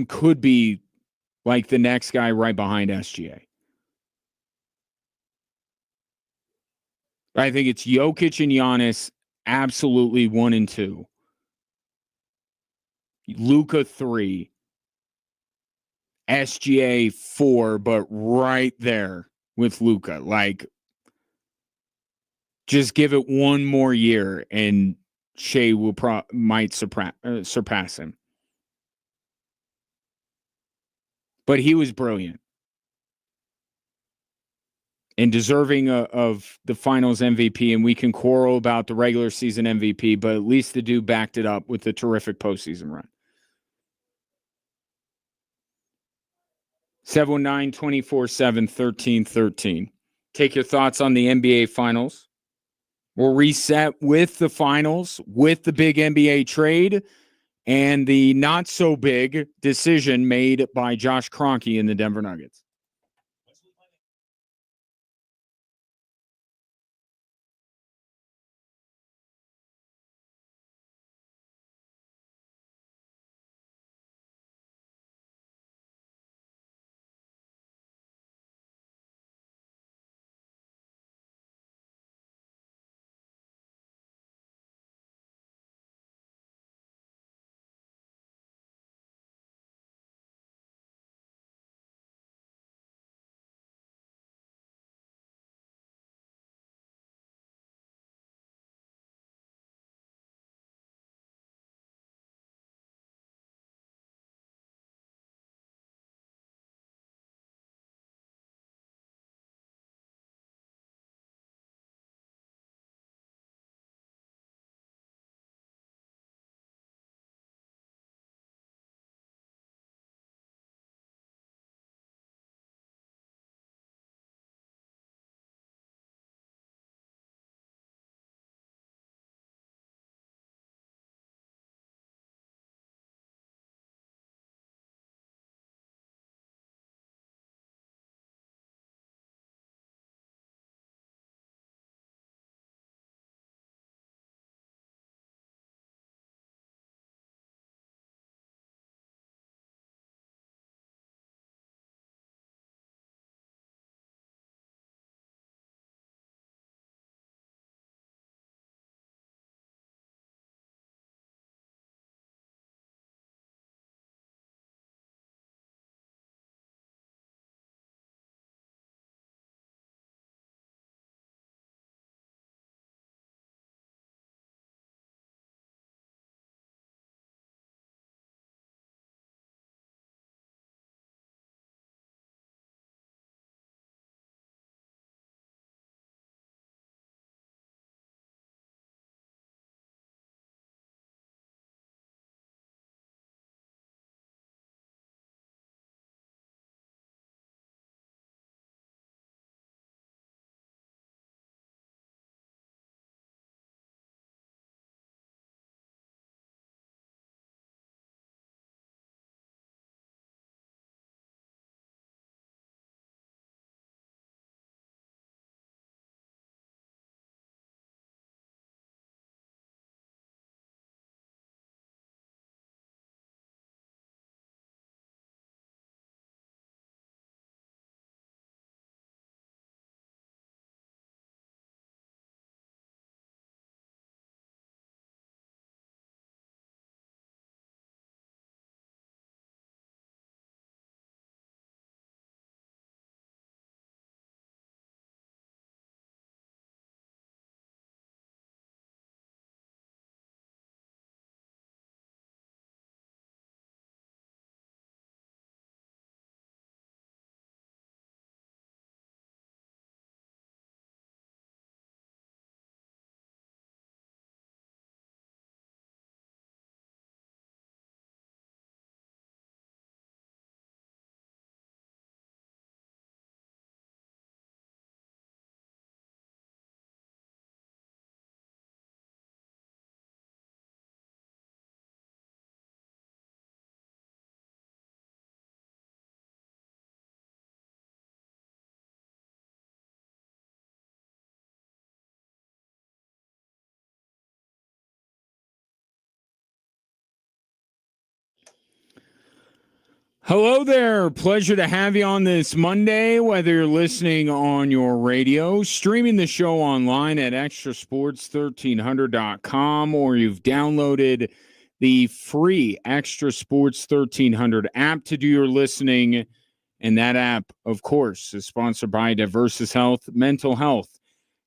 could be like the next guy right behind SGA. I think it's Jokic and Giannis, absolutely 1 and 2. Luka 3. SGA 4, but right there with Luka. Like, just give it one more year and Shea might surpass him. But he was brilliant and deserving of the finals MVP. And we can quarrel about the regular season MVP, but at least the dude backed it up with a terrific postseason run. 719-247-1313. Take your thoughts on the NBA finals. We'll reset with the finals, with the big NBA trade, and the not so big decision made by Josh Kroenke in the Denver Nuggets. Hello there. Pleasure to have you on this Monday, whether you're listening on your radio, streaming the show online at extrasports1300.com, or you've downloaded the free Extra Sports 1300 app to do your listening. And that app, of course, is sponsored by Diversus Health, mental health,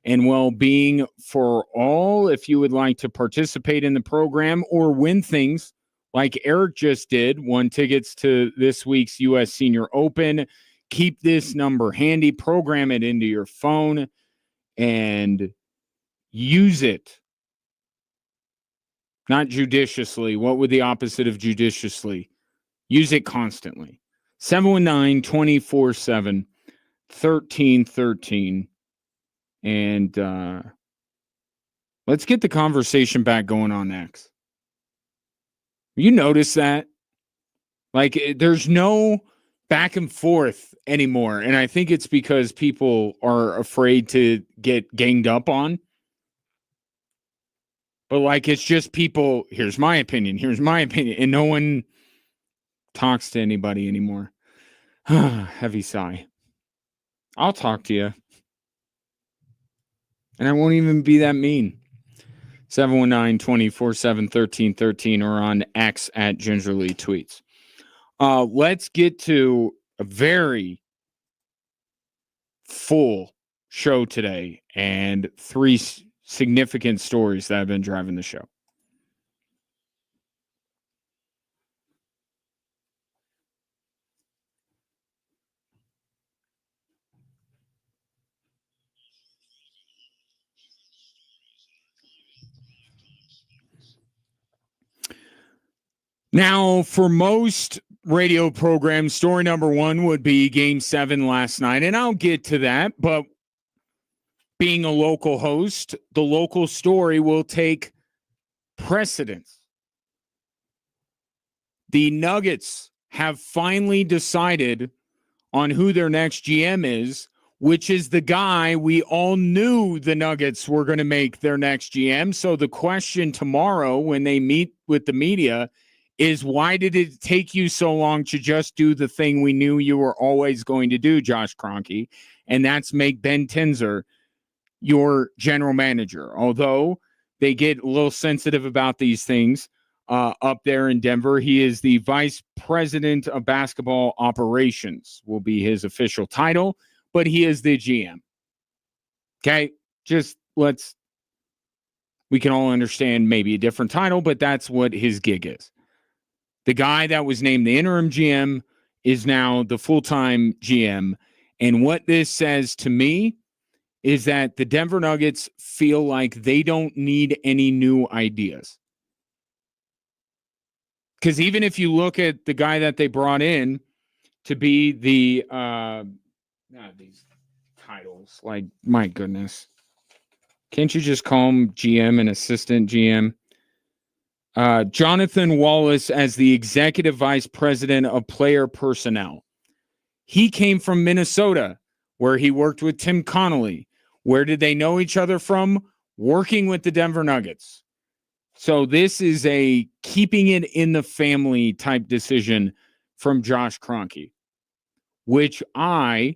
and well-being for all. If you would like to participate in the program or win things like Eric just did, won tickets to this week's U.S. Senior Open, keep this number handy, program it into your phone, and use it. Not judiciously. What would the opposite of judiciously? Use it constantly. 719-24-7-1313. And let's get the conversation back going on X. You notice that? Like, there's no back and forth anymore. And I think it's because people are afraid to get ganged up on. But, like, it's just people, here's my opinion, and no one talks to anybody anymore. Heavy sigh. I'll talk to you. And I won't even be that mean. 719-24-7-1313 or on X at Gingerly Tweets. Let's get to a very full show today and three significant stories that have been driving the show. Now, for most radio programs, story number one would be Game 7 last night, and I'll get to that, but being a local host, the local story will take precedence. The Nuggets have finally decided on who their next GM is, which is the guy we all knew the Nuggets were going to make their next GM. So the question tomorrow when they meet with the media is, why did it take you so long to just do the thing we knew you were always going to do, Josh Kroenke? And that's make Ben Tenzer your general manager. Although they get a little sensitive about these things up there in Denver, he is the vice president of basketball operations, will be his official title, but he is the GM. Okay, we can all understand maybe a different title, but that's what his gig is. The guy that was named the interim GM is now the full-time GM. And what this says to me is that the Denver Nuggets feel like they don't need any new ideas. Because even if you look at the guy that they brought in to be the these titles, like, my goodness. Can't you just call him GM and assistant GM? Jonathan Wallace as the executive vice president of player personnel. He came from Minnesota, where he worked with Tim Connolly. Where did they know each other from? Working with the Denver Nuggets. So this is a keeping it in the family type decision from Josh Kroenke, which I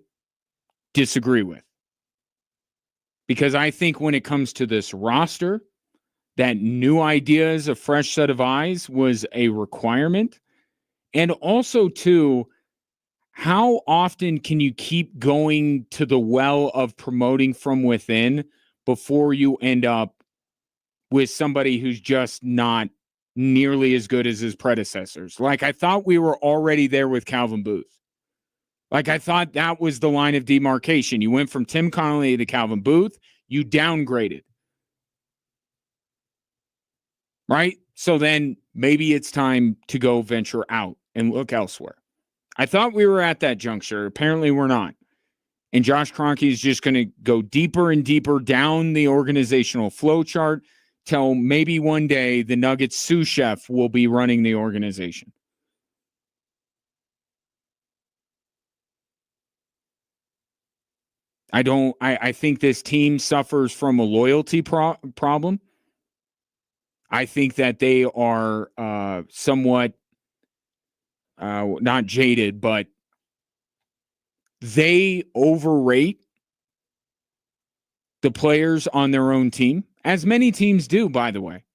disagree with. Because I think when it comes to this roster, that new ideas, a fresh set of eyes was a requirement. And also, too, how often can you keep going to the well of promoting from within before you end up with somebody who's just not nearly as good as his predecessors? Like, I thought we were already there with Calvin Booth. Like, I thought that was the line of demarcation. You went from Tim Connolly to Calvin Booth. You downgraded. Right? So then maybe it's time to go venture out and look elsewhere. I thought we were at that juncture. Apparently we're not. And Josh Kroenke is just going to go deeper and deeper down the organizational flow chart till maybe one day the Nuggets sous chef will be running the organization. I think this team suffers from a loyalty problem. I think that they are somewhat not jaded, but they overrate the players on their own team, as many teams do, by the way.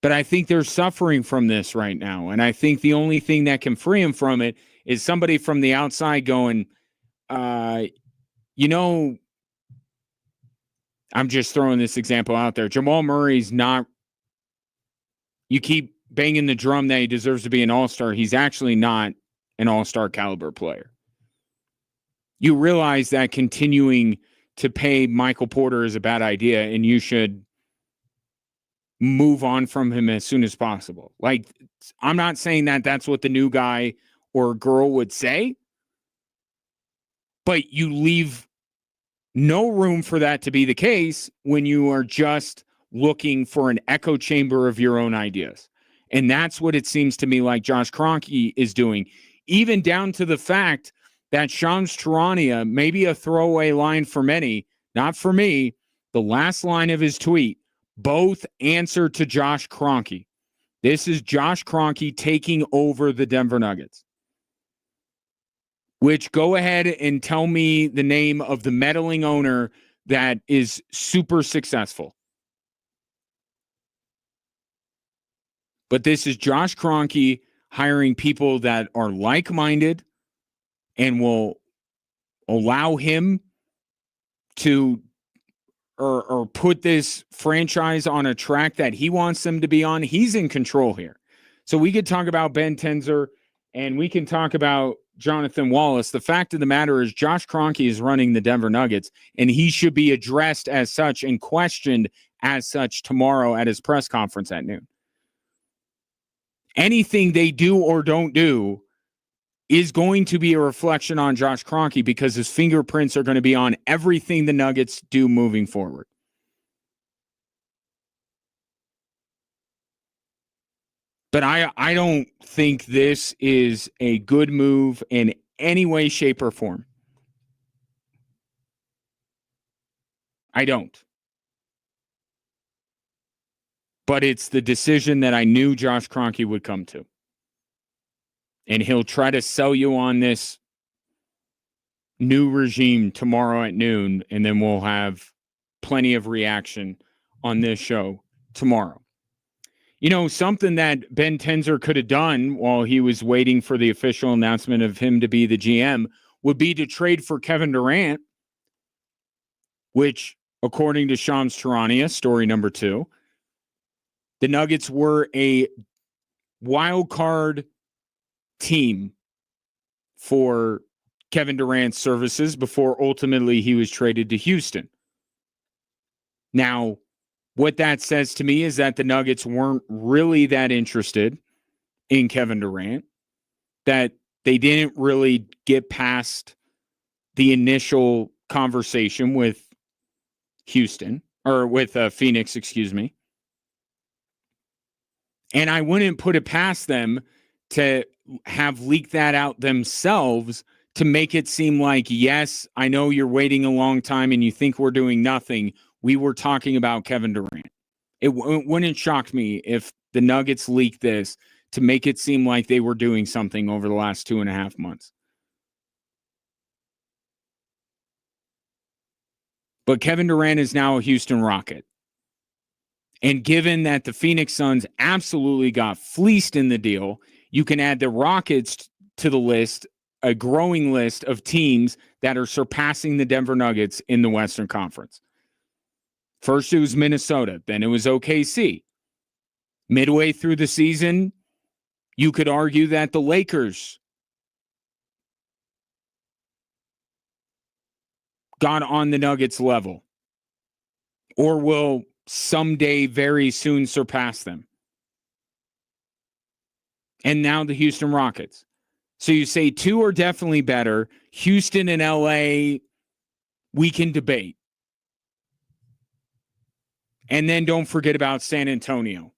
But I think they're suffering from this right now. And I think the only thing that can free them from it is somebody from the outside going, you know, I'm just throwing this example out there. Jamal Murray's not, you keep banging the drum that he deserves to be an all-star. He's actually not an all-star caliber player. You realize that continuing to pay Michael Porter is a bad idea, and you should move on from him as soon as possible. Like, I'm not saying that that's what the new guy or girl would say, but you leave no room for that to be the case when you are just looking for an echo chamber of your own ideas. And that's what it seems to me like Josh Kroenke is doing, even down to the fact that Shams Charania, maybe a throwaway line for many, not for me, the last line of his tweet, both answer to Josh Kroenke. This is Josh Kroenke taking over the Denver Nuggets. Which, go ahead and tell me the name of the meddling owner that is super successful. But this is Josh Kroenke hiring people that are like-minded and will allow him to or put this franchise on a track that he wants them to be on. He's in control here. So we could talk about Ben Tenzer and we can talk about Jonathan Wallace. The fact of the matter is Josh Kroenke is running the Denver Nuggets, and he should be addressed as such and questioned as such tomorrow at his press conference at noon. Anything they do or don't do is going to be a reflection on Josh Kroenke because his fingerprints are going to be on everything the Nuggets do moving forward. But I don't think this is a good move in any way, shape, or form. I don't. But it's the decision that I knew Josh Kroenke would come to. And he'll try to sell you on this new regime tomorrow at noon, and then we'll have plenty of reaction on this show tomorrow. You know, something that Ben Tenzer could have done while he was waiting for the official announcement of him to be the GM would be to trade for Kevin Durant, which, according to Shams Charania, story number 2, the Nuggets were a wild card team for Kevin Durant's services before ultimately he was traded to Houston. Now, what that says to me is that the Nuggets weren't really that interested in Kevin Durant, that they didn't really get past the initial conversation with Houston, or with Phoenix, excuse me. And I wouldn't put it past them to have leaked that out themselves to make it seem like, yes, I know you're waiting a long time and you think we're doing nothing. We were talking about Kevin Durant. It wouldn't shock me if the Nuggets leaked this to make it seem like they were doing something over the last 2.5 months. But Kevin Durant is now a Houston Rocket. And given that the Phoenix Suns absolutely got fleeced in the deal, you can add the Rockets to the list, a growing list of teams that are surpassing the Denver Nuggets in the Western Conference. First, it was Minnesota. Then it was OKC. Midway through the season, you could argue that the Lakers got on the Nuggets level or will someday very soon surpass them. And now the Houston Rockets. So you say 2 are definitely better. Houston and LA, we can debate. And then don't forget about San Antonio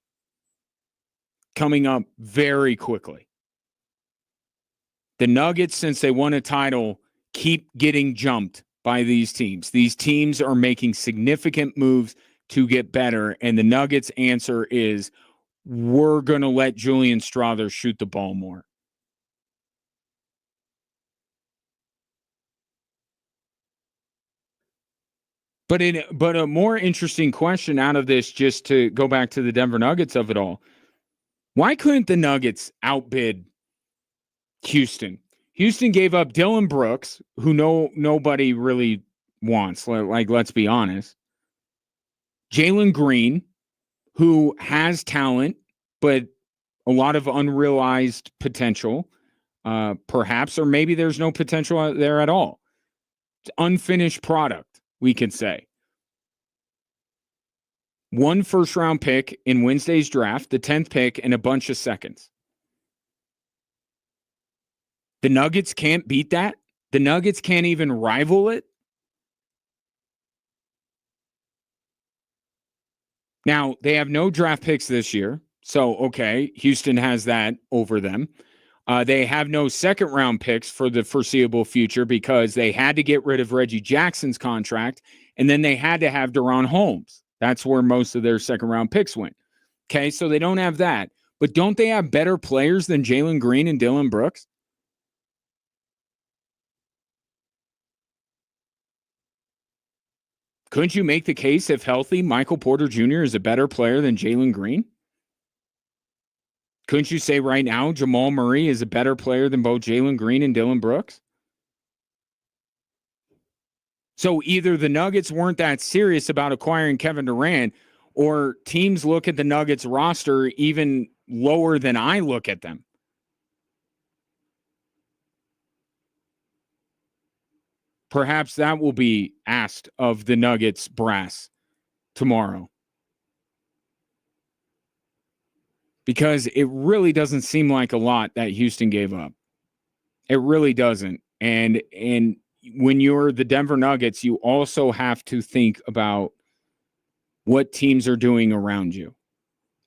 coming up very quickly. The Nuggets, since they won a title, keep getting jumped by these teams. These teams are making significant moves to get better, and the Nuggets' answer is we're going to let Julian Strother shoot the ball more. But a more interesting question out of this, just to go back to the Denver Nuggets of it all, why couldn't the Nuggets outbid Houston? Houston gave up Dylan Brooks, who nobody really wants. Like, let's be honest. Jalen Green, who has talent, but a lot of unrealized potential, perhaps, or maybe there's no potential there at all. It's unfinished product, we could say. 1 first-round pick in Wednesday's draft, the 10th pick, and a bunch of seconds. The Nuggets can't beat that. The Nuggets can't even rival it. Now, they have no draft picks this year. So, okay, Houston has that over them. They have no second-round picks for the foreseeable future because they had to get rid of Reggie Jackson's contract, and then they had to have Deron Holmes. That's where most of their second-round picks went. Okay, so they don't have that. But don't they have better players than Jalen Green and Dylan Brooks? Couldn't you make the case, if healthy, Michael Porter Jr. is a better player than Jalen Green? Couldn't you say right now Jamal Murray is a better player than both Jalen Green and Dylan Brooks? So either the Nuggets weren't that serious about acquiring Kevin Durant, or teams look at the Nuggets roster even lower than I look at them. Perhaps that will be asked of the Nuggets brass tomorrow. Because it really doesn't seem like a lot that Houston gave up. It really doesn't. And when you're the Denver Nuggets, you also have to think about what teams are doing around you.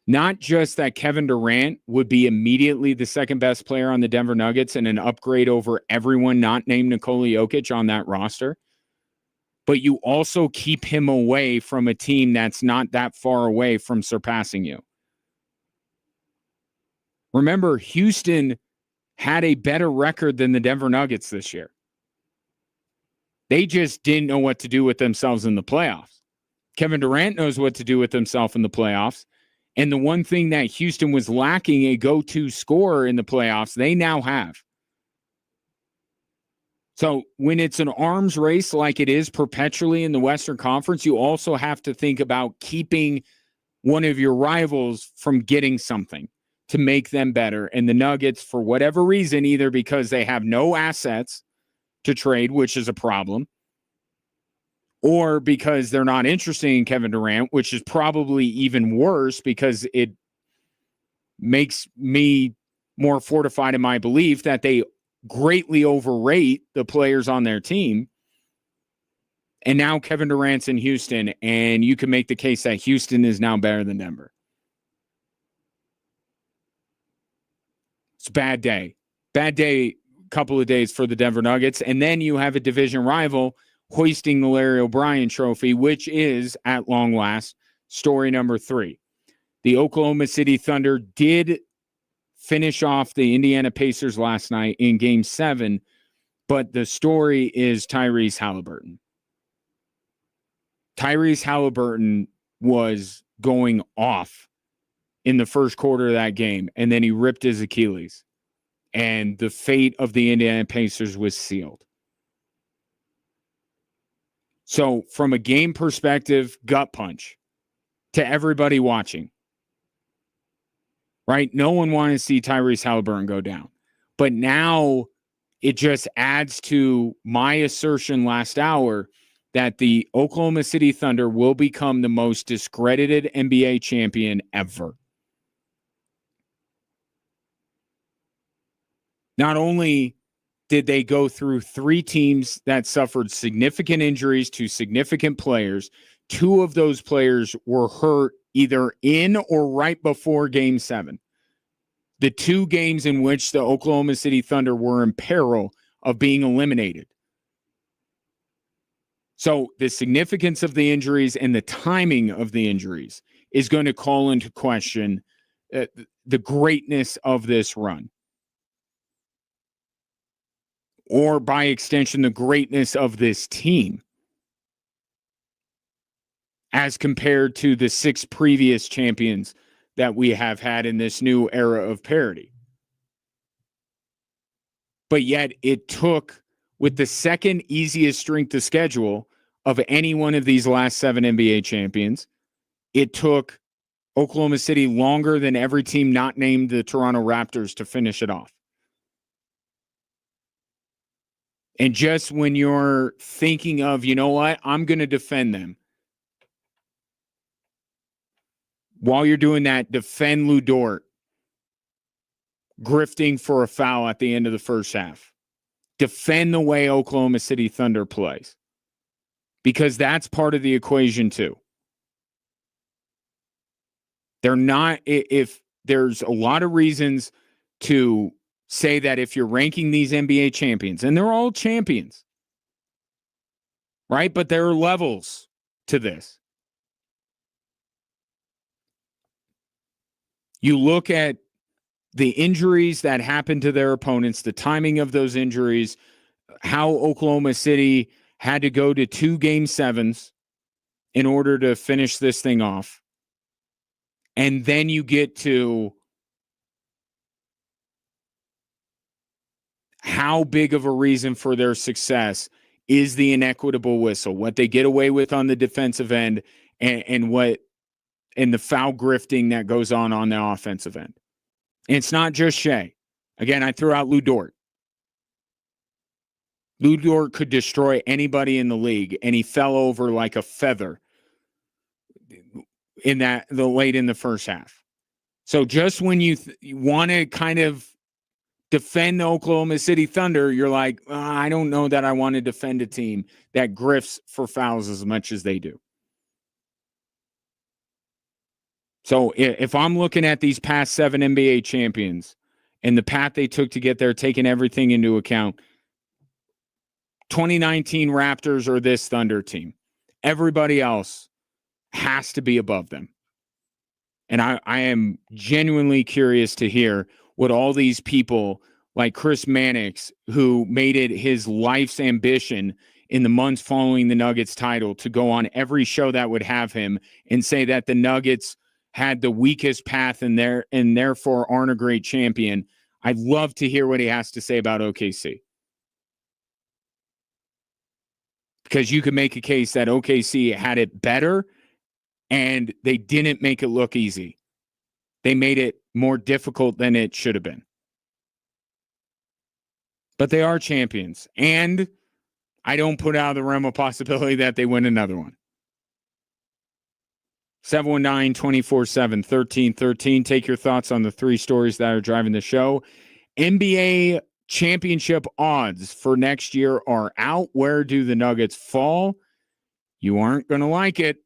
Not just that Kevin Durant would be immediately the second best player on the Denver Nuggets and an upgrade over everyone not named Nikola Jokic on that roster, but you also keep him away from a team that's not that far away from surpassing you. Remember, Houston had a better record than the Denver Nuggets this year. They just didn't know what to do with themselves in the playoffs. Kevin Durant knows what to do with himself in the playoffs. And the one thing that Houston was lacking, a go-to scorer in the playoffs, they now have. So when it's an arms race like it is perpetually in the Western Conference, you also have to think about keeping one of your rivals from getting something to make them better. And the Nuggets, for whatever reason, either because they have no assets to trade, which is a problem, or because they're not interested in Kevin Durant, which is probably even worse because it makes me more fortified in my belief that they greatly overrate the players on their team. And now Kevin Durant's in Houston, and you can make the case that Houston is now better than Denver. It's a bad day. Bad day, couple of days for the Denver Nuggets. And then you have a division rival hoisting the Larry O'Brien trophy, which is, at long last, story number 3. The Oklahoma City Thunder did finish off the Indiana Pacers last night in Game 7, but the story is Tyrese Halliburton. Tyrese Halliburton was going off in the first quarter of that game, and then he ripped his Achilles, and the fate of the Indiana Pacers was sealed. So from a game perspective, gut punch to everybody watching, right? No one wanted to see Tyrese Halliburton go down. But now it just adds to my assertion last hour that the Oklahoma City Thunder will become the most discredited NBA champion ever. Not only did they go through 3 teams that suffered significant injuries to significant players, 2 of those players were hurt either in or right before Game 7. The 2 games in which the Oklahoma City Thunder were in peril of being eliminated. So the significance of the injuries and the timing of the injuries is going to call into question the greatness of this run, or by extension, the greatness of this team, as compared to the 6 previous champions that we have had in this new era of parity. But yet it took, with the second easiest strength of schedule of any one of these last 7 NBA champions, it took Oklahoma City longer than every team not named the Toronto Raptors to finish it off. And just when you're thinking of, you know what, I'm going to defend them, while you're doing that, defend Lou Dort grifting for a foul at the end of the first half. Defend the way Oklahoma City Thunder plays, because that's part of the equation too. They're not, if there's a lot of reasons to say that if you're ranking these NBA champions, and they're all champions, right? But there are levels to this. You look at the injuries that happened to their opponents, the timing of those injuries, how Oklahoma City had to go to 2 game 7s in order to finish this thing off. And then you get to how big of a reason for their success is the inequitable whistle, what they get away with on the defensive end, and the foul grifting that goes on the offensive end. And it's not just Shea. Again, I threw out Lou Dort. Lou Dort could destroy anybody in the league, and he fell over like a feather in the late in the first half. So just when you want to kind of defend the Oklahoma City Thunder, you're like, I don't know that I want to defend a team that grifts for fouls as much as they do. So if I'm looking at these past 7 NBA champions and the path they took to get there, taking everything into account, 2019 Raptors or this Thunder team, everybody else has to be above them. And I am genuinely curious to hear what all these people like Chris Mannix, who made it his life's ambition in the months following the Nuggets title to go on every show that would have him and say that the Nuggets had the weakest path and therefore aren't a great champion. I'd love to hear what he has to say about OKC. Because you could make a case that OKC had it better and they didn't make it look easy. They made it more difficult than it should have been. But they are champions. And I don't put out of the realm of possibility that they win another one. 719-247-1313. Take your thoughts on the 3 stories that are driving the show. NBA championship odds for next year are out. Where do the Nuggets fall? You aren't going to like it.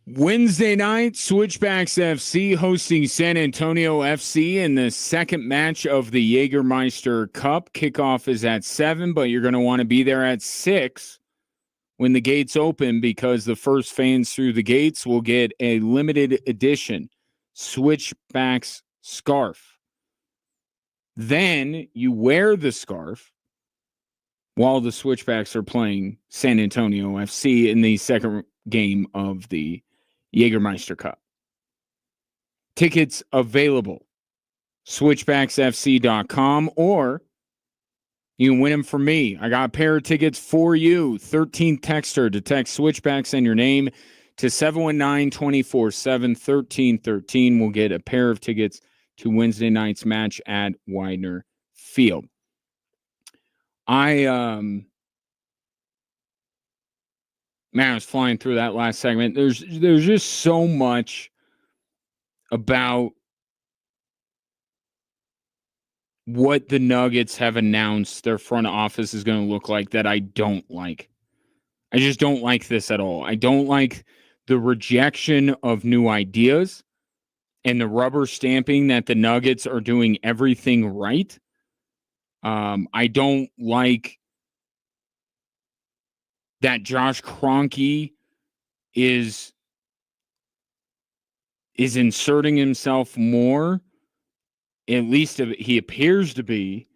Wednesday night, Switchbacks FC hosting San Antonio FC in the second match of the Jägermeister Cup. Kickoff is at 7, but you're going to want to be there at 6 when the gates open, because the first fans through the gates will get a limited edition Switchbacks scarf. Then you wear the scarf while the Switchbacks are playing San Antonio FC in the second game of the Jägermeister Cup. Tickets available. SwitchbacksFC.com, or you can win them for me. I got a pair of tickets for you. 13th texter to text Switchbacks and your name to 719-247-1313. We'll get a pair of tickets to Wednesday night's match at Widener Field. I was flying through that last segment. There's just so much about what the Nuggets have announced their front office is going to look like that I don't like. I just don't like this at all. I don't like the rejection of new ideas and the rubber stamping that the Nuggets are doing everything right. I don't like that Josh Kroenke is inserting himself more. At least he appears to be.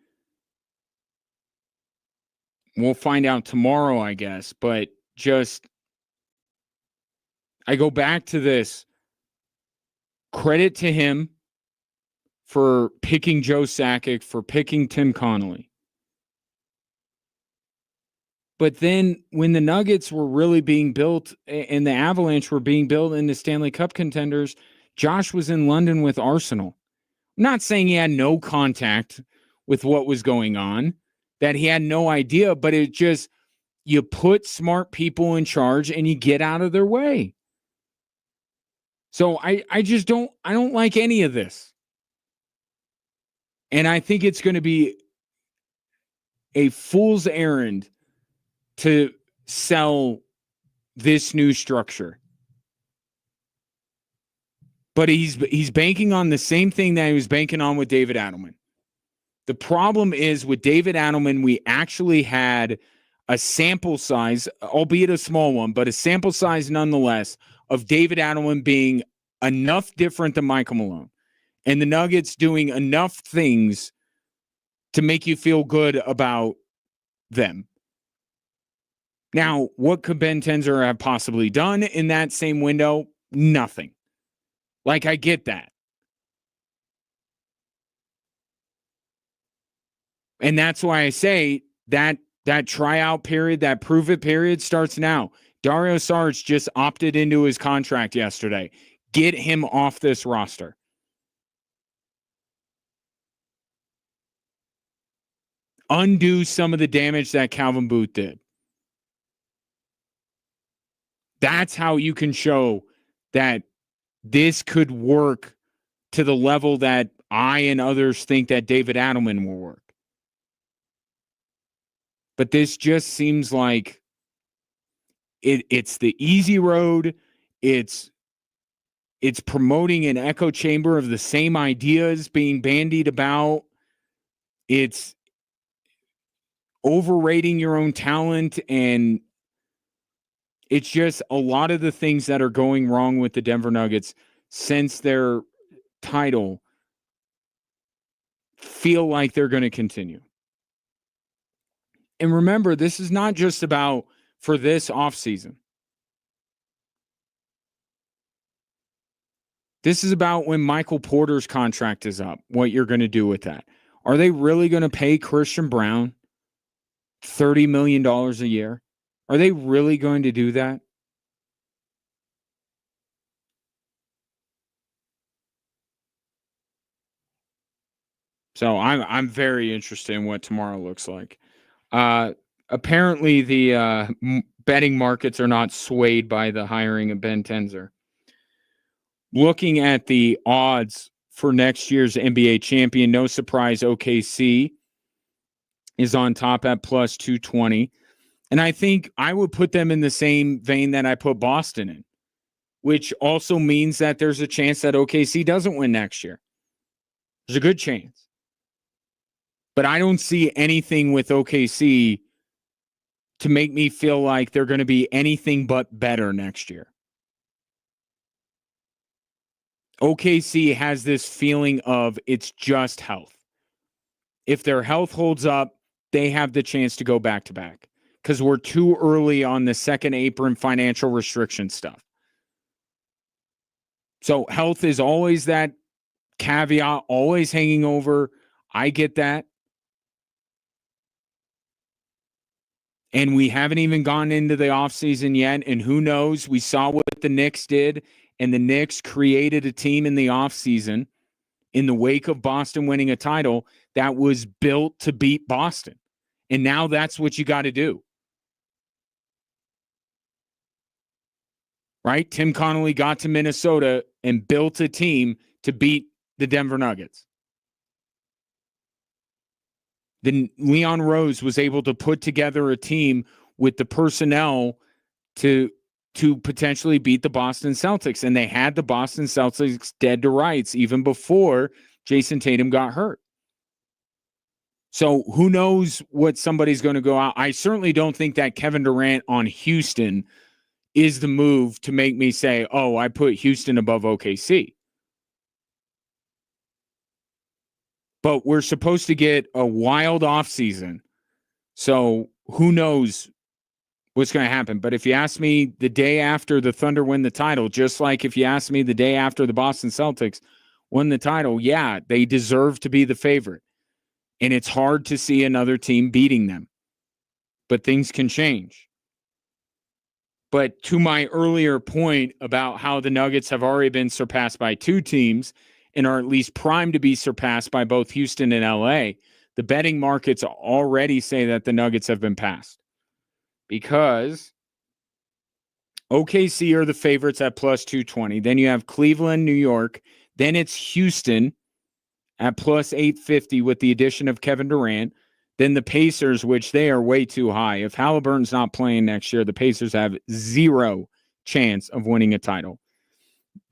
We'll find out tomorrow, I guess. But just, I go back to this. Credit to him for picking Joe Sakic, for picking Tim Connolly. But then when the Nuggets were really being built and the Avalanche were being built into Stanley Cup contenders, Josh was in London with Arsenal. I'm not saying he had no contact with what was going on, that he had no idea, but it just, you put smart people in charge and you get out of their way. So I don't like any of this. And I think it's going to be a fool's errand to sell this new structure. But he's banking on the same thing that he was banking on with David Adelman. The problem is with David Adelman, we actually had a sample size, albeit a small one, but a sample size nonetheless, of David Adelman being enough different than Michael Malone. And the Nuggets doing enough things to make you feel good about them. Now, what could Ben Tenzer have possibly done in that same window? Nothing. Like, I get that. And that's why I say that tryout period, that prove-it period starts now. Dario Saric just opted into his contract yesterday. Get him off this roster. Undo some of the damage that Calvin Booth did. That's how you can show that this could work to the level that I and others think that David Adelman will work. But this just seems like it's the easy road. It's promoting an echo chamber of the same ideas being bandied about. It's overrating your own talent, and it's just a lot of the things that are going wrong with the Denver Nuggets since their title feel like they're going to continue. And remember, this is not just about for this offseason. This is about when Michael Porter's contract is up, what you're going to do with that. Are they really going to pay Christian Brown $30 million a year? Are they really going to do that? So I'm very interested in what tomorrow looks like. Apparently, the betting markets are not swayed by the hiring of Ben Tenzer. Looking at the odds for next year's NBA champion, no surprise, OKC is on top at plus 220. And I think I would put them in the same vein that I put Boston in. which also means that there's a chance that OKC doesn't win next year. There's a good chance. But I don't see anything with OKC to make me feel like they're going to be anything but better next year. OKC has this feeling of it's just health. If their health holds up, they have the chance to go back-to-back because we're too early on the second apron financial restriction stuff. So health is always that caveat, always hanging over. I get that. And we haven't even gone into the offseason yet. And who knows? We saw what the Knicks did, and the Knicks created a team in the offseason in the wake of Boston winning a title that was built to beat Boston. And now that's what you got to do. Right? Tim Connolly got to Minnesota and built a team to beat the Denver Nuggets. Then Leon Rose was able to put together a team with the personnel to potentially beat the Boston Celtics. And they had the Boston Celtics dead to rights even before Jason Tatum got hurt. So who knows what somebody's going to go out. I certainly don't think that Kevin Durant on Houston is the move to make me say, oh, I put Houston above OKC. But we're supposed to get a wild offseason. So who knows what's going to happen. But if you ask me the day after the Thunder win the title, just like if you ask me the day after the Boston Celtics won the title, yeah, they deserve to be the favorite. And it's hard to see another team beating them. But things can change. But to my earlier point about how the Nuggets have already been surpassed by two teams and are at least primed to be surpassed by both Houston and LA, the betting markets already say that the Nuggets have been passed. Because OKC are the favorites at plus 220. Then you have Cleveland, New York. Then it's Houston at plus 850 with the addition of Kevin Durant. Then the Pacers, which they are way too high. If Halliburton's not playing next year, the Pacers have zero chance of winning a title.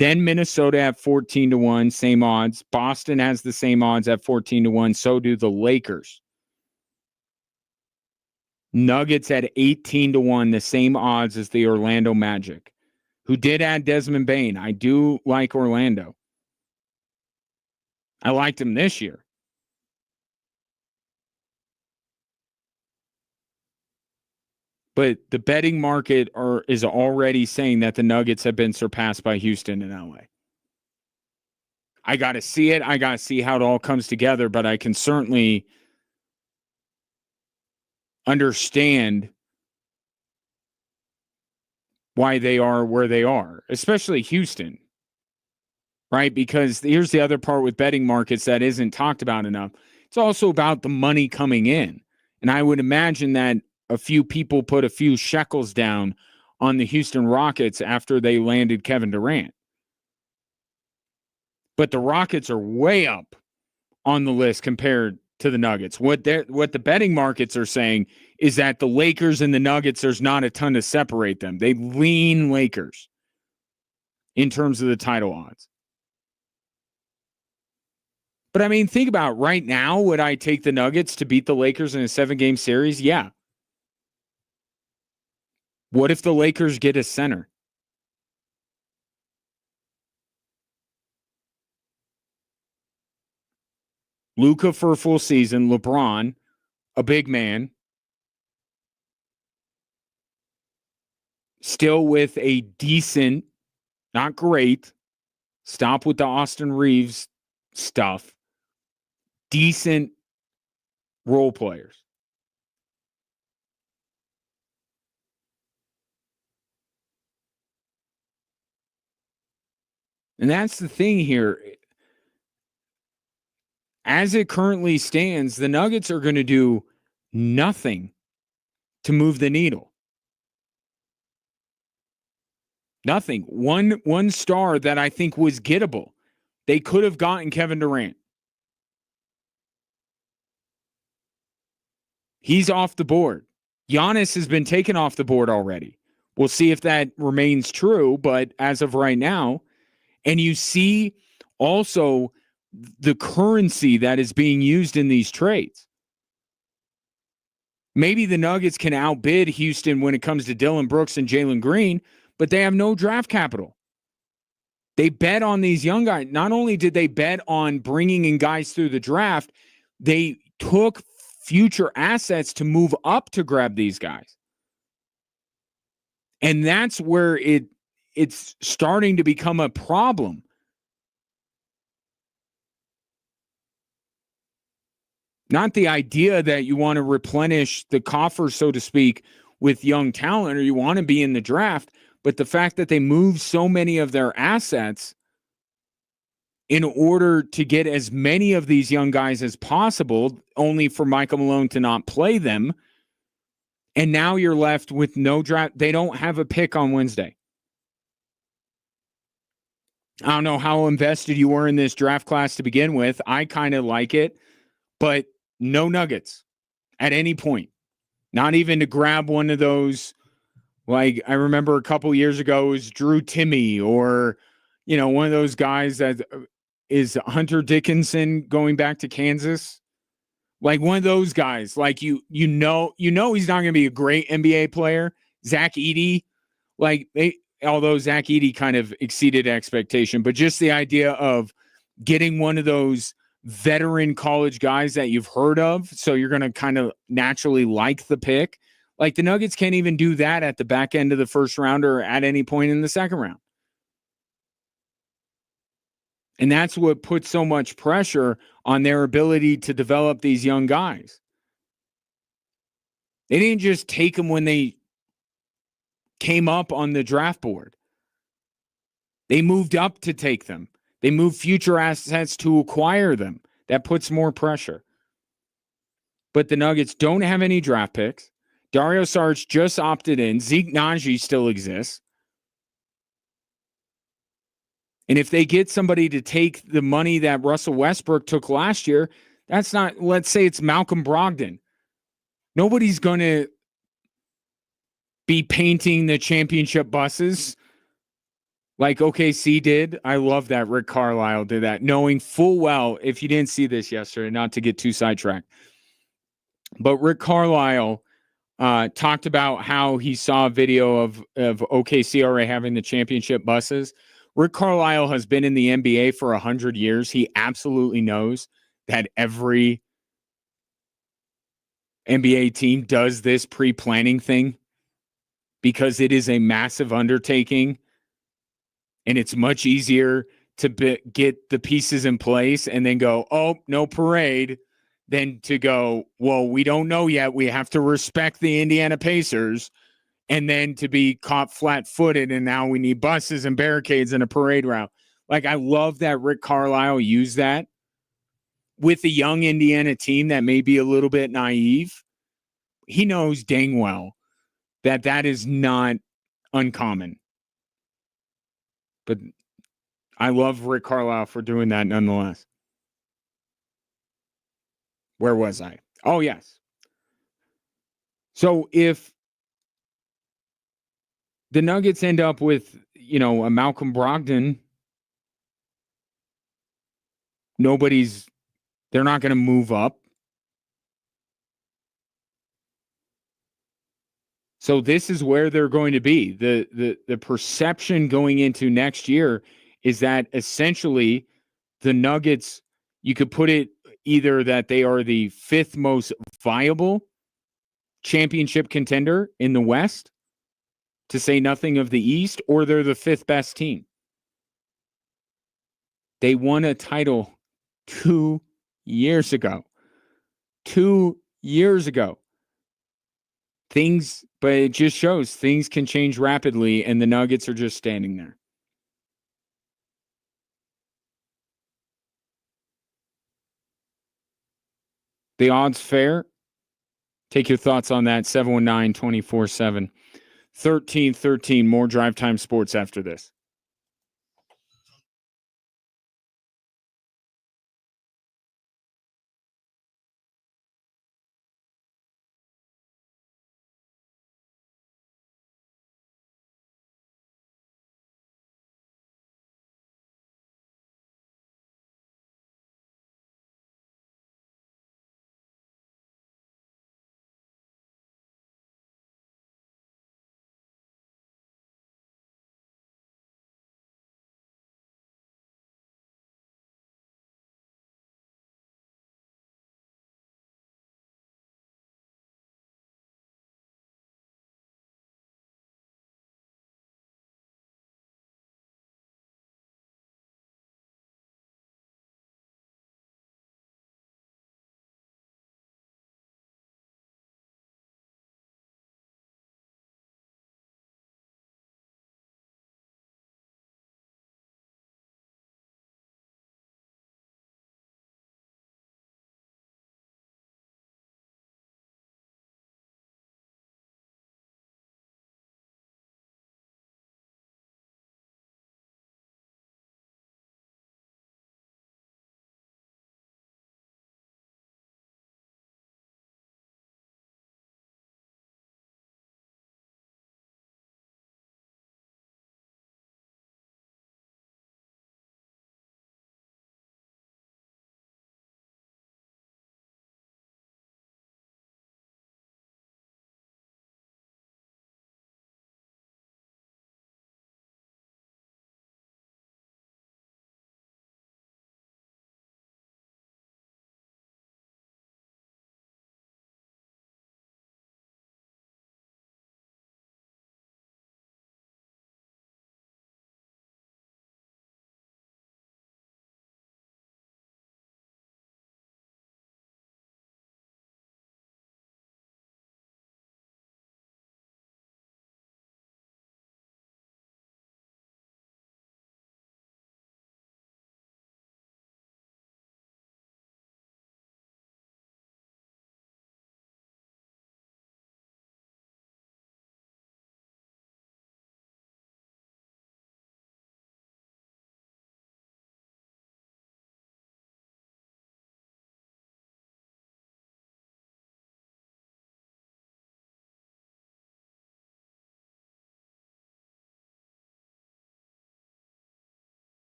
Then Minnesota at 14-1, same odds. Boston has the same odds at 14-1. So do the Lakers. Nuggets at 18-1, the same odds as the Orlando Magic, who did add Desmond Bane. I do like Orlando. I liked him this year. But the betting market is already saying that the Nuggets have been surpassed by Houston and LA. I got to see it. I got to see how it all comes together, but I can certainly understand why they are where they are, especially Houston, right? Because here's the other part with betting markets that isn't talked about enough. It's also about the money coming in. And I would imagine that a few people put a few shekels down on the Houston Rockets after they landed Kevin Durant. But the Rockets are way up on the list compared to the Nuggets. What the betting markets are saying is that the Lakers and the Nuggets, there's not a ton to separate them. They lean Lakers in terms of the title odds. But I mean, think about right now, would I take the Nuggets to beat the Lakers in a 7-game series? Yeah. What if the Lakers get a center? Luka for a full season, LeBron, a big man, still with a decent, not great, stop with the Austin Reeves stuff, decent role players. And that's the thing here. As it currently stands, the Nuggets are going to do nothing to move the needle. Nothing. One star that I think was gettable. They could have gotten Kevin Durant. He's off the board. Giannis has been taken off the board already. We'll see if that remains true, but as of right now, and you see also the currency that is being used in these trades. Maybe the Nuggets can outbid Houston when it comes to Dylan Brooks and Jalen Green, but they have no draft capital. They bet on these young guys. Not only did they bet on bringing in guys through the draft, they took future assets to move up to grab these guys. And that's where it's starting to become a problem. Not the idea that you want to replenish the coffer, so to speak, with young talent, or you want to be in the draft, but the fact that they move so many of their assets in order to get as many of these young guys as possible, only for Michael Malone to not play them. And now you're left with no draft. They don't have a pick on Wednesday. I don't know how invested you were in this draft class to begin with. I kind of like it, but no Nuggets at any point. Not even to grab one of those, like I remember a couple years ago, it was Drew Timme, or, one of those guys that is Hunter Dickinson going back to Kansas. Like one of those guys, like you know he's not going to be a great NBA player. Zach Edey, although Zach Edey kind of exceeded expectation, but just the idea of getting one of those veteran college guys that you've heard of, so you're going to kind of naturally like the pick. Like the Nuggets can't even do that at the back end of the first round or at any point in the second round. And that's what puts so much pressure on their ability to develop these young guys. They didn't just take them when they came up on the draft board. They moved up to take them. They moved future assets to acquire them. That puts more pressure. But the Nuggets don't have any draft picks. Dario Saric just opted in. Zeke Naji still exists. And if they get somebody to take the money that Russell Westbrook took last year, that's not, let's say it's Malcolm Brogdon. Nobody's going to be painting the championship buses like OKC did. I love that Rick Carlisle did that, knowing full well, if you didn't see this yesterday, not to get too sidetracked, but Rick Carlisle talked about how he saw a video of OKC already having the championship buses. Rick Carlisle has been in the NBA for 100 years. He absolutely knows that every NBA team does this pre-planning thing because it is a massive undertaking, and it's much easier to get the pieces in place and then go, oh, no parade, than to go, well, we don't know yet. We have to respect the Indiana Pacers, and then to be caught flat-footed, and now we need buses and barricades and a parade route. Like, I love that Rick Carlisle used that with a young Indiana team that may be a little bit naive. He knows dang well that that is not uncommon. But I love Rick Carlisle for doing that nonetheless. Where was I? Oh, yes. So if the Nuggets end up with, a Malcolm Brogdon, they're not going to move up. So this is where they're going to be. The perception going into next year is that essentially the Nuggets, you could put it either that they are the fifth most viable championship contender in the West, to say nothing of the East, or they're the fifth best team. They won a title 2 years ago. 2 years ago. But it just shows things can change rapidly, and the Nuggets are just standing there. The odds fair? Take your thoughts on that. 719-24-7. 13-13, more Drive Time Sports after this.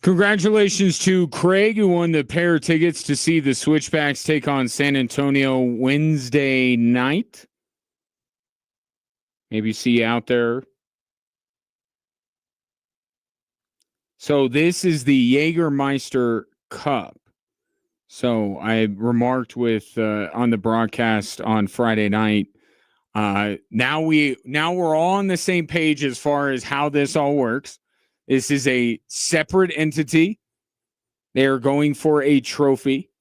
Congratulations to Craig, who won the pair of tickets to see the Switchbacks take on San Antonio Wednesday night. Maybe see you out there. So this is the Jägermeister Cup. So I remarked with on the broadcast on Friday night. Now we're all on the same page as far as how this all works. This is a separate entity. They are going for a trophy.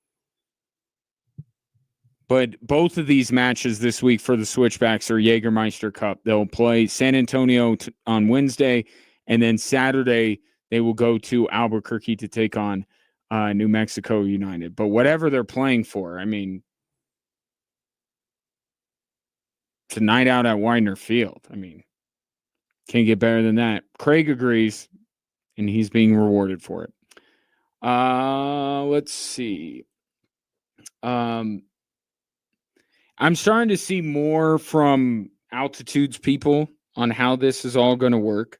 But both of these matches this week for the Switchbacks are Jägermeister Cup. They'll play San Antonio on Wednesday, and then Saturday they will go to Albuquerque to take on New Mexico United. But whatever they're playing for, I mean, it's a night out at Widener Field. I mean, can't get better than that. Craig agrees, and he's being rewarded for it. Let's see. I'm starting to see more from Altitude's people on how this is all going to work.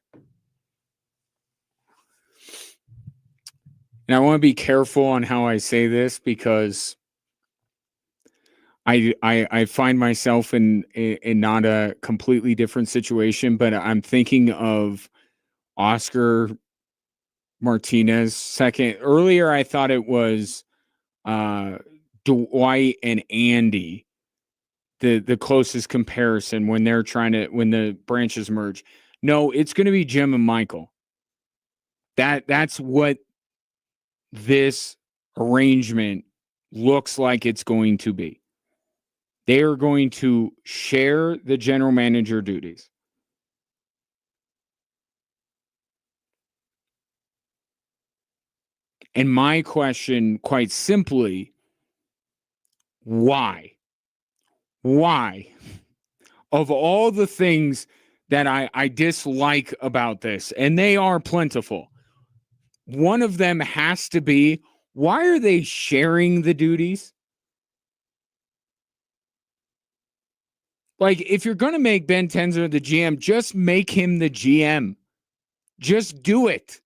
And I want to be careful on how I say this because I find myself in not a completely different situation, but I'm thinking of Oscar Martinez second. Earlier, I thought it was Dwight and Andy. The closest comparison when the branches merge. No, it's going to be Jim and Michael. That's what this arrangement looks like it's going to be. They are going to share the general manager duties. And my question, quite simply, why? Why? Of all the things that I dislike about this, and they are plentiful, one of them has to be, why are they sharing the duties? Like, if you're going to make Ben Tenzer the GM, just make him the GM. Just do it.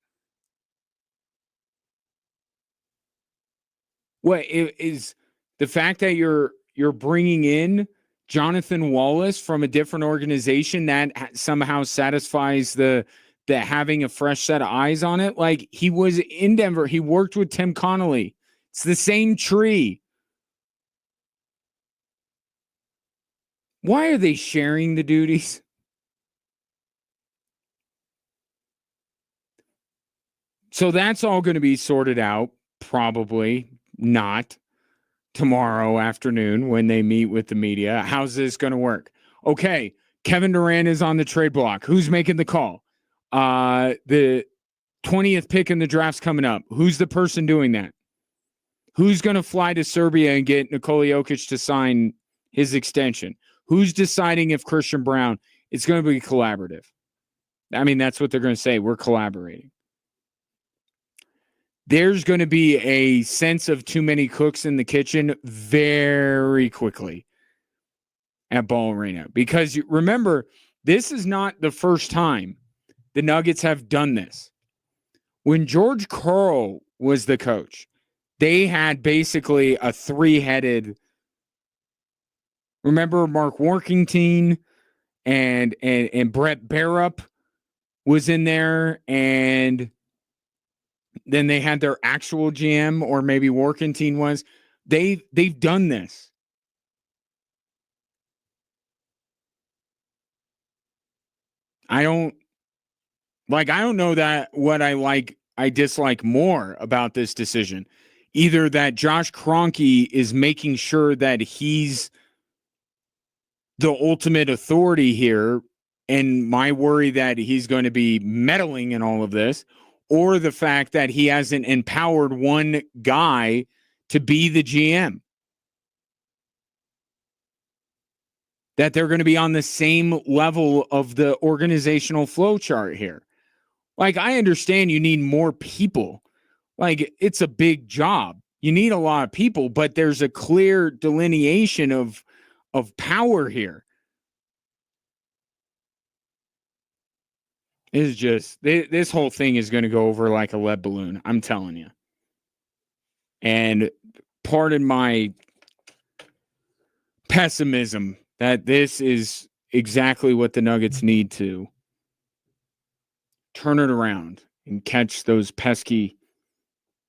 What is the fact that you're bringing in Jonathan Wallace from a different organization that somehow satisfies the having a fresh set of eyes on it? Like, he was in Denver. He worked with Tim Connolly. It's the same tree. Why are they sharing the duties? So that's all going to be sorted out, probably not tomorrow afternoon when they meet with the media. How's this going to work? Okay, Kevin Durant is on the trade block. Who's making the call? The 20th pick in the draft's coming up. Who's the person doing that? Who's going to fly to Serbia and get Nikola Jokic to sign his extension? Who's deciding if Christian Brown? It's going to be collaborative. I mean, that's what they're going to say. We're collaborating. There's going to be a sense of too many cooks in the kitchen very quickly at Ball Arena. Because remember, this is not the first time the Nuggets have done this. When George Karl was the coach, they had basically a three-headed. Remember Mark Workington and Brett Barup was in there, and then they had their actual GM, or maybe Workington was. They've done this. I don't know that what I dislike more about this decision. Either that Josh Kroenke is making sure that he's the ultimate authority here, and my worry that he's going to be meddling in all of this, or the fact that he hasn't empowered one guy to be the GM. That they're going to be on the same level of the organizational flow chart here. Like, I understand you need more people. Like, it's a big job. You need a lot of people, but there's a clear delineation of power here. It's just this whole thing is going to go over like a lead balloon. I'm telling you. And pardon my pessimism that this is exactly what the Nuggets need to turn it around and catch those pesky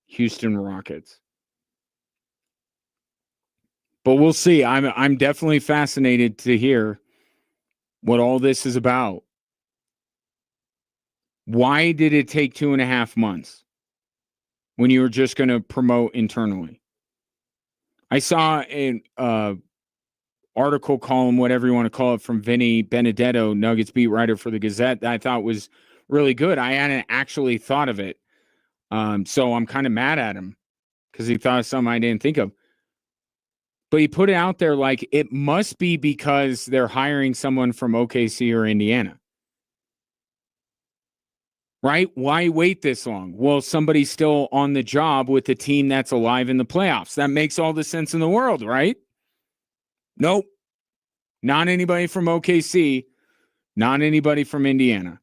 Houston Rockets. But we'll see. I'm definitely fascinated to hear what all this is about. Why did it take 2.5 months when you were just going to promote internally? I saw an article, column, whatever you want to call it, from Vinny Benedetto, Nuggets beat writer for the Gazette, that I thought was really good. I hadn't actually thought of it. So I'm kind of mad at him because he thought of something I didn't think of. But he put it out there like it must be because they're hiring someone from OKC or Indiana. Right? Why wait this long? Well, somebody's still on the job with the team that's alive in the playoffs. That makes all the sense in the world, right? Nope. Not anybody from OKC, not anybody from Indiana.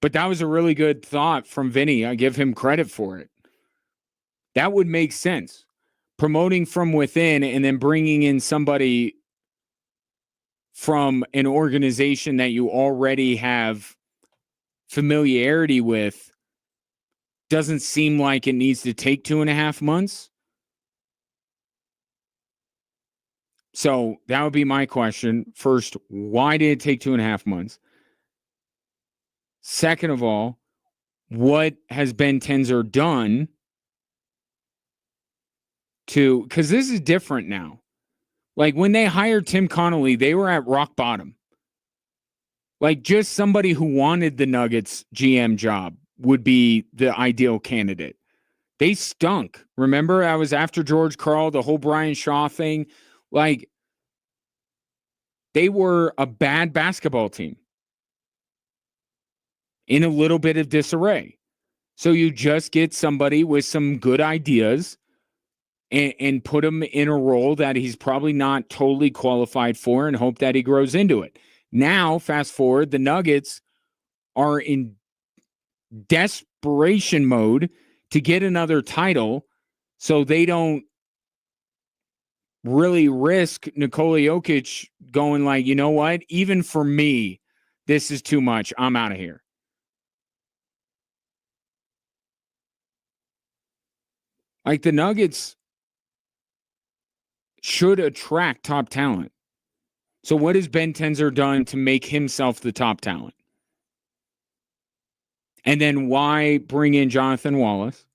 But that was a really good thought from Vinny. I give him credit for it. That would make sense. Promoting from within and then bringing in somebody from an organization that you already have familiarity with doesn't seem like it needs to take 2.5 months. So that would be my question. First, why did it take 2.5 months? Second of all, what has Ben Tenzer done to, because this is different now. Like when they hired Tim Connolly, they were at rock bottom. Like just somebody who wanted the Nuggets GM job would be the ideal candidate. They stunk. Remember, I was after George Karl, the whole Brian Shaw thing. Like they were a bad basketball team in a little bit of disarray. So you just get somebody with some good ideas and put him in a role that he's probably not totally qualified for and hope that he grows into it. Now, fast forward, the Nuggets are in desperation mode to get another title so they don't really risk Nikola Jokic going like, you know what? Even for me, this is too much. I'm out of here. Like the Nuggets should attract top talent. So what has Ben Tenzer done to make himself the top talent? And then why bring in Jonathan Wallace,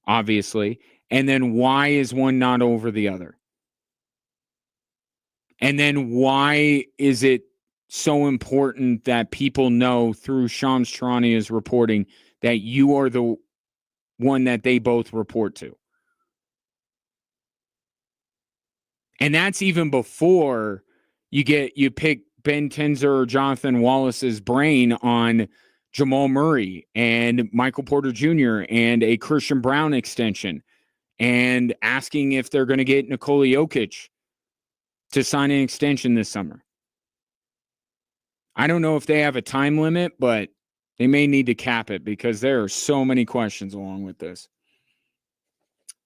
obviously? And then why is one not over the other? And then why is it so important that people know through Shams Charania's reporting that you are the one that they both report to? And that's even before you pick Ben Tenzer or Jonathan Wallace's brain on Jamal Murray and Michael Porter Jr. and a Christian Brown extension and asking if they're going to get Nikola Jokic to sign an extension this summer. I don't know if they have a time limit, but they may need to cap it because there are so many questions along with this.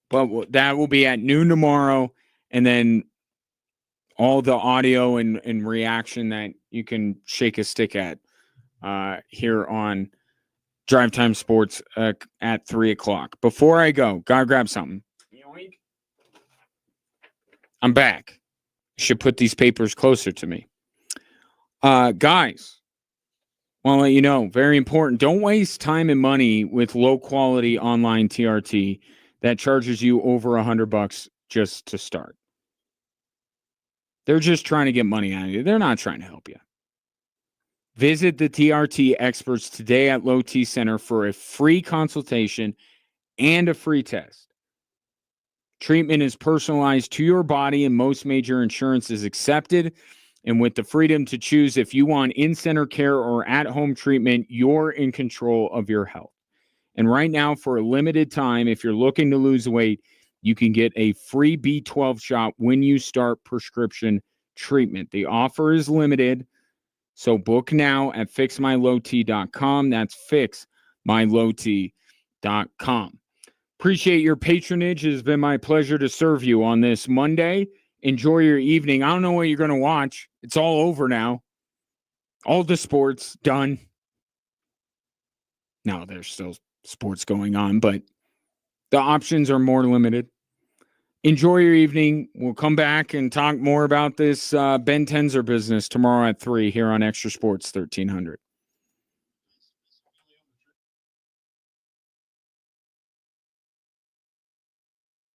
But that will be at noon tomorrow, and then all the audio and reaction that you can shake a stick at here on Drive Time Sports at 3 o'clock. Before I go, gotta grab something. I'm back. Should put these papers closer to me. Guys, want to let you know, very important. Don't waste time and money with low quality online TRT that charges you over $100 just to start. They're just trying to get money out of you. They're not trying to help you. Visit the TRT experts today at Low T Center for a free consultation and a free test. Treatment is personalized to your body and most major insurance is accepted. And with the freedom to choose if you want in-center care or at-home treatment, you're in control of your health. And right now, for a limited time, if you're looking to lose weight, you can get a free B12 shot when you start prescription treatment. The offer is limited, So book now at fixmylowt.com. That's fixmylowt.com. Appreciate your patronage. It has been my pleasure to serve you on this Monday. Enjoy your evening. I don't know what you're going to watch. It's all over now. All the sports done. Now, there's still sports going on, but the options are more limited. Enjoy your evening. We'll come back and talk more about this Ben Tenzer business tomorrow at 3 here on Extra Sports 1300.